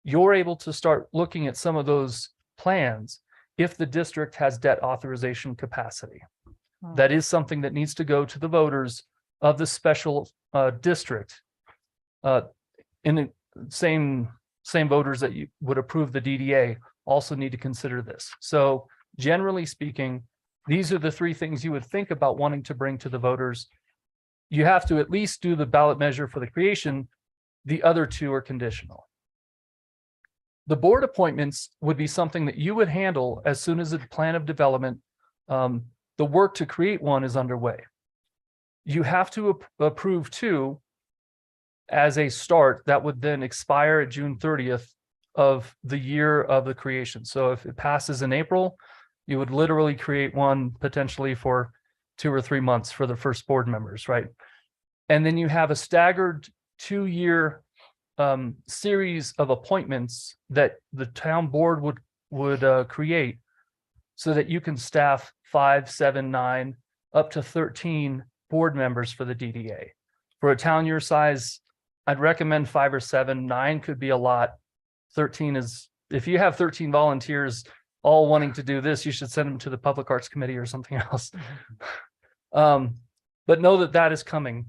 you're able to start looking at some of those plans if the district has debt authorization capacity. That is something that needs to go to the voters of the special district. In the same voters that you would approve the DDA also need to consider this. So generally speaking, these are the three things you would think about wanting to bring to the voters. You have to at least do the ballot measure for the creation. The other two are conditional. The board appointments would be something that you would handle as soon as the plan of development, the work to create one is underway. You have to approve two as a start that would then expire at June 30th of the year of the creation. So if it passes in April, you would literally create one potentially for 2 or 3 months for the first board members, right? And then you have a staggered 2-year series of appointments that the town board would create so that you can staff 5, 7, 9, up to 13 board members for the DDA. For a town your size, I'd recommend 5 or 7. 9 could be a lot. 13 is, if you have 13 volunteers all wanting to do this, you should send them to the Public Arts Committee or something else. But know that that is coming.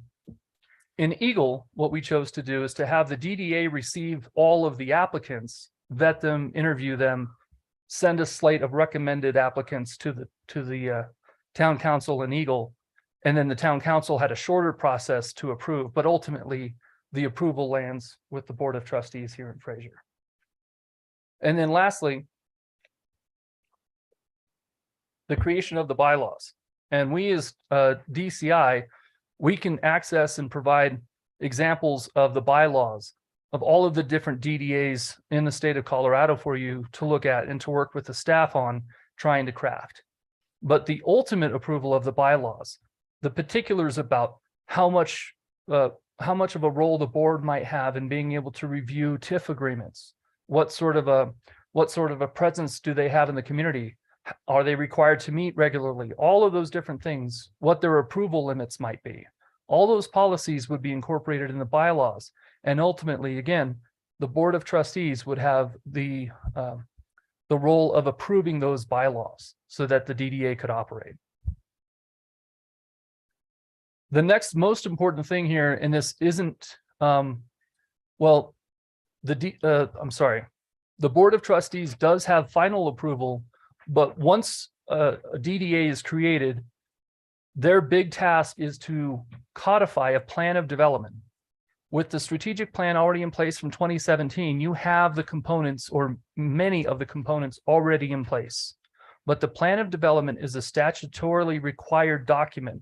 In Eagle, what we chose to do is to have the DDA receive all of the applicants, vet them, interview them, send a slate of recommended applicants to the town council in Eagle. And then the town council had a shorter process to approve, but ultimately the approval lands with the Board of Trustees here in Fraser. And then lastly, the creation of the bylaws. And we as DCI, we can access and provide examples of the bylaws of all of the different DDAs in the state of Colorado for you to look at and to work with the staff on trying to craft. But the ultimate approval of the bylaws, the particulars about how much of a role the board might have in being able to review TIF agreements, what sort of a presence do they have in the community? Are they required to meet regularly? All of those different things, what their approval limits might be. All those policies would be incorporated in the bylaws. And ultimately, again, the Board of Trustees would have the role of approving those bylaws so that the DDA could operate. The next most important thing here, and this isn't, well, I'm sorry, the Board of Trustees does have final approval, but once a DDA is created, their big task is to codify a plan of development. With the strategic plan already in place from 2017, you have the components or many of the components already in place. But the plan of development is a statutorily required document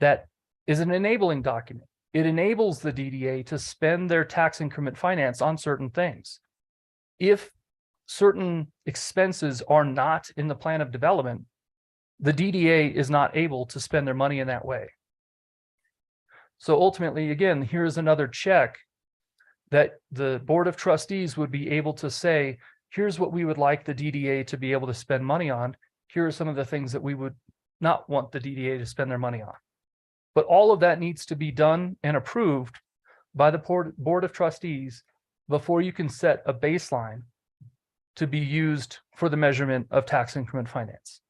that is an enabling document. It enables the DDA to spend their tax increment finance on certain things. If certain expenses are not in the plan of development, the DDA is not able to spend their money in that way. So ultimately, again, here's another check that the Board of Trustees would be able to say, here's what we would like the DDA to be able to spend money on. Here are some of the things that we would not want the DDA to spend their money on. But all of that needs to be done and approved by the Board of Trustees before you can set a baseline to be used for the measurement of tax increment finance.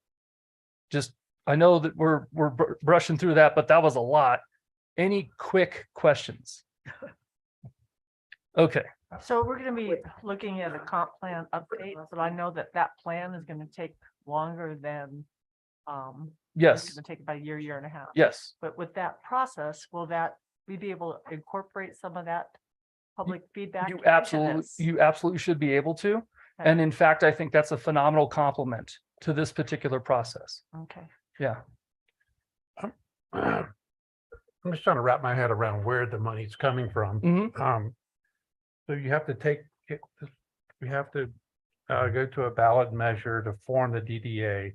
Just, I know that we're brushing through that, but that was a lot. Any quick questions? Okay. So we're going to be looking at a comp plan update, but I know that that plan is going to take longer than, Yes. it's going to take about a year and a half. Yes. But with that process, will we be able to incorporate some of that public feedback? You into absolutely should be able to. Okay. And in fact, I think that's a phenomenal compliment to this particular process. Okay. Yeah. I'm just trying to wrap my head around where the money's coming from. Mhm. So you have to we have to go to a ballot measure to form the DDA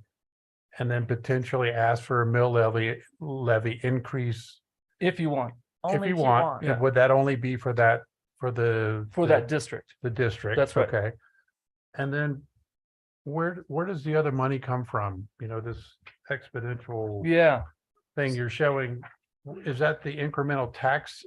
and then potentially ask for a mill levy increase If you want. if Only you if you want. want. Yeah. Would that only be for that, for that district. the district? That's right. Okay. And then where does the other money come from? You know, this exponential Yeah. thing you're showing, is that the incremental tax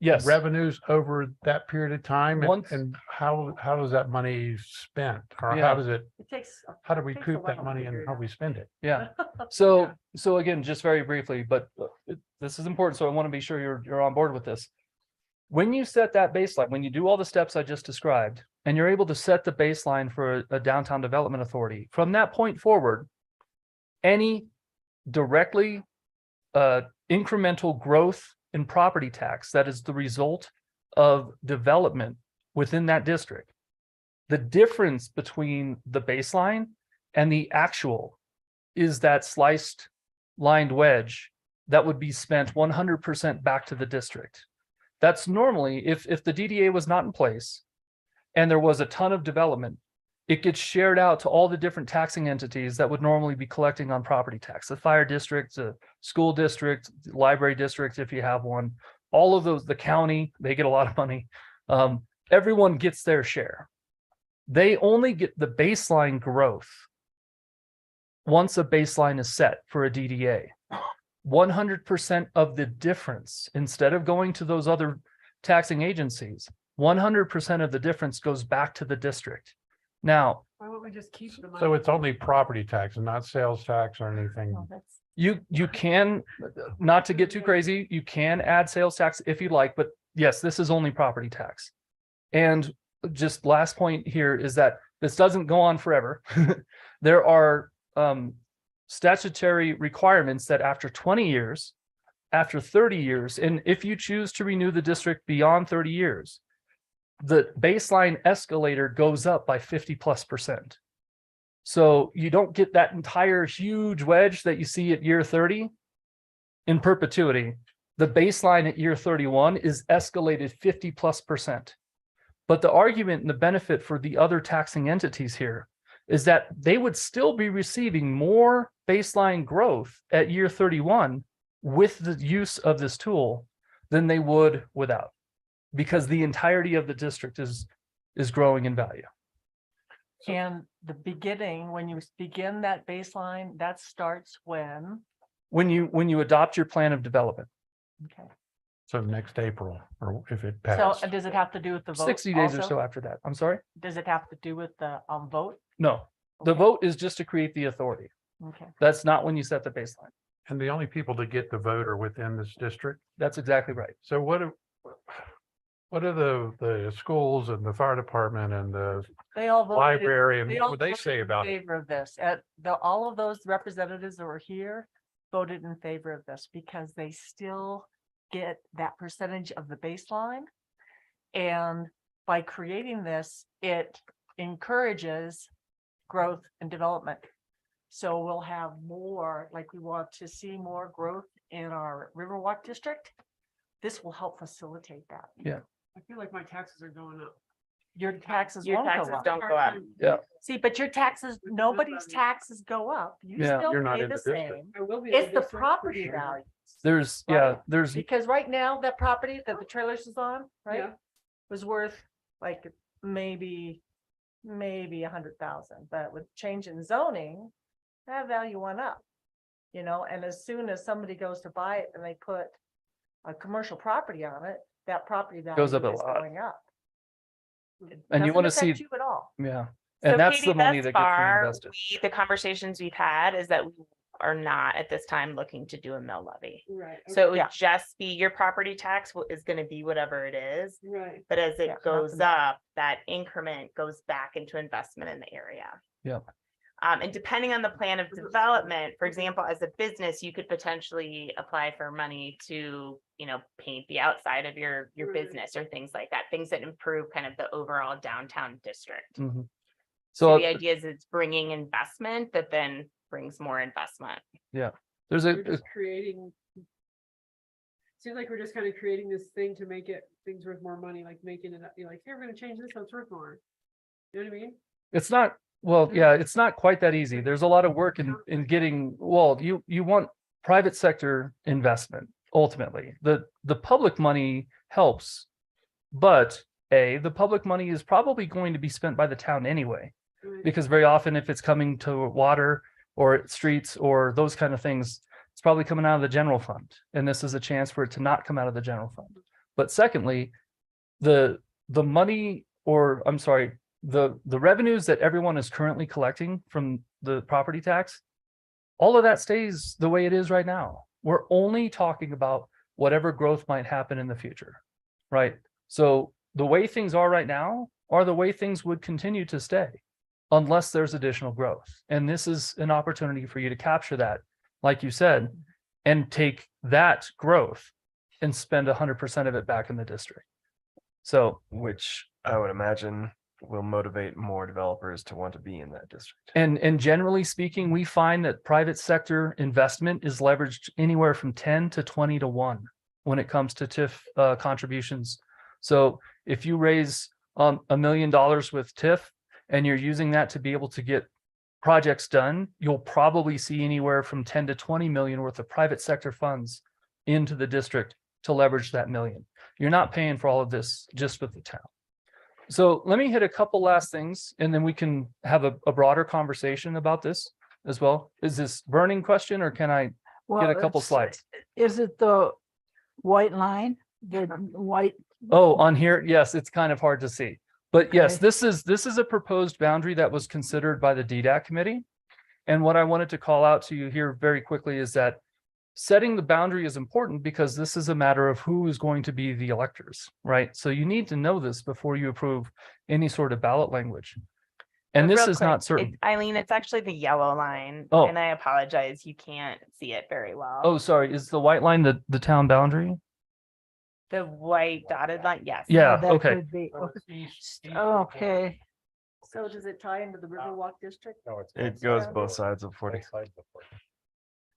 Yes. revenues over that period of time? Once- And how does that money spent? Or Yeah. how Takes. how do we takes a recoup that while money to and figure it how out. we spend it? Yeah. So again, just very briefly, but this is important. So I want to be sure you're on board with this. When you set that baseline, when you do all the steps I just described, and you're able to set the baseline for a downtown development authority, from that point forward, any directly incremental growth in property tax that is the result of development within that district, the difference between the baseline and the actual is that sliced lined wedge that would be spent 100% back to the district. That's normally, if the DDA was not in place and there was a ton of development, it gets shared out to all the different taxing entities that would normally be collecting on property tax, the fire district, the school district, the library district, if you have one, all of those, the county, they get a lot of money. Everyone gets their share. They only get the baseline growth once a baseline is set for a DDA. 100% of the difference, instead of going to those other taxing agencies, 100% of the difference goes back to the district. Now, Why won't we just keep the money? So it's only property tax and not sales tax or anything? No, that's- You can, not to get too crazy, you can add sales tax if you'd like, but yes, this is only property tax. And just last point here is that this doesn't go on forever. There are statutory requirements that after 20 years, after 30 years, and if you choose to renew the district beyond 30 years, the baseline escalator goes up by 50+%. So you don't get that entire huge wedge that you see at year 30 in perpetuity. The baseline at year 31 is escalated 50+%. But the argument and the benefit for the other taxing entities here is that they would still be receiving more baseline growth at year 31 with the use of this tool than they would without, because the entirety of the district is growing in value. And the beginning, when you begin that baseline, that starts when? When you adopt your plan of development. Okay. So next April, or if it So passed. does it have to do with the vote? 60 days or also? so after that. I'm sorry? Does it have to do with the vote? No, the Okay. vote is just to create the authority. Okay. That's not when you set the baseline. And the only people to get the vote are within this district. That's exactly right. So what are the schools and the fire department and the They all voted. library and all what they voted say in about it? favor of this. All of those representatives that were here voted in favor of this because they still get that percentage of the baseline. And by creating this, it encourages growth and development. So we'll have more, like we want to see more growth in our Riverwalk district. This will help facilitate that. Yeah. I feel like my taxes are going up. Your taxes Your won't go taxes up. don't go up. Yeah. See, but your taxes, nobody's taxes go up. You Yeah. still You're not pay in the the district. same. I will be. It's the property value. There's, Right. there's, Because right now, that property that the trailers is on, right, Yeah. was worth like maybe 100,000, but with change in zoning, that value went up. You know, and as soon as somebody goes to buy it and they put a commercial property on it, that property value Goes up a is lot. going up. It And you doesn't wanna see- affect you at all. yeah. So And that's Katie, the money thus that gets far, reinvested. the conversations we've had is that we are not at this time looking to do a mill levy. Right. So it would Yeah. just be your property tax is gonna be whatever it is. Right. But as Yeah, it goes nothing. up, that increment goes back into investment in the area. Yep. And depending on the plan of development, for example, as a business, you could potentially apply for money to, paint the outside of your Right. business or things like that, things that improve kind of the overall downtown district. Mhm. So So the idea is it's bringing investment that then brings more investment. there's We're a, just creating. Seems like we're just kind of creating this thing to make things worth more money, like making it, you're like, here, we're gonna change this, so it's worth more. You know what I mean? it's not, well, yeah, it's not quite that easy. There's a lot of work in getting, well, you want private sector investment. Ultimately, the public money helps, but the public money is probably going to be spent by the town anyway, Right. because very often if it's coming to water or streets or those kind of things, it's probably coming out of the general fund. And this is a chance for it to not come out of the general fund. But secondly, the money, or I'm sorry, the revenues that everyone is currently collecting from the property tax, all of that stays the way it is right now. We're only talking about whatever growth might happen in the future, right? So the way things are right now are the way things would continue to stay unless there's additional growth. And this is an opportunity for you to capture that, like you said, and take that growth and spend 100% of it back in the district. So, Which I would imagine will motivate more developers to want to be in that district. and generally speaking, we find that private sector investment is leveraged anywhere from 10 to 20 to 1 when it comes to TIF contributions. So if you raise $1 million with TIF and you're using that to be able to get projects done, you'll probably see anywhere from 10 to 20 million worth of private sector funds into the district to leverage that million. You're not paying for all of this just with the town. So let me hit a couple last things and then we can have a broader conversation about this as well. Is this burning question or can I get a couple it's- slides? Is it the white line, the white? Oh, on here, yes, it's kind of hard to see. But yes, Okay. this is a proposed boundary that was considered by the DDAC committee. And what I wanted to call out to you here very quickly is that setting the boundary is important because this is a matter of who is going to be the electors, right? So you need to know this before you approve any sort of ballot language. And this Real is quick, not certain. Eileen, it's actually the yellow line, Oh. and I apologize, you can't see it very well. Oh, sorry. Is the white line the town boundary? The white dotted line, yes. Yeah, That okay. could be, okay. So does it tie into the Riverwalk district? No, it's It both goes sides. both sides of 40. Both sides of 40.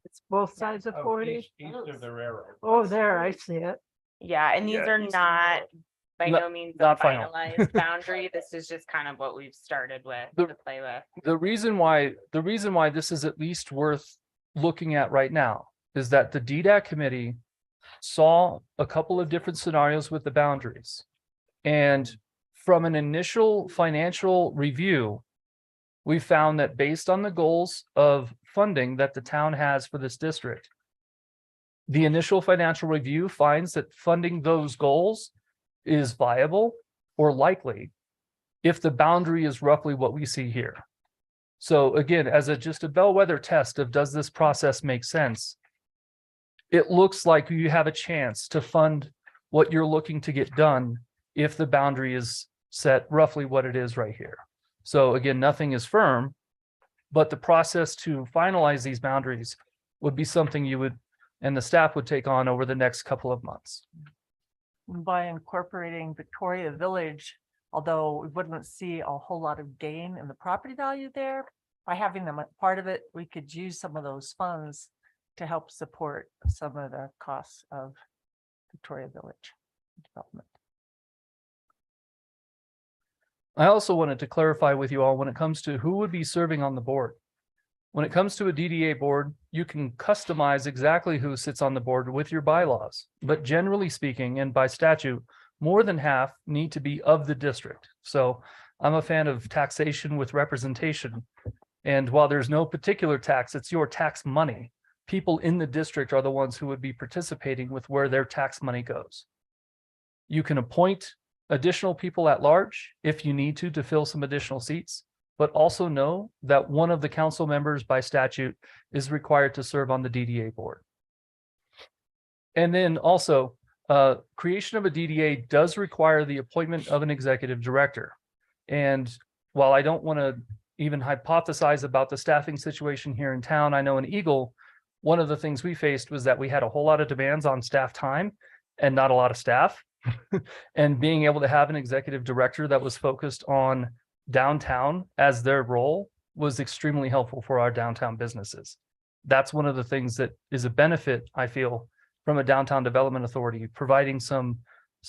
It's both sides of 40. East of the railroad. Oh, there, I see it. Yeah, and these Yeah, are east of not by Not- no means a not final. finalized boundary. This is just kind of what we've started with to play with. The reason why this is at least worth looking at right now is that the DDAC committee saw a couple of different scenarios with the boundaries. And from an initial financial review, we found that based on the goals of funding that the town has for this district, the initial financial review finds that funding those goals is viable or likely if the boundary is roughly what we see here. So again, as just a bellwether test of does this process make sense? It looks like you have a chance to fund what you're looking to get done if the boundary is set roughly what it is right here. So again, nothing is firm, but the process to finalize these boundaries would be something you would and the staff would take on over the next couple of months. By incorporating Victoria Village, although we wouldn't see a whole lot of gain in the property value there, by having them a part of it, we could use some of those funds to help support some of the costs of Victoria Village development. I also wanted to clarify with you all when it comes to who would be serving on the board. When it comes to a DDA board, you can customize exactly who sits on the board with your bylaws. But generally speaking, and by statute, more than half need to be of the district. So I'm a fan of taxation with representation. And while there's no particular tax, it's your tax money. People in the district are the ones who would be participating with where their tax money goes. You can appoint additional people at large if you need to fill some additional seats, but also know that one of the council members by statute is required to serve on the DDA board. And then also, creation of a DDA does require the appointment of an executive director. And while I don't want to even hypothesize about the staffing situation here in town, I know in Eagle, one of the things we faced was that we had a whole lot of demands on staff time and not a lot of staff. And being able to have an executive director that was focused on downtown as their role was extremely helpful for our downtown businesses. That's one of the things that is a benefit, I feel, from a downtown development authority, providing some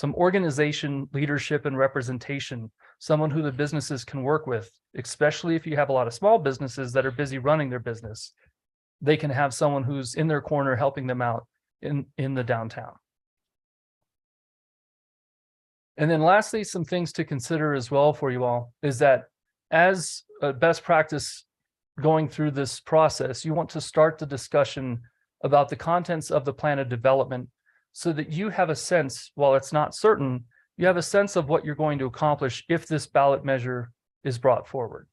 organization, leadership, and representation, someone who the businesses can work with, especially if you have a lot of small businesses that are busy running their business. They can have someone who's in their corner helping them out in the downtown. And then lastly, some things to consider as well for you all is that as a best practice going through this process, you want to start the discussion about the contents of the plan of development so that you have a sense, while it's not certain, you have a sense of what you're going to accomplish if this ballot measure is brought forward.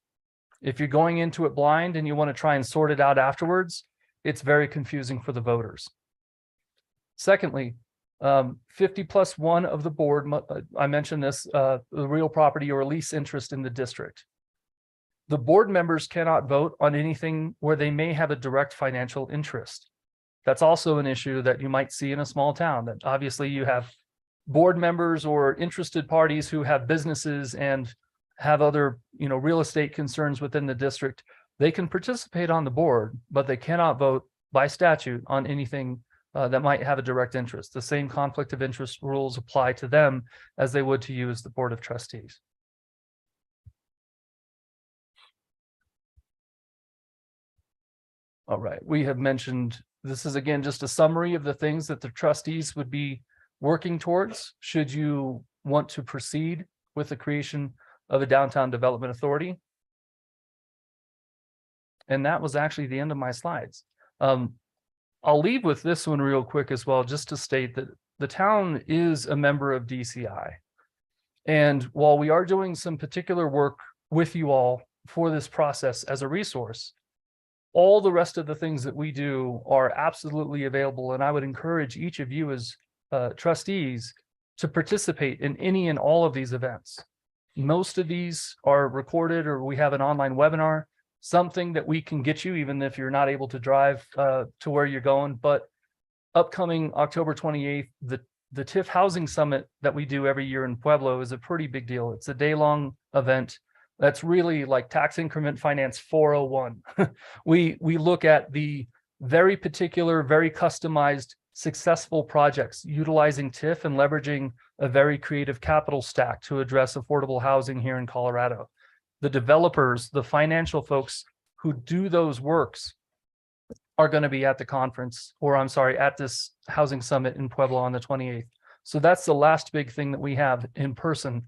If you're going into it blind and you want to try and sort it out afterwards, it's very confusing for the voters. Secondly, 50+1 of the board, I mentioned this, the real property or lease interest in the district. The board members cannot vote on anything where they may have a direct financial interest. That's also an issue that you might see in a small town, that obviously you have board members or interested parties who have businesses and have other, real estate concerns within the district. They can participate on the board, but they cannot vote by statute on anything that might have a direct interest. The same conflict of interest rules apply to them as they would to you as the Board of Trustees. All right, we have mentioned, this is again just a summary of the things that the trustees would be working towards should you want to proceed with the creation of a downtown development authority. And that was actually the end of my slides. I'll leave with this one real quick as well, just to state that the town is a member of DCI. And while we are doing some particular work with you all for this process as a resource, all the rest of the things that we do are absolutely available. And I would encourage each of you as trustees to participate in any and all of these events. Most of these are recorded, or we have an online webinar, something that we can get you even if you're not able to drive to where you're going. But upcoming October 28th, the TIF Housing Summit that we do every year in Pueblo is a pretty big deal. It's a day-long event. That's really like tax increment finance 401. We look at the very particular, very customized, successful projects utilizing TIF and leveraging a very creative capital stack to address affordable housing here in Colorado. The developers, the financial folks who do those works are going to be at the conference, or I'm sorry, at this housing summit in Pueblo on the 28th. So that's the last big thing that we have in person.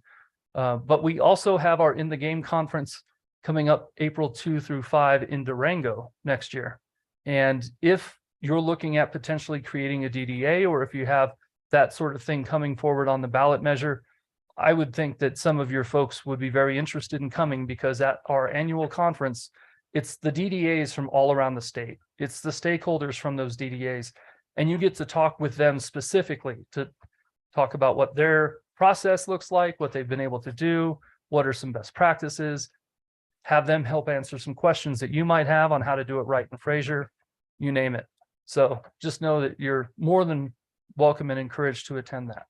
But we also have our In the Game conference coming up April 2 through 5 in Durango next year. And if you're looking at potentially creating a DDA, or if you have that sort of thing coming forward on the ballot measure, I would think that some of your folks would be very interested in coming, because at our annual conference, it's the DDAs from all around the state. It's the stakeholders from those DDAs, and you get to talk with them specifically to talk about what their process looks like, what they've been able to do, what are some best practices, have them help answer some questions that you might have on how to do it right in Fraser, you name it. So just know that you're more than welcome and encouraged to attend that.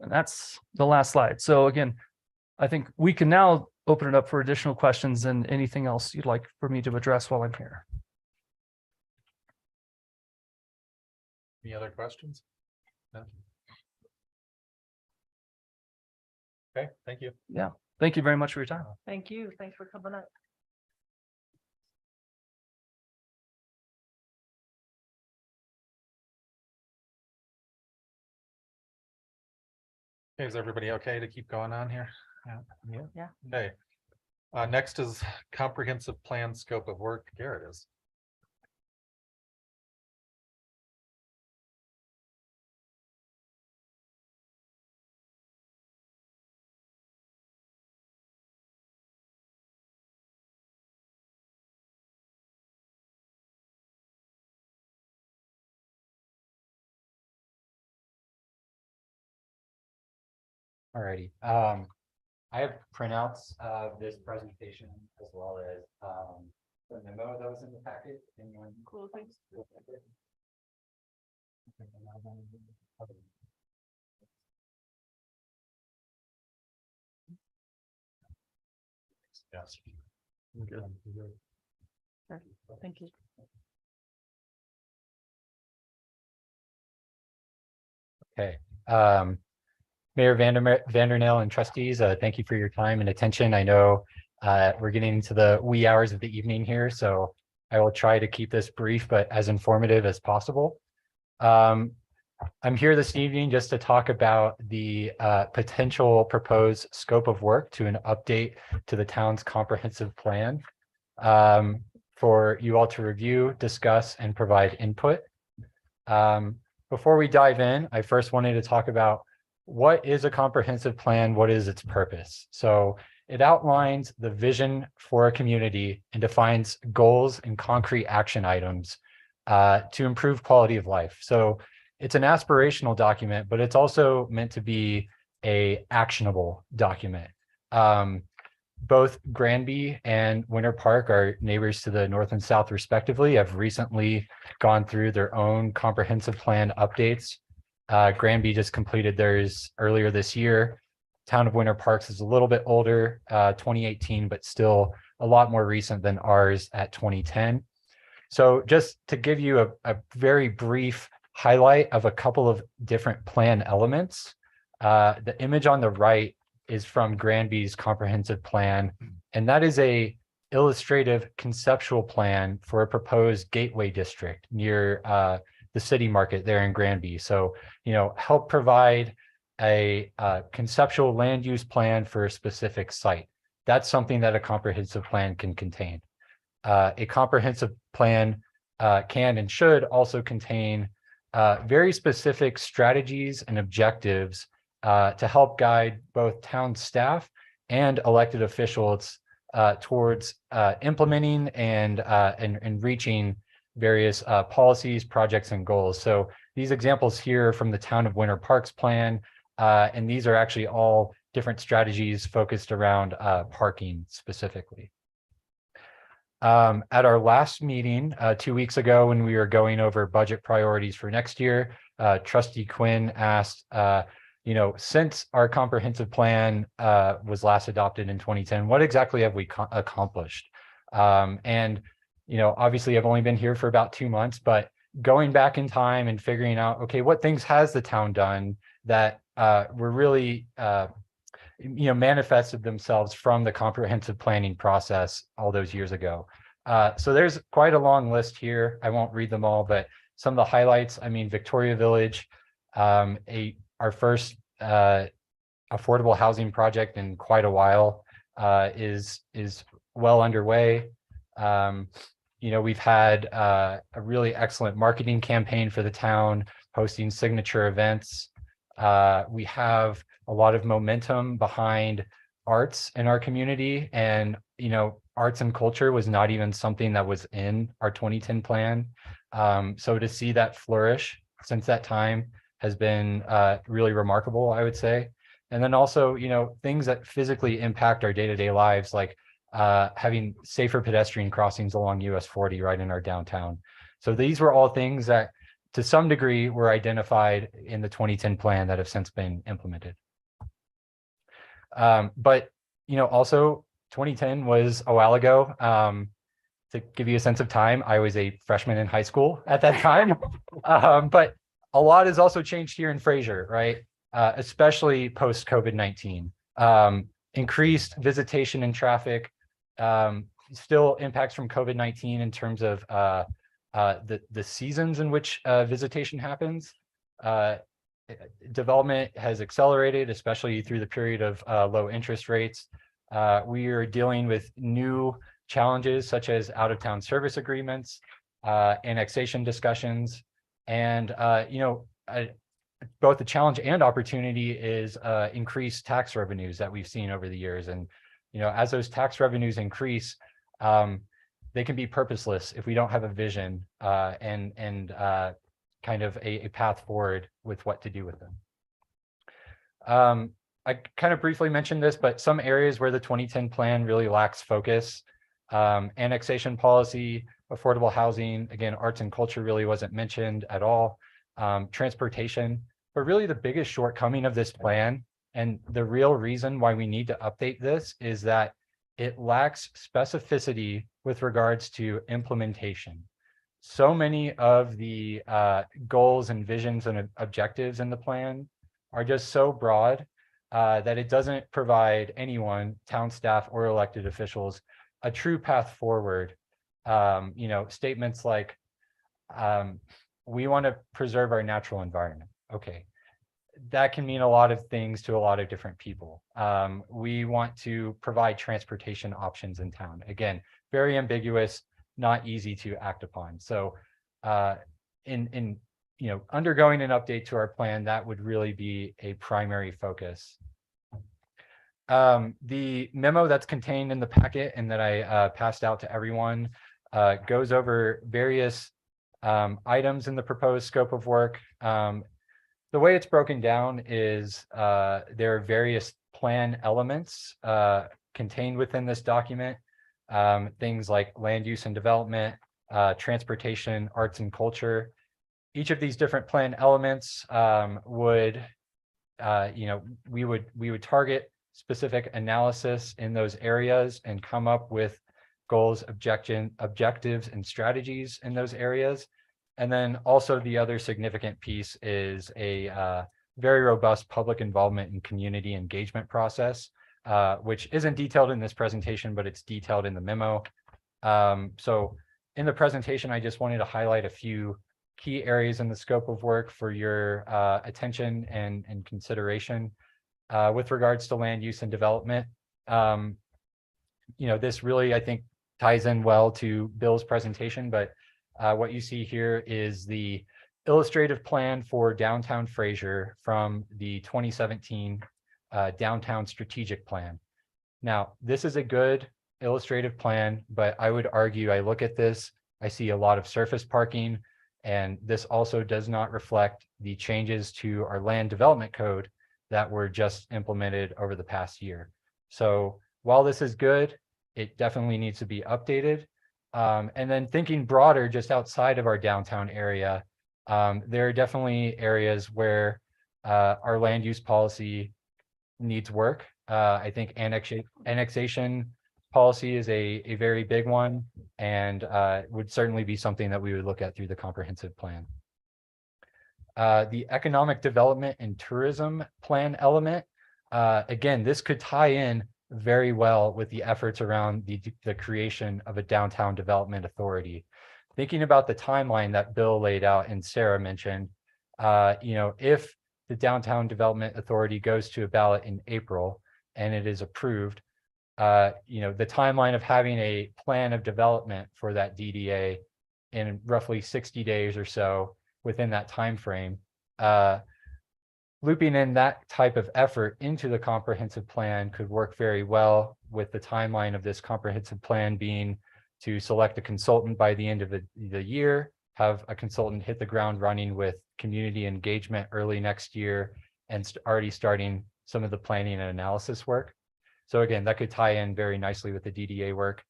And that's the last slide. So again, I think we can now open it up for additional questions and anything else you'd like for me to address while I'm here. Any other questions? No? Okay, thank you. Yeah, thank you very much for your time. Thank you. Thanks for coming up. Okay, is everybody okay to keep going on here? Yeah. Yeah. Okay. Next is comprehensive plan scope of work. Garrett is. Alrighty, I have printouts of this presentation as well as the memo that was in the packet. Anyone? Cool, thanks. Yes. Thank you. Okay, Mayor Vanderneel and trustees, thank you for your time and attention. I know we're getting into the wee hours of the evening here, so I will try to keep this brief but as informative as possible. I'm here this evening just to talk about the potential proposed scope of work to an update to the town's comprehensive plan for you all to review, discuss, and provide input. Before we dive in, I first wanted to talk about what is a comprehensive plan, what is its purpose. So it outlines the vision for a community and defines goals and concrete action items to improve quality of life. So it's an aspirational document, but it's also meant to be an actionable document. Both Granby and Winter Park, our neighbors to the north and south respectively, have recently gone through their own comprehensive plan updates. Granby just completed theirs earlier this year. Town of Winter Parks is a little bit older, 2018, but still a lot more recent than ours at 2010. So just to give you a very brief highlight of a couple of different plan elements, the image on the right is from Granby's comprehensive plan, and that is a illustrative conceptual plan for a proposed gateway district near the city market there in Granby. So, you know, help provide a conceptual land use plan for a specific site. That's something that a comprehensive plan can contain. A comprehensive plan can and should also contain very specific strategies and objectives to help guide both town staff and elected officials towards implementing and reaching various policies, projects, and goals. So these examples here are from the Town of Winter Parks plan, and these are actually all different strategies focused around parking specifically. At our last meeting 2 weeks ago, when we were going over budget priorities for next year, Trustee Quinn asked, since our comprehensive plan was last adopted in 2010, what exactly have we accomplished? And obviously I've only been here for about 2 months, but going back in time and figuring out, okay, what things has the town done that were really manifested themselves from the comprehensive planning process all those years ago. So there's quite a long list here. I won't read them all, but some of the highlights, Victoria Village, our first affordable housing project in quite a while, is well underway. We've had a really excellent marketing campaign for the town, hosting signature events. We have a lot of momentum behind arts in our community, and arts and culture was not even something that was in our 2010 plan. So to see that flourish since that time has been really remarkable, I would say. And then also, things that physically impact our day-to-day lives, like having safer pedestrian crossings along US 40 right in our downtown. So these were all things that to some degree were identified in the 2010 plan that have since been implemented. But also 2010 was a while ago. To give you a sense of time, I was a freshman in high school at that time. But a lot has also changed here in Fraser, right? Especially post COVID-19. Increased visitation and traffic, still impacts from COVID-19 in terms of the seasons in which visitation happens. Development has accelerated, especially through the period of low interest rates. We are dealing with new challenges such as out-of-town service agreements, annexation discussions, and both the challenge and opportunity is increased tax revenues that we've seen over the years. And as those tax revenues increase, they can be purposeless if we don't have a vision and kind of a path forward with what to do with them. I kind of briefly mentioned this, but some areas where the 2010 plan really lacks focus, annexation policy, affordable housing, again, arts and culture really wasn't mentioned at all, transportation, but really the biggest shortcoming of this plan, and the real reason why we need to update this, is that it lacks specificity with regards to implementation. So many of the goals and visions and objectives in the plan are just so broad that it doesn't provide anyone, town staff or elected officials, a true path forward. Statements like, we want to preserve our natural environment. Okay, that can mean a lot of things to a lot of different people. We want to provide transportation options in town. Again, very ambiguous, not easy to act upon. So in undergoing an update to our plan, that would really be a primary focus. The memo that's contained in the packet and that I passed out to everyone goes over various items in the proposed scope of work. The way it's broken down is there are various plan elements contained within this document. Things like land use and development, transportation, arts and culture. Each of these different plan elements we would target specific analysis in those areas and come up with goals, objectives, and strategies in those areas. And then also the other significant piece is a very robust public involvement and community engagement process, which isn't detailed in this presentation, but it's detailed in the memo. So in the presentation, I just wanted to highlight a few key areas in the scope of work for your attention and consideration with regards to land use and development. This really, I think, ties in well to Bill's presentation, but what you see here is the illustrative plan for downtown Fraser from the 2017 downtown strategic plan. Now, this is a good illustrative plan, but I would argue, I look at this, I see a lot of surface parking, and this also does not reflect the changes to our land development code that were just implemented over the past year. So while this is good, it definitely needs to be updated. And then thinking broader, just outside of our downtown area, there are definitely areas where our land use policy needs work. I think annexation policy is a very big one, and would certainly be something that we would look at through the comprehensive plan. The economic development and tourism plan element, again, this could tie in very well with the efforts around the creation of a downtown development authority. Thinking about the timeline that Bill laid out and Sarah mentioned, if the downtown development authority goes to a ballot in April and it is approved, the timeline of having a plan of development for that DDA in roughly 60 days or so within that time frame, looping in that type of effort into the comprehensive plan could work very well, with the timeline of this comprehensive plan being to select a consultant by the end of the year, have a consultant hit the ground running with community engagement early next year, and already starting some of the planning and analysis work. So again, that could tie in very nicely with the DDA work.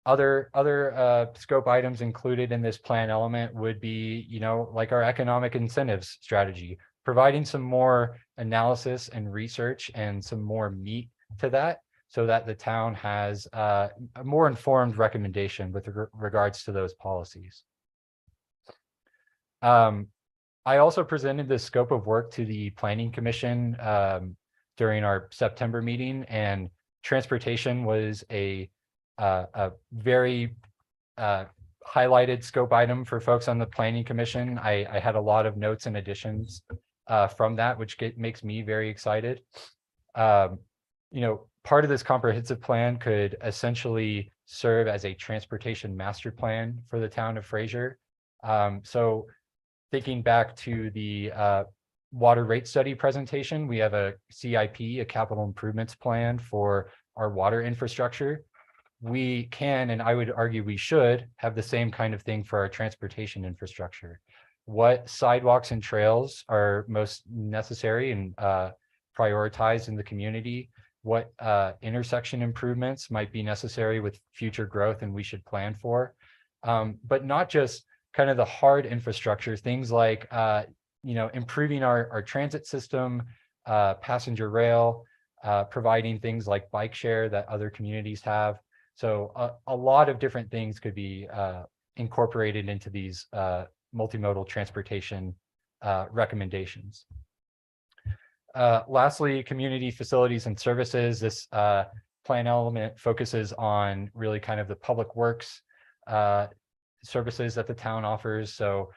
Other scope items included in this plan element would be, like our economic incentives strategy, providing some more analysis and research and some more meat to that, so that the town has a more informed recommendation with regards to those policies. I also presented the scope of work to the Planning Commission during our September meeting, and transportation was a very highlighted scope item for folks on the Planning Commission. I had a lot of notes and additions from that, which makes me very excited. Part of this comprehensive plan could essentially serve as a transportation master plan for the town of Fraser. So thinking back to the water rate study presentation, we have a CIP, a capital improvements plan for our water infrastructure. We can, and I would argue we should, have the same kind of thing for our transportation infrastructure. What sidewalks and trails are most necessary and prioritized in the community? What intersection improvements might be necessary with future growth and we should plan for? But not just kind of the hard infrastructure, things like improving our transit system, passenger rail, providing things like bike share that other communities have. So a lot of different things could be incorporated into these multimodal transportation recommendations. Lastly, community facilities and services. This plan element focuses on really kind of the public works services that the town offers. So,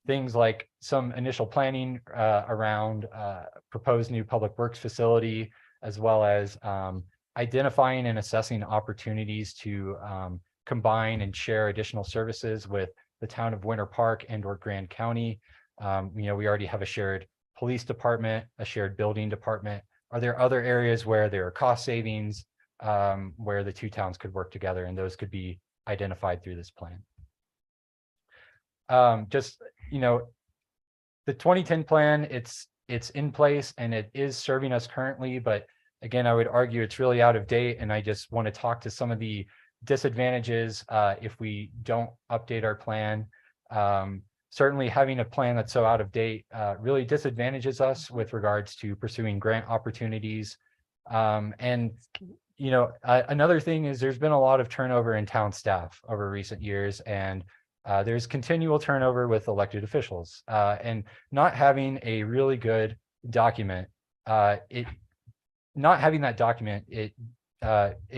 things like some initial planning around proposed new public works facility, as well as identifying and assessing opportunities to combine and share additional services with the town of Winter Park and or Grand County. We already have a shared police department, a shared building department. Are there other areas where there are cost savings, where the two towns could work together, and those could be identified through this plan? The 2010 plan, it's in place and it is serving us currently, but again, I would argue it's really out of date, and I just want to talk to some of the disadvantages if we don't update our plan. Certainly having a plan that's so out of date really disadvantages us with regards to pursuing grant opportunities. Another thing is there's been a lot of turnover in town staff over recent years, and there's continual turnover with elected officials, and not having a really good document, it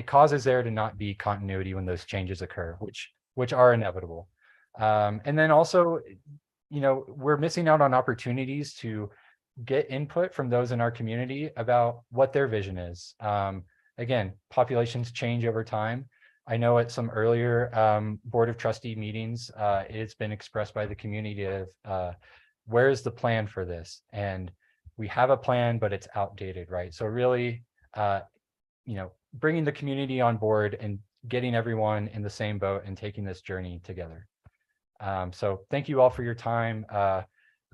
causes there to not be continuity when those changes occur, which are inevitable. And then also, we're missing out on opportunities to get input from those in our community about what their vision is. Again, populations change over time. I know at some earlier Board of Trustee meetings, it's been expressed by the community of where's the plan for this? And we have a plan, but it's outdated, right? So really, bringing the community on board and getting everyone in the same boat and taking this journey together. So thank you all for your time.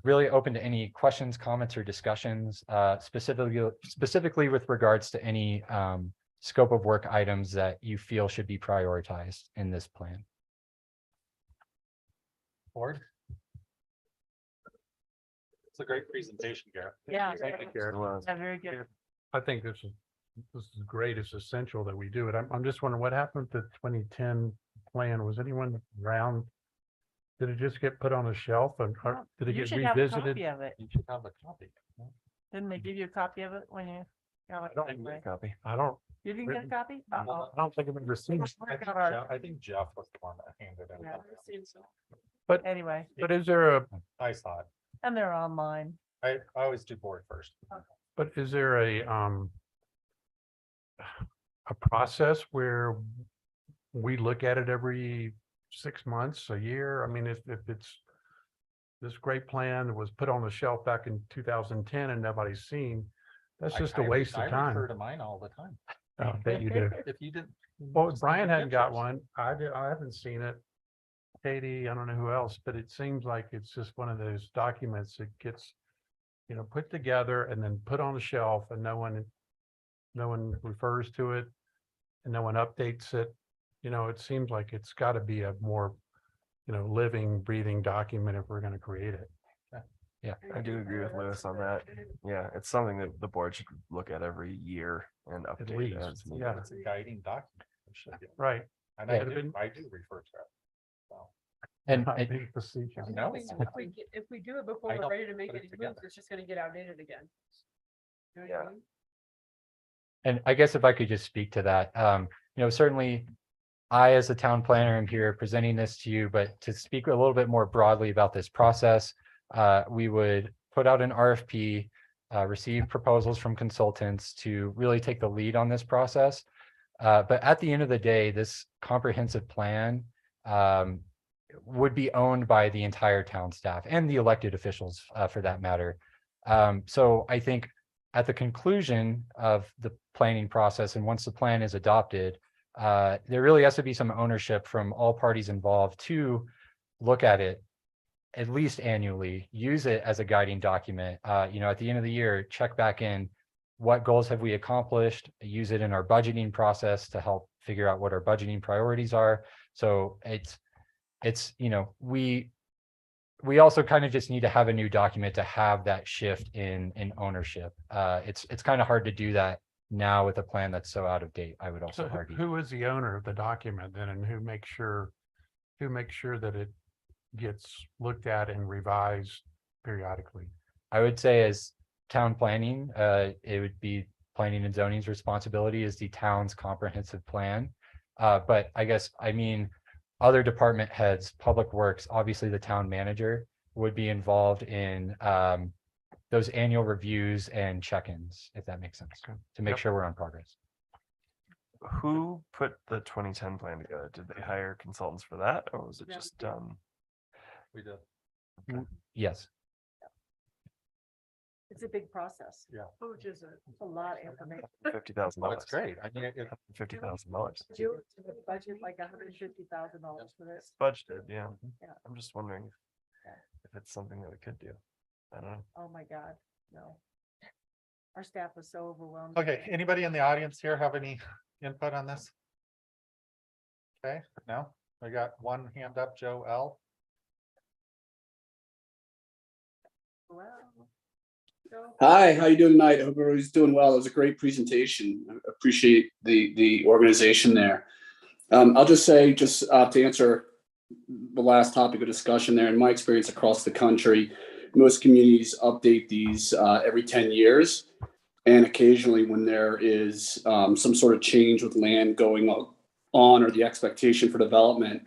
Really open to any questions, comments, or discussions, specifically with regards to any scope of work items that you feel should be prioritized in this plan. Board? It's a great presentation, Garrett. Yeah. Thank you, Garrett. Yeah, very good. I think this is great. It's essential that we do it. I'm just wondering what happened to the 2010 plan? Was anyone around? Did it just get put on a shelf or did it You get should have a revisited? copy of it. You should have a copy. Didn't they give you a copy of it when you got it? I don't think we have a copy. I don't, You didn't get a copy? Uh-oh. I don't think I've ever seen it. I think Jeff was the one that handed it Yeah. out. But, Anyway, but is there I saw it. and they're online. I always do board first. but is there a process where we look at it every 6 months, a year? I mean, if it's this great plan that was put on the shelf back in 2010 and nobody's seen, that's just a waste of I time. refer to mine all the time. I bet you do. If you didn't. Well, just Brian look at hadn't got pictures. one. I haven't seen it. Katie, I don't know who else, but it seems like it's just one of those documents that gets, put together and then put on the shelf and no one refers to it and no one updates it. It seems like it's got to be a more, living, breathing document if we're going to create it. Yeah. I do agree with Lewis on that. Yeah, it's something that the board should look at every year and update least, as needed. yeah. It's a guiding document. It should be. Right. And Yeah. I do refer to it. So. And Procedure. No. If we do it before I we're don't ready to make put it any moves, together. it's just gonna get outdated again. You know what I Yeah. mean? And I guess if I could just speak to that, certainly I, as a town planner, am here presenting this to you, but to speak a little bit more broadly about this process, we would put out an RFP, receive proposals from consultants to really take the lead on this process. But at the end of the day, this comprehensive plan would be owned by the entire town staff and the elected officials, for that matter. So I think at the conclusion of the planning process, and once the plan is adopted, there really has to be some ownership from all parties involved to look at it at least annually, use it as a guiding document. At the end of the year, check back in, what goals have we accomplished, use it in our budgeting process to help figure out what our budgeting priorities are. So we also kind of just need to have a new document to have that shift in ownership. It's kind of hard to do that now with a plan that's so out of date, I would also So argue. who is the owner of the document then, and who makes sure that it gets looked at and revised periodically? I would say as town planning, it would be planning and zoning's responsibility is the town's comprehensive plan. But other department heads, public works, obviously the town manager would be involved in those annual reviews and check-ins, if that makes sense, to make Yep. sure we're on progress. Who put the 2010 plan together? Did they hire consultants for that, or was it Yeah. just done? We did. Yes. It's a big process. Yeah. Which is a lot of information. $50,000. Oh, it's great. I mean, $50,000. You budget like $150,000 for this. Budgeted, yeah. Yeah. I'm just wondering Yeah. if it's something that we could do. I don't know. Oh, my God, no. Our staff was so overwhelmed. Okay, anybody in the audience here have any input on this? Okay, no, we got one hand up, Joe L. Well, Joe? Hi, how you doing tonight? I hope everybody's doing well. It was a great presentation. I appreciate the organization there. I'll just say, to answer the last topic of discussion there, in my experience across the country, most communities update these every 10 years. And occasionally when there is some sort of change with land going on or the expectation for development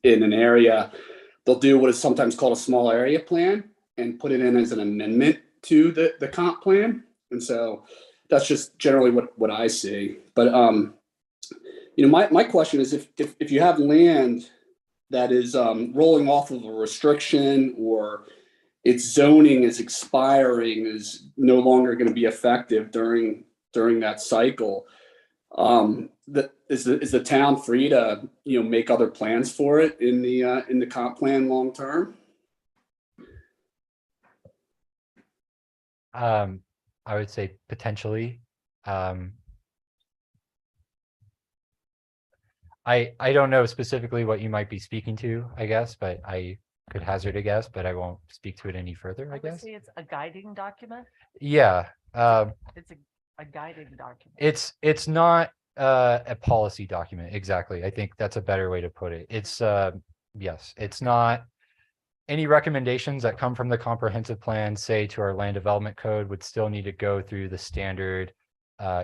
in an area, they'll do what is sometimes called a small area plan and put it in as an amendment to the comp plan. And so that's just generally what I see. But my question is, if you have land that is rolling off of a restriction, or its zoning is expiring, is no longer going to be effective during that cycle, Is the town free to, make other plans for it in the comp plan long term? I would say potentially. I don't know specifically what you might be speaking to, I guess, but I could hazard a guess, but I won't speak to it any further, I would guess. say it's a guiding document. Yeah, It's a guiding document. it's not a policy document, exactly. I think that's a better way to put it. It's yes, it's not any recommendations that come from the comprehensive plan, say to our land development code, would still need to go through the standard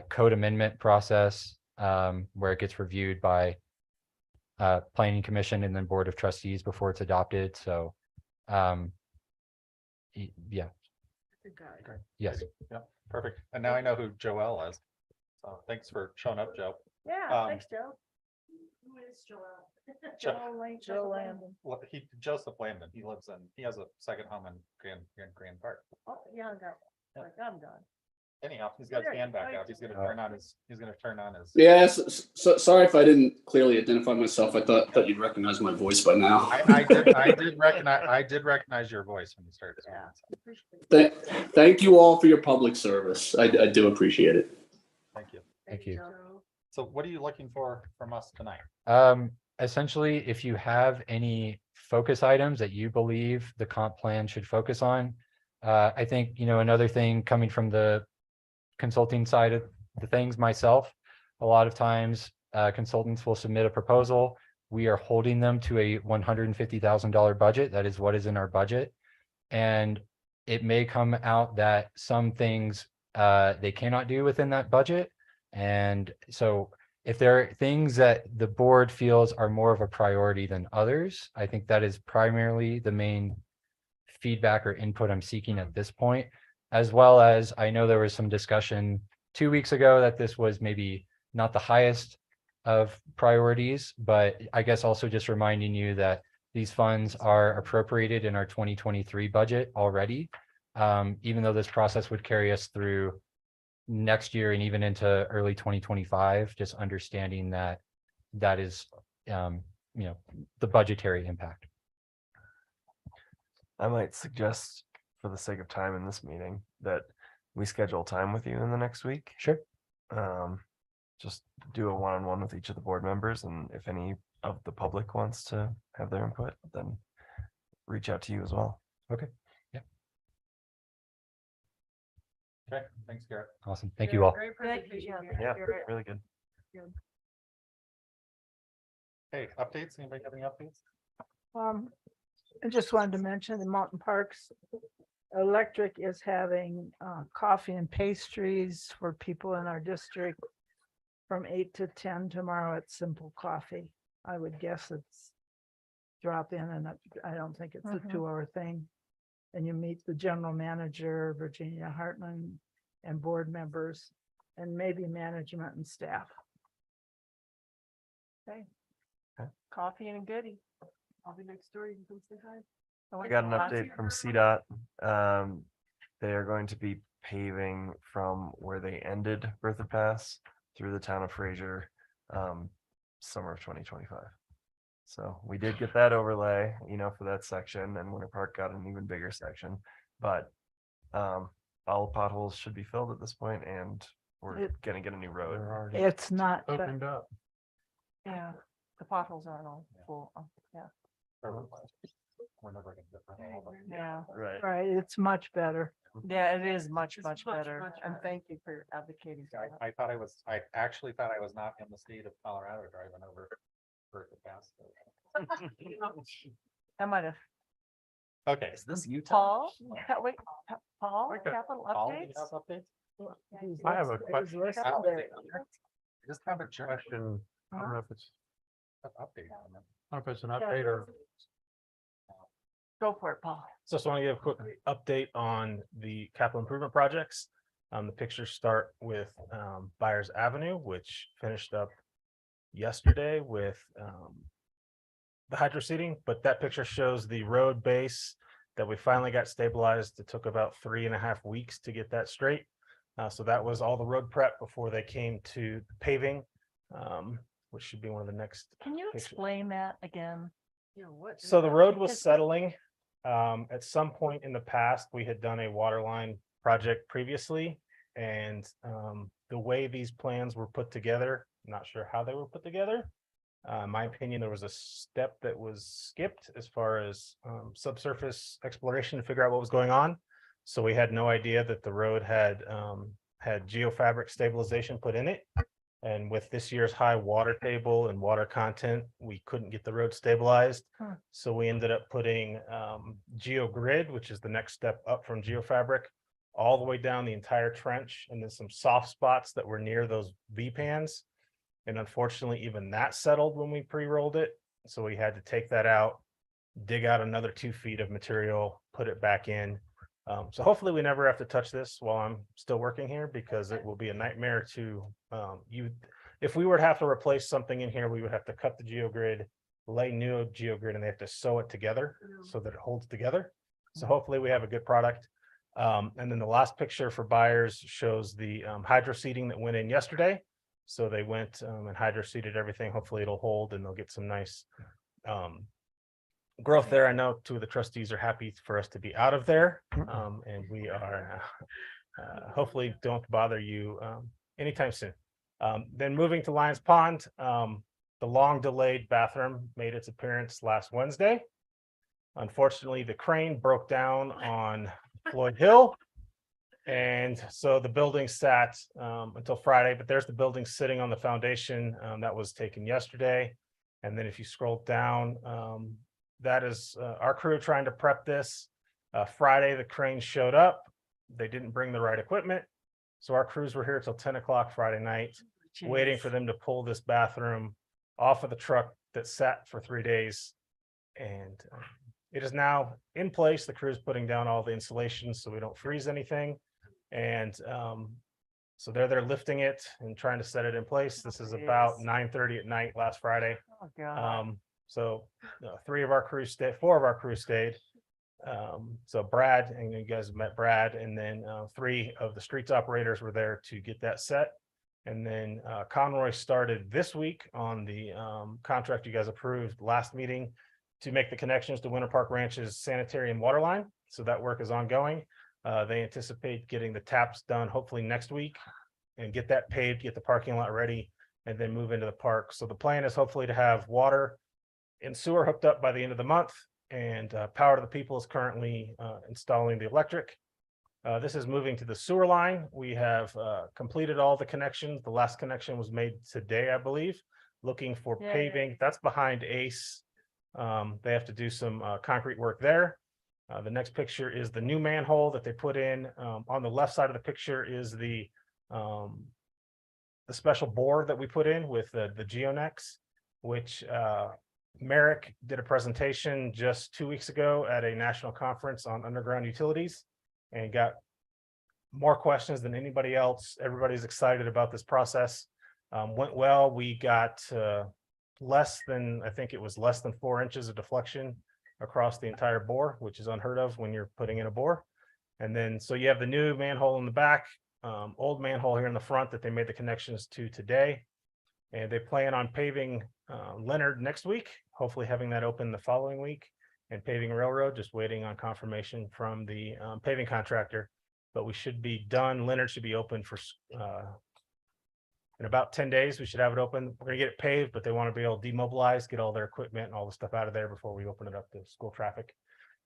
code amendment process, where it gets reviewed by planning commission and then board of trustees before it's adopted. So yeah, yes. Yeah, perfect. And now I know who Joelle is. So thanks for showing up, Joe. Yeah, thanks, Joe. Who is Joelle? Joe Landon. Well, Joseph Landon, he has a second home in Grand Park. Oh, yeah, I'm done. Anyhow, he's got his hand back out. He's gonna turn on his. Yes. So sorry if I didn't clearly identify myself. I thought you'd recognize my voice by now. I did recognize your voice when you started. Thank you all for your public service. I do appreciate it. Thank you. Thank you. So what are you looking for from us tonight? Essentially, if you have any focus items that you believe the comp plan should focus on, I think, another thing coming from the consulting side of the things myself, a lot of times consultants will submit a proposal. We are holding them to a $150,000 budget. That is what is in our budget. And it may come out that some things they cannot do within that budget. And so if there are things that the board feels are more of a priority than others, I think that is primarily the main feedback or input I'm seeking at this point, as well as I know there was some discussion 2 weeks ago that this was maybe not the highest of priorities, but I guess also just reminding you that these funds are appropriated in our 2023 budget already. Even though this process would carry us through next year and even into early 2025, just understanding that that is, the budgetary impact. I might suggest, for the sake of time in this meeting, that we schedule time with you in the next week. Sure. Just do a one-on-one with each of the board members, and if any of the public wants to have their input, then reach out to you as well. Okay. Yeah. Okay, thanks, Garrett. Awesome. Thank you all. Great presentation. Yeah, really good. Hey, updates? Anybody have any updates? I just wanted to mention the Mountain Parks Electric is having coffee and pastries for people in our district from 8 to 10 tomorrow at Simple Coffee. I would guess it's drop in, and I don't think it's a 2-hour thing. And you meet the general manager, Virginia Hartman, and board members, and maybe management and staff. Okay. Coffee and a goodie. I'll be next door. You can come say hi. I got an update from CDOT. They are going to be paving from where they ended Bertha Pass through the town of Fraser, summer of 2025. So we did get that overlay, for that section, and Winter Park got an even bigger section. But all potholes should be filled at this point, and we're gonna get a new road. It's not, but Opened up. Yeah, the potholes aren't all full. Yeah. We're never gonna get that all, but- Yeah. Right. right, it's much better. Yeah, it is much It's much, better. much And better. thank you for advocating. for that. I actually thought I was not in the state of Colorado driving over Bertha Pass. I might have. Okay. Is this Utah? Paul, wait, Paul, Okay. capital Paul, do you updates? have updates? I have a question. Just have a Question. I don't know if it's, update on them. I don't know if it's an update or. Go for it, Paul. So I just want to give a quick update on the capital improvement projects. The pictures start with Byers Avenue, which finished up yesterday with the hydro seeding, but that picture shows the road base that we finally got stabilized. It took about 3.5 weeks to get that straight. So that was all the road prep before they came to paving, which should be one of the next. Can you pictures. explain that again? You know, what? So the road was Because- settling. At some point in the past, we had done a water line project previously. And the way these plans were put together, not sure how they were put together. In my opinion, there was a step that was skipped as far as subsurface exploration to figure out what was going on. So we had no idea that the road had geofabric stabilization put in it. And with this year's high water table and water content, we couldn't get the road stabilized. Huh. So we ended up putting GeoGrid, which is the next step up from geofabric, all the way down the entire trench, and then some soft spots that were near those V pans. And unfortunately, even that settled when we pre-rolled it. So we had to take that out, dig out another 2 feet of material, put it back in. So hopefully we never have to touch this while I'm still working here, because it will be a nightmare to if we were to have to replace something in here, we would have to cut the GeoGrid, lay new GeoGrid, and they have to sew it together so that it holds together. So hopefully we have a good product. And then the last picture for buyers shows the hydro seeding that went in yesterday. So they went and hydro seeded everything. Hopefully it'll hold and they'll get some nice growth there. I know 2 of the trustees are happy for us to be out of there. And we are hopefully don't bother you anytime soon. Then moving to Lions Pond, the long delayed bathroom made its appearance last Wednesday. Unfortunately, the crane broke down on Floyd Hill. And so the building sat until Friday, but there's the building sitting on the foundation that was taken yesterday. And then if you scroll down, that is our crew trying to prep this. Friday, the crane showed up. They didn't bring the right equipment. So our crews were here till 10 o'clock Friday night, waiting for them to pull this bathroom off of the truck that sat for 3 days. And it is now in place. The crew is putting down all the insulation so we don't freeze anything. And so they're lifting it and trying to set it in place. This is about 9:30 at night last Friday. Oh, God. So 4 of our crew stayed. So Brad, and you guys have met Brad, and then 3 of the streets operators were there to get that set. And then Conroy started this week on the contract you guys approved last meeting to make the connections to Winter Park Ranch's sanitary and water line. So that work is ongoing. They anticipate getting the taps done hopefully next week and get that paved, get the parking lot ready, and then move into the park. So the plan is hopefully to have water and sewer hooked up by the end of the month, and Power to the People is currently installing the electric. This is moving to the sewer line. We have completed all the connections. The last connection was made today, I believe, looking for Yay. paving. That's behind Ace. They have to do some concrete work there. The next picture is the new manhole that they put in. On the left side of the picture is the special bore that we put in with the Geonex, which Merrick did a presentation just 2 weeks ago at a national conference on underground utilities and got more questions than anybody else. Everybody's excited about this process. Went well. We got less than 4 inches of deflection across the entire bore, which is unheard of when you're putting in a bore. And then, so you have the new manhole in the back, old manhole here in the front that they made the connections to today. And they plan on paving Leonard next week, hopefully having that open the following week, and paving Railroad, just waiting on confirmation from the paving contractor. But we should be done. Leonard should be open for in about 10 days. We should have it open. We're gonna get it paved, but they want to be able to demobilize, get all their equipment and all the stuff out of there before we open it up to school traffic.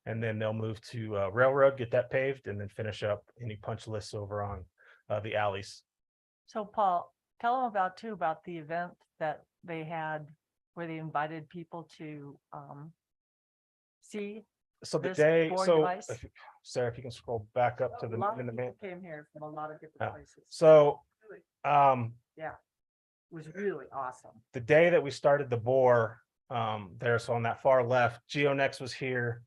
And then they'll move to Railroad, get that paved, and then finish up any punch lists over on the alleys. So Paul, tell them about the event that they had where they invited people to see. So the this day, boring so device. Sarah, if you can scroll back up to A the lot in of the people man. came here from a lot of different Yeah. places. So Yeah, it was really awesome. the day that we started the bore there, so on that far left, Geonex was here.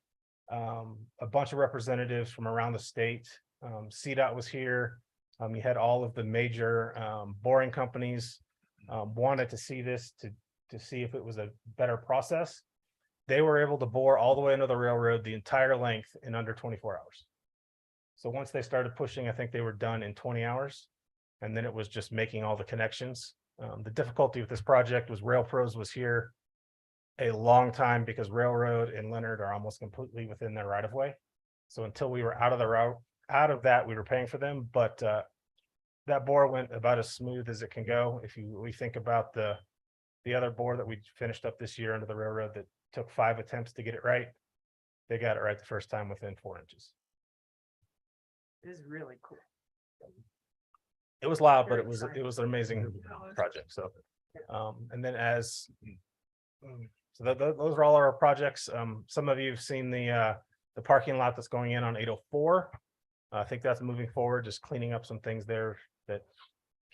A bunch of representatives from around the state. CDOT was here. You had all of the major boring companies wanted to see this to see if it was a better process. They were able to bore all the way under the railroad, the entire length, in under 24 hours. So once they started pushing, I think they were done in 20 hours. And then it was just making all the connections. The difficulty with this project was Rail Pros was here a long time because Railroad and Leonard are almost completely within their right of way. So until we were out of the route, out of that, we were paying for them, but that bore went about as smooth as it can go. If we think about the other bore that we finished up this year under the railroad that took 5 attempts to get it right, they got it right the first time within 4 inches. It is really cool. It was loud, but Very it was exciting. an amazing project. So, and then those are all our projects. Some of you have seen the parking lot that's going in on 804. I think that's moving forward, just cleaning up some things there that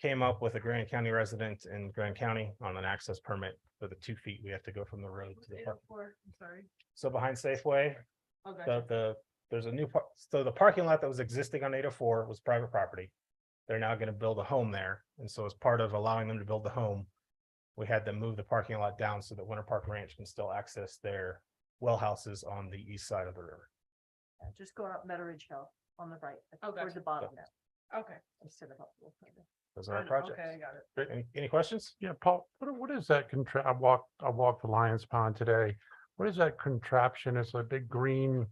came up with a Grand County resident in Grand County on an access permit for the 2 feet we have to go from the road to the park. I'm sorry. So behind Safeway, Oh, gotcha. there's a new so the parking lot that was existing on 804 was private property. They're now going to build a home there, and so as part of allowing them to build the home, we had them move the parking lot down so that Winter Park Ranch can still access their well houses on the east side of the river. Just going up Meadow Ridge Hill on the right, Oh, towards the gotcha. bottom now. Okay. Instead of up a little further. Those are our projects. Okay, I got it. Great. Any questions? Yeah, Paul, what is that I walked the Lions Pond today. What is that contraption? It's a big green,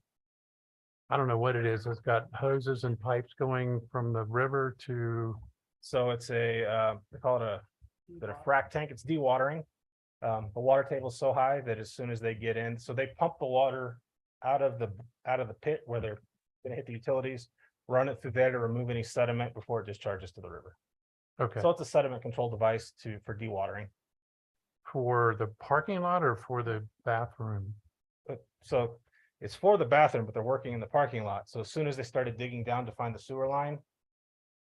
I don't know what it is. It's got hoses and pipes going from the river to, So it's they call it a frac tank. It's dewatering. The water table is so high that as soon as they get in, so they pump the water out of the pit where they're going to hit the utilities, run it through there to remove any sediment before it discharges to the river. okay, So it's a sediment control device for dewatering. for the parking lot or for the bathroom? So it's for the bathroom, but they're working in the parking lot. So as soon as they started digging down to find the sewer line,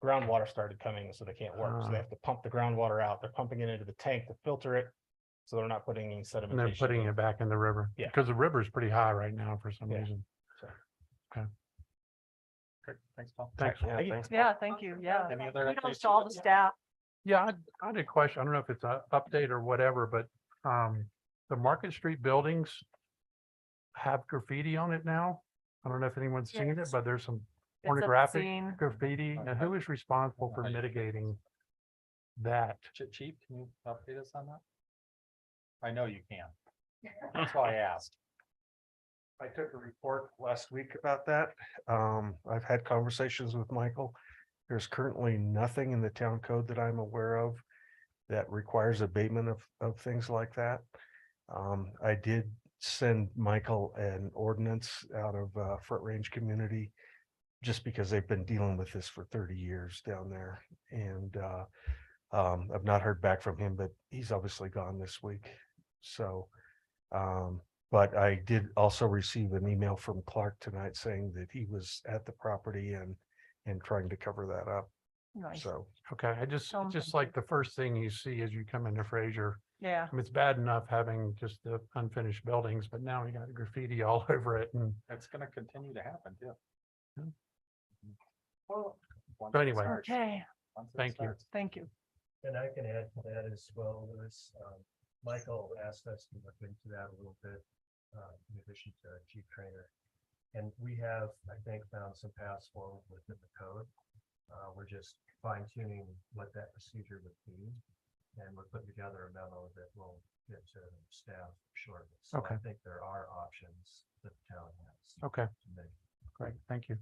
groundwater started coming, so they can't work. So they have to pump the groundwater out. They're pumping it into the tank to filter it. So they're not putting any And sedimentation. then putting it back in the river? Yeah. Because the river's pretty high right now for some Yeah. reason. So. Okay. Great. Thanks, Paul. Thanks. Yeah, thanks. Yeah, thank you. Yeah. Any other Kudos to all the staff. Yeah, I had a question. I don't know if it's an update or whatever, but the Market Street buildings have graffiti on it now. I don't know if anyone's seen it, Yes. but there's some It's pornographic obscene. graffiti. And who is responsible for mitigating that? Chief, can you update us on that? I know you can. That's why I asked. I took a report last week about that. I've had conversations with Michael. There's currently nothing in the town code that I'm aware of that requires abatement of things like that. I did send Michael an ordinance out of Front Range community just because they've been dealing with this for 30 years down there. And I've not heard back from him, but he's obviously gone this week. So, but I did also receive an email from Clark tonight saying that he was at the property and trying to cover that up. Nice. So, Okay, I just like the first thing you see as you come into Fraser. Yeah. I mean, it's bad enough having just the unfinished buildings, but now we got graffiti all over it and. It's gonna continue to happen too. Well, Once So it anyway. starts. okay, Once it Thank you. starts. thank you. And I can add to that as well, Louis. Michael asked us to look into that a little bit, in addition to Chief Trainer. And we have, I think, found some paths forward within the code. We're just fine tuning what that procedure would be. And we're putting together a memo that will get to staff shortly. So I Okay. think there are options that the town has. Okay, to make. great, thank you.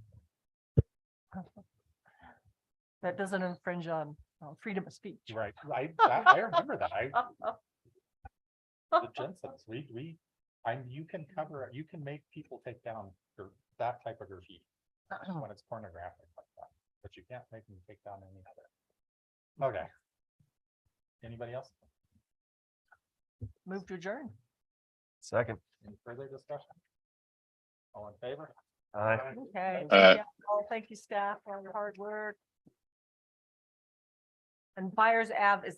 That doesn't infringe on freedom of speech. Right, I remember that. The Jensens, you can make people take down that type of graffiti when it's pornographic like that, but you can't make them take down any other. Okay. Anybody else? Move to adjourn. Second. Any further discussion? All in favor? Aye. Okay. Thank you, staff, for all your hard work. And Byers Ave is